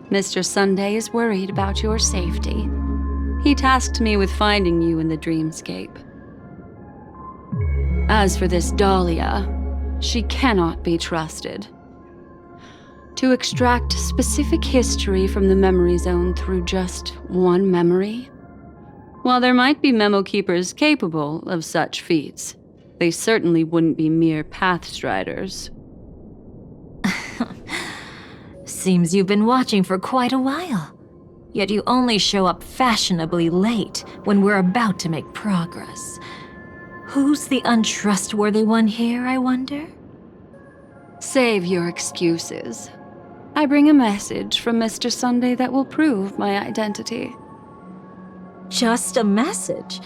Mr. Sunday is worried about your safety. He tasked me with finding you in the dreamscape. As for this Dahlia, she cannot be trusted. To extract specific history from the memory zone through just one memory? While there might be memo keepers capable of such feats, they certainly wouldn't be mere pathstriders. Seems you've been watching for quite a while. Yet you only show up fashionably late when we're about to make progress. Who's the untrustworthy one here, I wonder? Save your excuses. I bring a message from Mr. Sunday that will prove my identity. Just a message?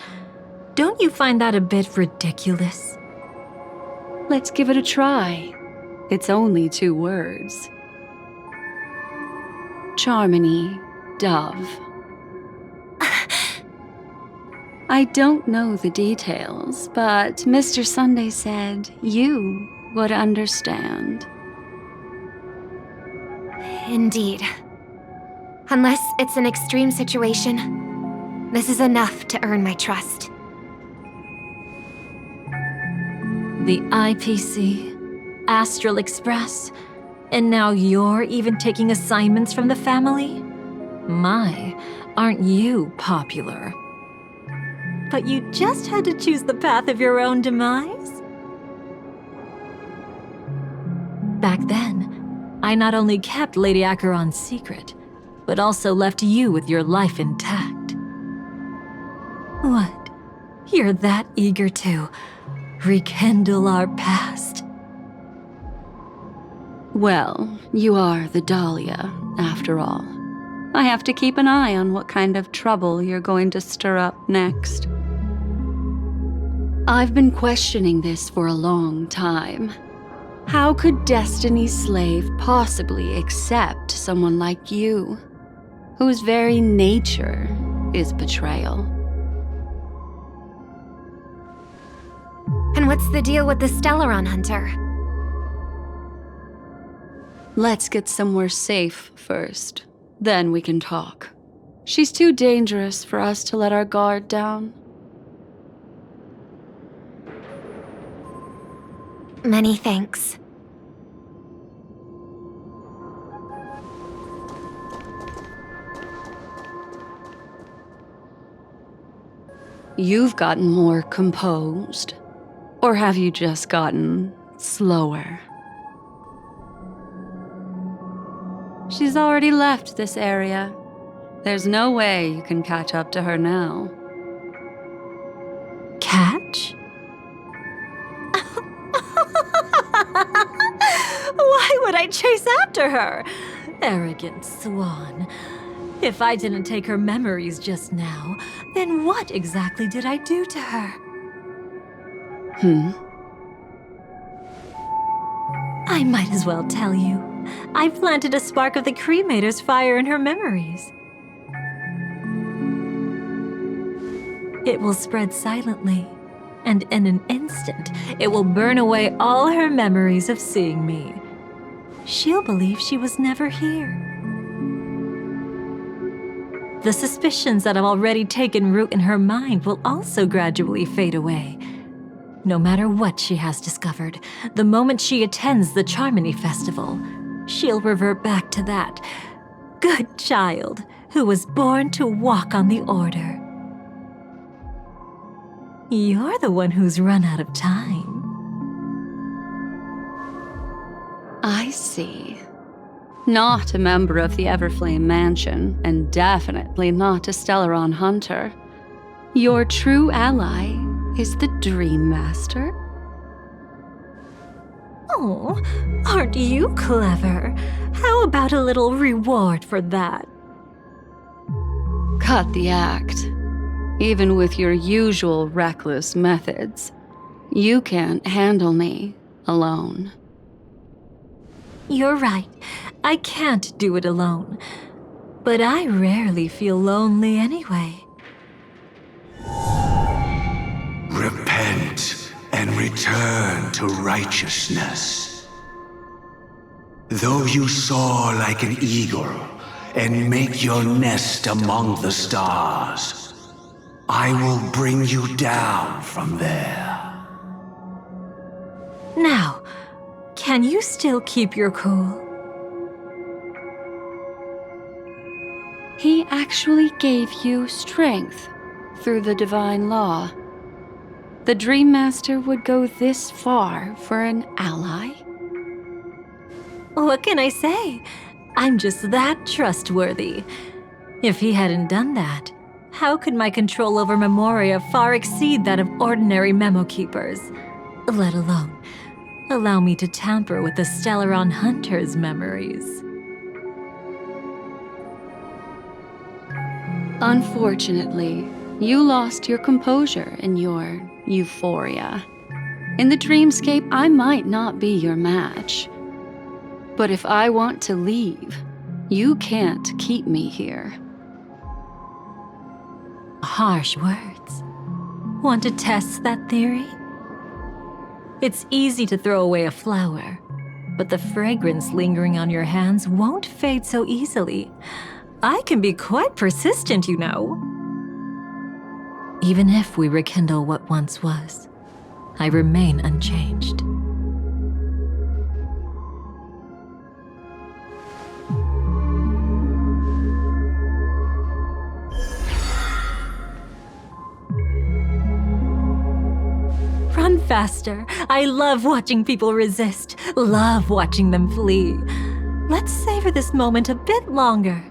Don't you find that a bit ridiculous? Let's give it a try. It's only 2 words. Charmony Dove. I don't know the details, but Mr. Sunday said you would understand. Indeed. Unless it's an extreme situation, this is enough to earn my trust. The IPC, Astral Express, and now you're even taking assignments from the family? My, aren't you popular? But you just had to choose the path of your own demise? Back then, I not only kept Lady Acheron's secret, but also left you with your life intact. What? You're that eager to rekindle our past? Well, you are the Dahlia, after all. I have to keep an eye on what kind of trouble you're going to stir up next. I've been questioning this for a long time. How could Destiny's slave possibly accept someone like you, whose very nature is betrayal? And what's the deal with the Stellaron Hunter? Let's get somewhere safe first. Then we can talk. She's too dangerous for us to let our guard down. Many thanks. You've gotten more composed. Or have you just gotten slower? She's already left this area. There's no way you can catch up to her now. Catch? Why would I chase after her? Arrogant swan. If I didn't take her memories just now, then what exactly did I do to her? I might as well tell you. I planted a spark of the cremator's fire in her memories. It will spread silently, and in an instant, it will burn away all her memories of seeing me. She'll believe she was never here. The suspicions that have already taken root in her mind will also gradually fade away. No matter what she has discovered, the moment she attends the Charmony Festival, she'll revert back to that good child who was born to walk on the Order. You're the one who's run out of time. I see. Not a member of the Everflame Mansion, and definitely not a Stellaron Hunter. Your true ally is the Dream Master? Oh, aren't you clever? How about a little reward for that? Cut the act. Even with your usual reckless methods, you can't handle me alone. You're right. I can't do it alone. But I rarely feel lonely anyway. Repent and return to righteousness. Though you soar like an eagle and make your nest among the stars, I will bring you down from there. Now, can you still keep your cool? He actually gave you strength through the divine law. The Dream Master would go this far for an ally? What can I say? I'm just that trustworthy. If he hadn't done that, how could my control over Memoria far exceed that of ordinary memo keepers? Let alone allow me to tamper with the Stellaron Hunter's memories. Unfortunately, you lost your composure in your euphoria. In the dreamscape, I might not be your match. But if I want to leave, you can't keep me here. Harsh words. Want to test that theory? It's easy to throw away a flower, but the fragrance lingering on your hands won't fade so easily. I can be quite persistent, you know. Even if we rekindle what once was, I remain unchanged. Run faster. I love watching people resist, love watching them flee. Let's savor this moment a bit longer.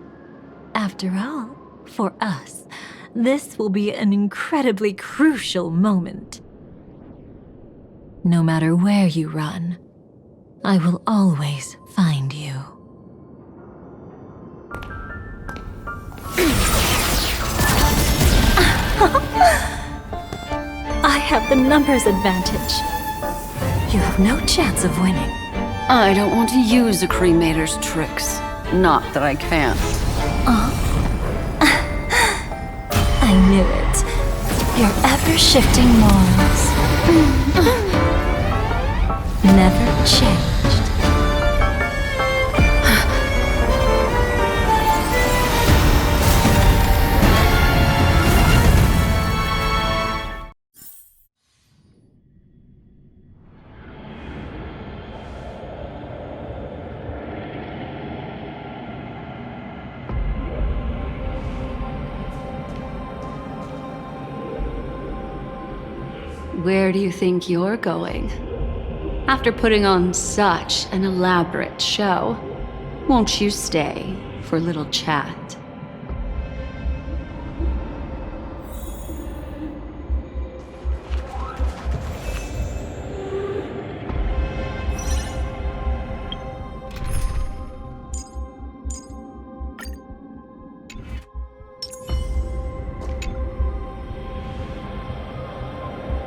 After all, for us, this will be an incredibly crucial moment. No matter where you run, I will always find you. I have the numbers advantage. You have no chance of winning. I don't want to use a cremator's tricks. Not that I can't. I knew it. Your ever-shifting morals. Never changed. Where do you think you're going? After putting on such an elaborate show, won't you stay for a little chat?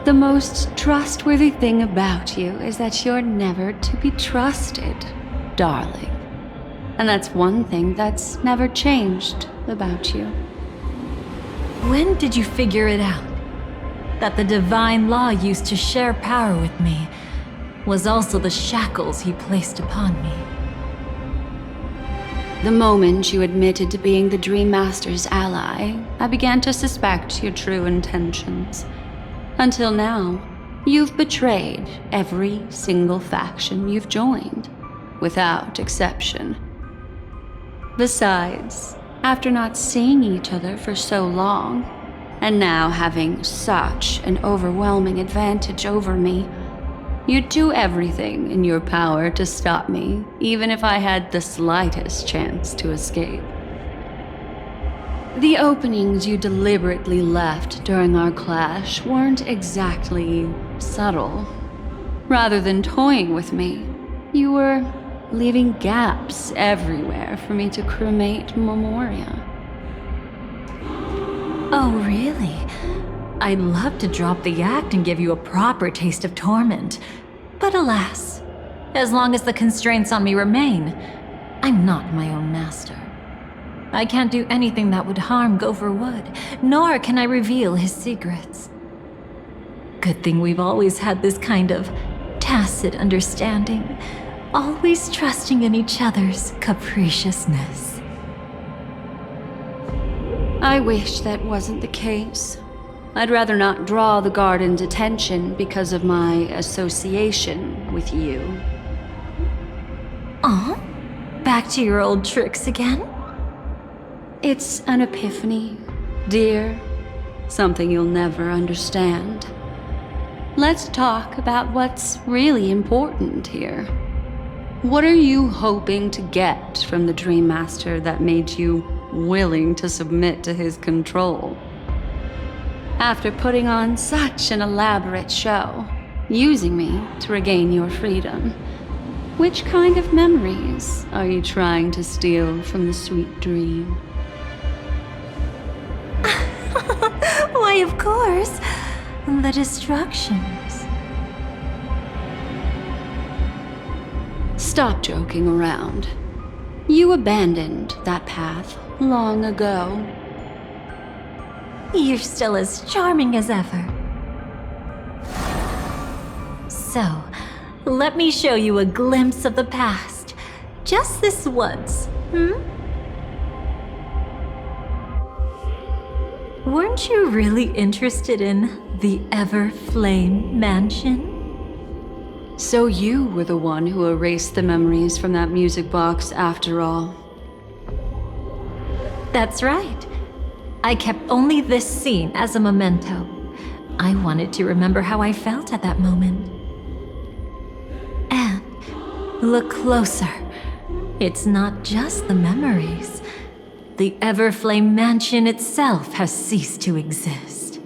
The most trustworthy thing about you is that you're never to be trusted, darling. And that's one thing that's never changed about you. When did you figure it out? That the divine law used to share power with me was also the shackles he placed upon me. The moment you admitted to being the Dream Master's ally, I began to suspect your true intentions. Until now, you've betrayed every single faction you've joined, without exception. Besides, after not seeing each other for so long, and now having such an overwhelming advantage over me, you'd do everything in your power to stop me, even if I had the slightest chance to escape. The openings you deliberately left during our clash weren't exactly subtle. Rather than toying with me, you were leaving gaps everywhere for me to cremate Memoria. Oh, really? I'd love to drop the act and give you a proper taste of torment. But alas, as long as the constraints on me remain, I'm not my own master. I can't do anything that would harm Gopher Wood, nor can I reveal his secrets. Good thing we've always had this kind of tacit understanding, always trusting in each other's capriciousness. I wish that wasn't the case. I'd rather not draw the Garden's attention because of my association with you. Aw? Back to your old tricks again? It's an epiphany, dear. Something you'll never understand. Let's talk about what's really important here. What are you hoping to get from the Dream Master that made you willing to submit to his control. After putting on such an elaborate show, using me to regain your freedom, which kind of memories are you trying to steal from the sweet dream? Why, of course, the destructions. Stop joking around. You abandoned that path long ago. You're still as charming as ever. So, let me show you a glimpse of the past. Just this once, Weren't you really interested in the Everflame Mansion? So you were the one who erased the memories from that music box after all. That's right. I kept only this scene as a memento. I wanted to remember how I felt at that moment. And look closer. It's not just the memories. The Everflame Mansion itself has ceased to exist.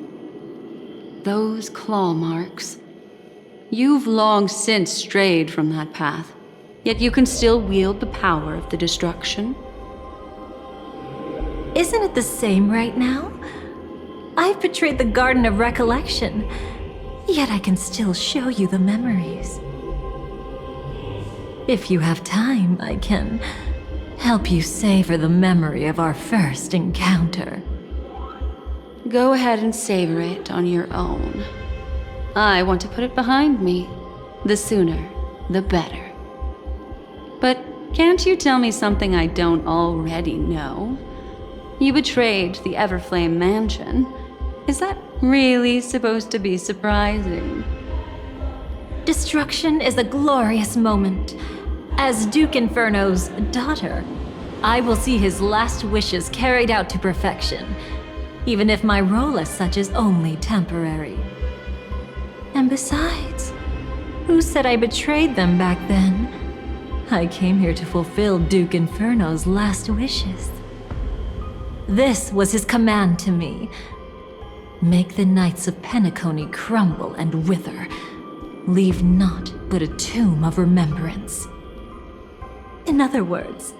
Those claw marks. You've long since strayed from that path, yet you can still wield the power of the destruction. Isn't it the same right now? I've betrayed the Garden of Recollection, yet I can still show you the memories. If you have time, I can help you savor the memory of our first encounter. Go ahead and savor it on your own. I want to put it behind me. The sooner, the better. But can't you tell me something I don't already know? You betrayed the Everflame Mansion. Is that really supposed to be surprising? Destruction is a glorious moment. As Duke Inferno's daughter, I will see his last wishes carried out to perfection, even if my role as such is only temporary. And besides, who said I betrayed them back then? I came here to fulfill Duke Inferno's last wishes. This was his command to me. Make the Knights of Penacony crumble and wither. Leave naught but a tomb of remembrance. In other words,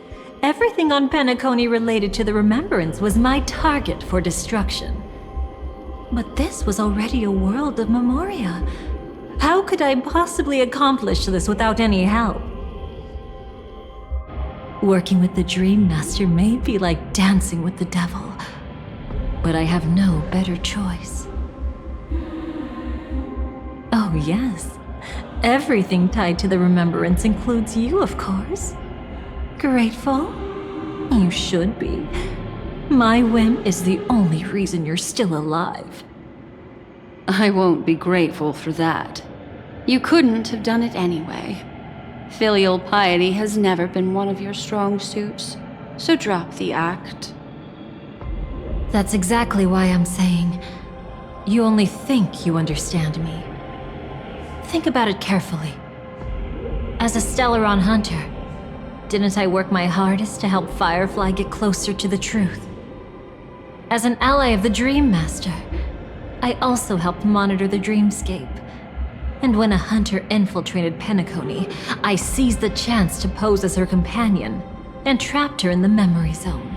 everything on Penacony related to the remembrance was my target for destruction. But this was already a world of memoria. How could I possibly accomplish this without any help? Working with the Dream Master may be like dancing with the devil, but I have no better choice. Oh yes, everything tied to the remembrance includes you, of course. Grateful? You should be. My whim is the only reason you're still alive. I won't be grateful for that. You couldn't have done it anyway. Filial piety has never been one of your strong suits, so drop the act. That's exactly why I'm saying, you only think you understand me. Think about it carefully. As a Stellaron hunter, didn't I work my hardest to help Firefly get closer to the truth? As an ally of the Dream Master, I also helped monitor the dreamscape. And when a hunter infiltrated Penacony, I seized the chance to pose as her companion and trapped her in the memory zone.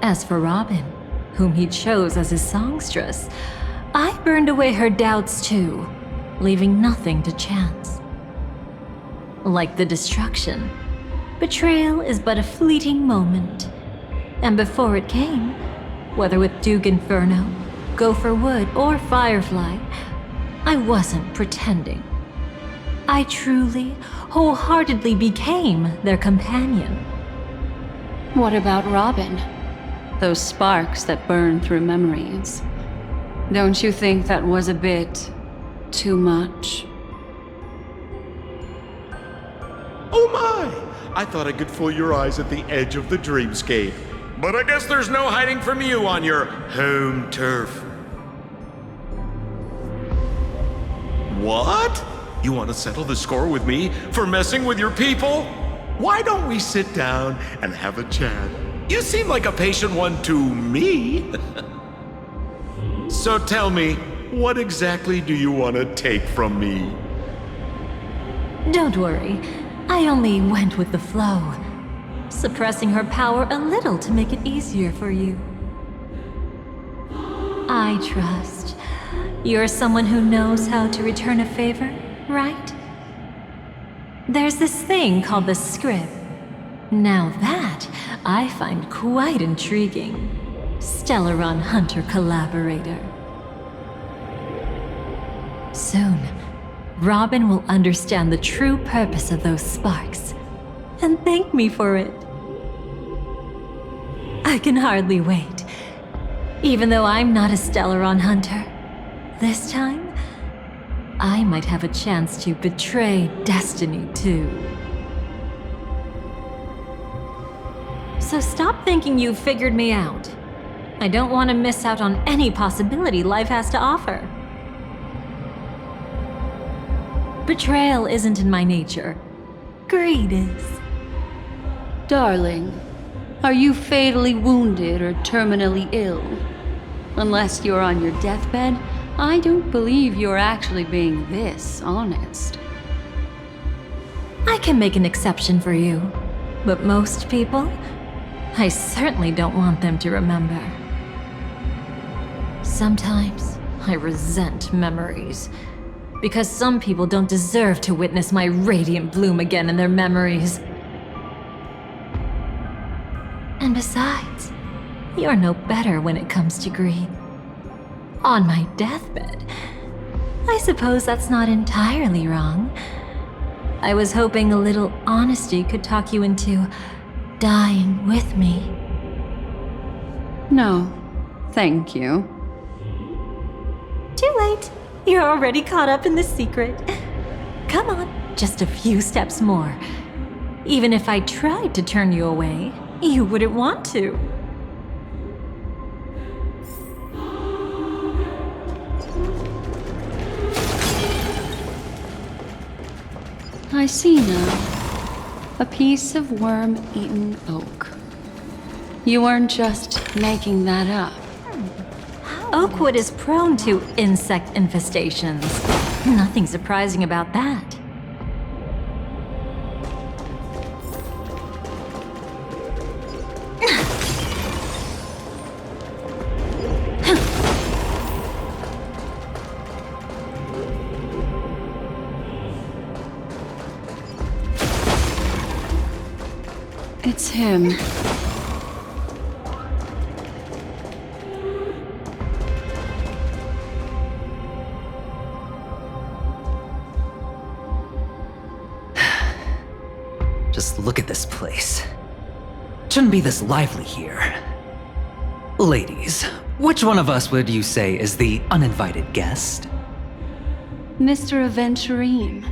As for Robin, whom he chose as his songstress, I burned away her doubts too, leaving nothing to chance. Like the destruction, betrayal is but a fleeting moment. And before it came, whether with Duke Inferno, Gopher Wood, or Firefly, I wasn't pretending. I truly, wholeheartedly became their companion. What about Robin? Those sparks that burn through memories. Don't you think that was a bit too much? Oh my! I thought I could fool your eyes at the edge of the dreamscape. But I guess there's no hiding from you on your home turf. What? You want to settle the score with me for messing with your people? Why don't we sit down and have a chat? You seem like a patient one to me. So tell me, what exactly do you want to take from me? Don't worry. I only went with the flow, suppressing her power a little to make it easier for you. I trust. You're someone who knows how to return a favor, right? There's this thing called the script. Now that I find quite intriguing. Stellaron Hunter collaborator. Soon, Robin will understand the true purpose of those sparks and thank me for it. I can hardly wait. Even though I'm not a Stellaron Hunter, this time, I might have a chance to betray destiny too. So stop thinking you've figured me out. I don't want to miss out on any possibility life has to offer. Betrayal isn't in my nature. Greed is. Darling, are you fatally wounded or terminally ill? Unless you're on your deathbed, I don't believe you're actually being this honest. I can make an exception for you, but most people, I certainly don't want them to remember. Sometimes I resent memories, because some people don't deserve to witness my radiant bloom again in their memories. And besides, you're no better when it comes to greed. On my deathbed, I suppose that's not entirely wrong. I was hoping a little honesty could talk you into dying with me. No, thank you. Too late. You're already caught up in the secret. Come on, just a few steps more. Even if I tried to turn you away, you wouldn't want to. I see now. A piece of worm-eaten oak. You weren't just making that up. Oakwood is prone to insect infestations. Nothing surprising about that. It's him. Just look at this place. Shouldn't be this lively here. Ladies, which one of us would you say is the uninvited guest? Mr. Aventurine,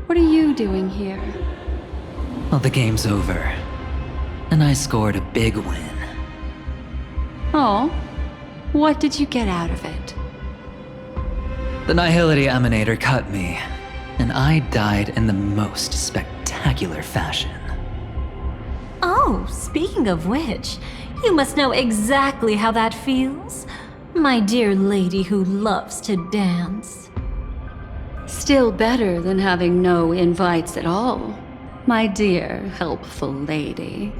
what are you doing here? Well, the game's over. And I scored a big win. Oh, what did you get out of it? The Nihility Emanator cut me, and I died in the most spectacular fashion. Oh, speaking of which, you must know exactly how that feels. My dear lady who loves to dance. Still better than having no invites at all, my dear helpful lady.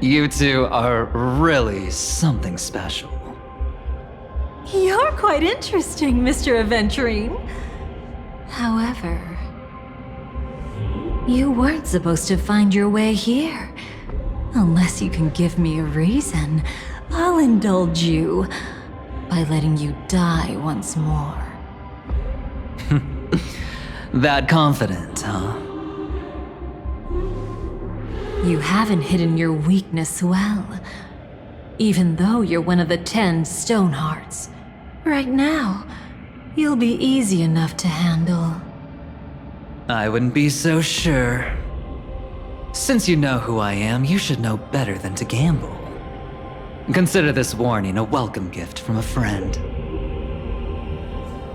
You two are really something special. You're quite interesting, Mr. Aventurine. However, you weren't supposed to find your way here. Unless you can give me a reason, I'll indulge you by letting you die once more. That confident, huh? You haven't hidden your weakness well, even though you're one of the 10 Stonehearts. Right now, you'll be easy enough to handle. I wouldn't be so sure. Since you know who I am, you should know better than to gamble. Consider this warning a welcome gift from a friend.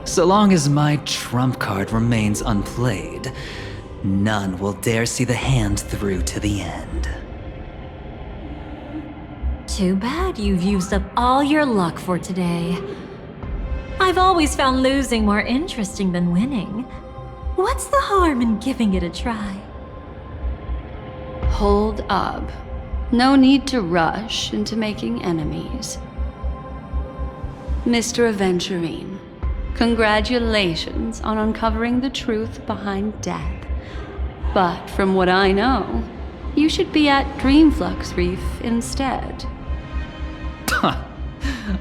So long as my trump card remains unplayed, none will dare see the hand through to the end. Too bad you've used up all your luck for today. I've always found losing more interesting than winning. What's the harm in giving it a try? Hold up. No need to rush into making enemies. Mr. Aventurine, congratulations on uncovering the truth behind death. But from what I know, you should be at Dreamflux Reef instead.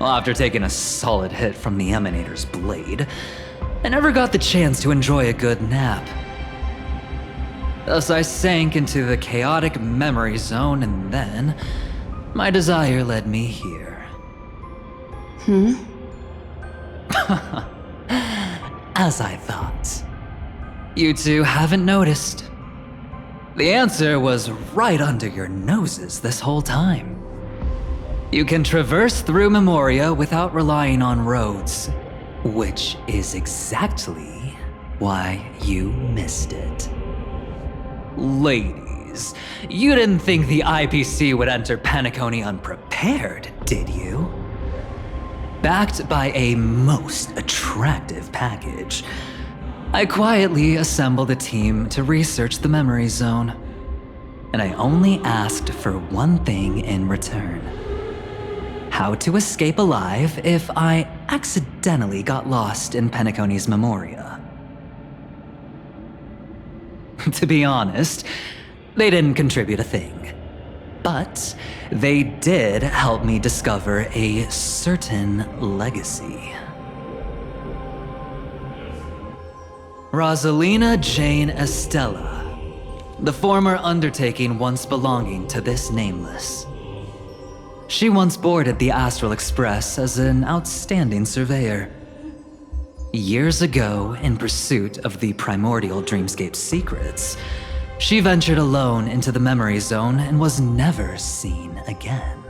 Well, after taking a solid hit from the Emanator's blade, I never got the chance to enjoy a good nap. Thus I sank into the chaotic memory zone, and then my desire led me here. As I thought. You two haven't noticed. The answer was right under your noses this whole time. You can traverse through Memoria without relying on roads, which is exactly why you missed it. Ladies, you didn't think the IPC would enter Penacony unprepared, did you? Backed by a most attractive package, I quietly assembled a team to research the memory zone. And I only asked for one thing in return. How to escape alive if I accidentally got lost in Penacony's Memoria. To be honest, they didn't contribute a thing. But they did help me discover a certain legacy. Rosalina Jane Estella, the former undertaking once belonging to this nameless. She once boarded the Astral Express as an outstanding surveyor. Years ago, in pursuit of the primordial dreamscape secrets, she ventured alone into the memory zone and was never seen again.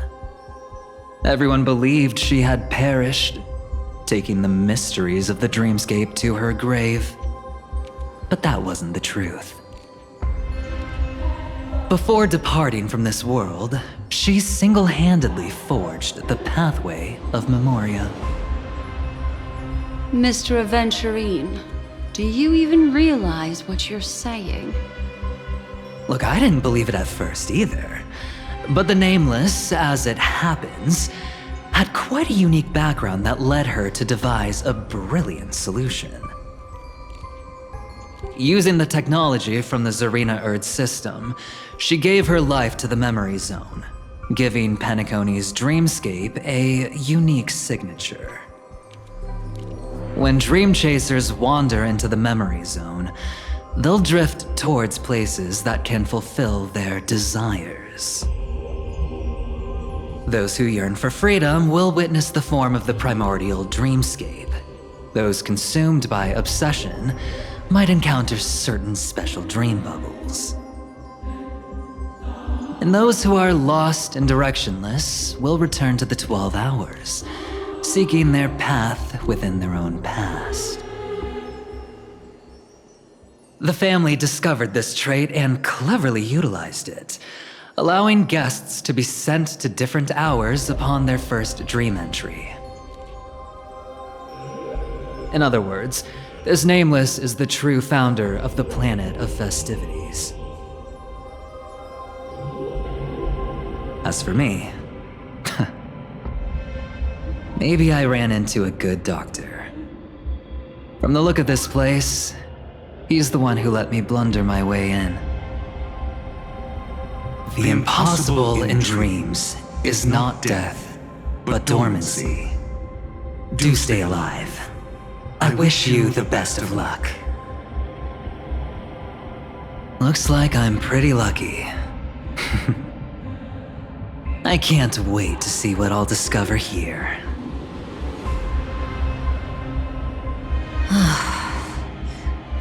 Everyone believed she had perished, taking the mysteries of the dreamscape to her grave. But that wasn't the truth. Before departing from this world, she single-handedly forged the pathway of Memoria. Mr. Aventurine, do you even realize what you're saying? Look, I didn't believe it at first either. But the Nameless, as it happens, had quite a unique background that led her to devise a brilliant solution. Using the technology from the Zarina Erd system, she gave her life to the memory zone, giving Penacony's dreamscape a unique signature. When dream chasers wander into the memory zone, they'll drift towards places that can fulfill their desires. Those who yearn for freedom will witness the form of the primordial dreamscape. Those consumed by obsession might encounter certain special dream bubbles. And those who are lost and directionless will return to the 12 hours, seeking their path within their own past. The family discovered this trait and cleverly utilized it, allowing guests to be sent to different hours upon their first dream entry. In other words, this Nameless is the true founder of the planet of festivities. As for me, maybe I ran into a good doctor. From the look of this place, he's the one who let me blunder my way in. The impossible in dreams is not death, but dormancy. Do stay alive. I wish you the best of luck. Looks like I'm pretty lucky. I can't wait to see what I'll discover here.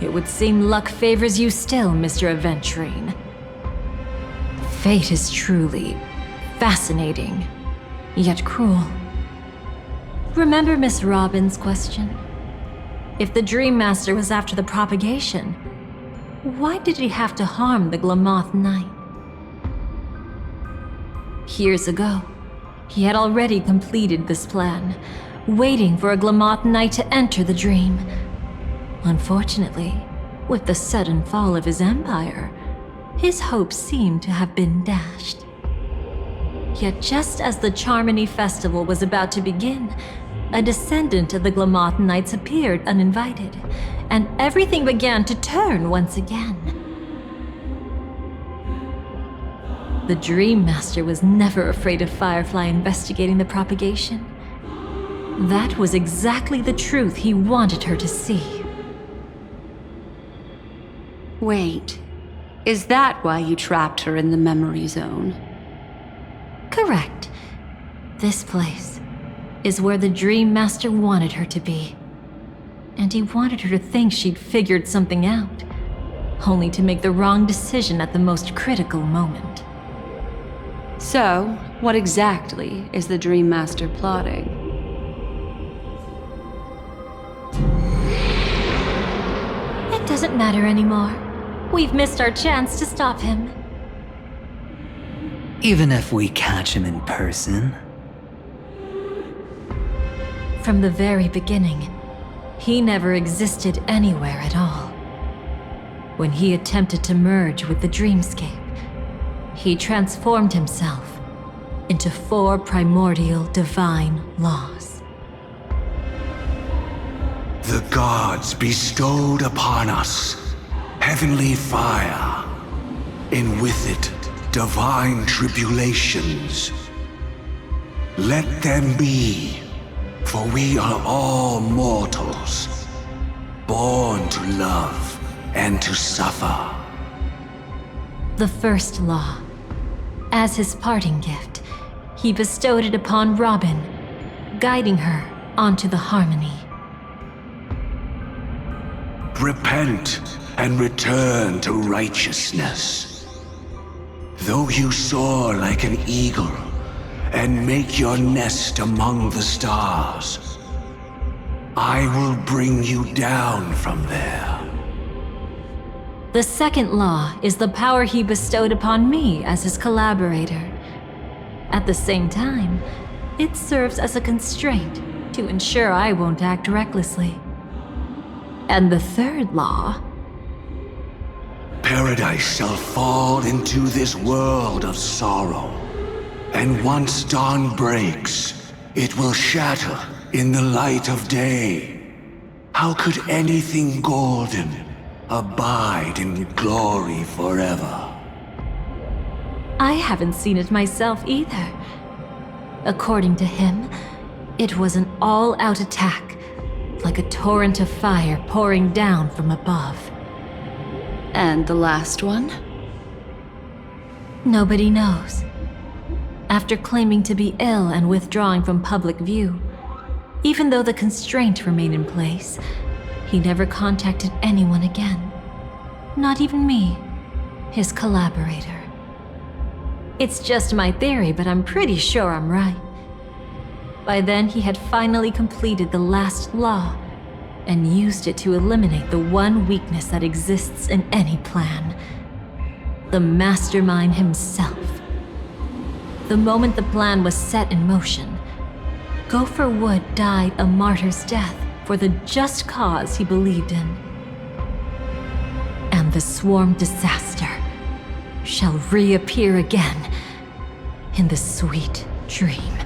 It would seem luck favors you still, Mr. Aventurine. Fate is truly fascinating, yet cruel. Remember Miss Robin's question? If the Dream Master was after the propagation, why did he have to harm the Glamoth Knight? Years ago, he had already completed this plan, waiting for a Glamoth Knight to enter the dream. Unfortunately, with the sudden fall of his empire, his hopes seemed to have been dashed. Yet just as the Charmony Festival was about to begin, a descendant of the Glamoth Knights appeared uninvited, and everything began to turn once again. The Dream Master was never afraid of Firefly investigating the propagation. That was exactly the truth he wanted her to see. Wait, is that why you trapped her in the memory zone? Correct. This place is where the Dream Master wanted her to be. And he wanted her to think she'd figured something out, only to make the wrong decision at the most critical moment. So, what exactly is the Dream Master plotting? It doesn't matter anymore. We've missed our chance to stop him. Even if we catch him in person. From the very beginning, he never existed anywhere at all. When he attempted to merge with the dreamscape, he transformed himself into 4 primordial divine laws. The gods bestowed upon us heavenly fire, and with it divine tribulations. Let them be, for we are all mortals, born to love and to suffer. The first law. As his parting gift, he bestowed it upon Robin, guiding her onto the harmony. Repent and return to righteousness. Though you soar like an eagle and make your nest among the stars, I will bring you down from there. The second law is the power he bestowed upon me as his collaborator. At the same time, it serves as a constraint to ensure I won't act recklessly. And the third law... Paradise shall fall into this world of sorrow, and once dawn breaks, it will shatter in the light of day. How could anything golden abide in glory forever? I haven't seen it myself either. According to him, it was an all-out attack, like a torrent of fire pouring down from above. And the last one? Nobody knows. After claiming to be ill and withdrawing from public view, even though the constraint remained in place, he never contacted anyone again. Not even me, his collaborator. It's just my theory, but I'm pretty sure I'm right. By then, he had finally completed the last law and used it to eliminate the one weakness that exists in any plan. The mastermind himself. The moment the plan was set in motion, Gopher Wood died a martyr's death for the just cause he believed in. And the swarm disaster shall reappear again in the sweet dream.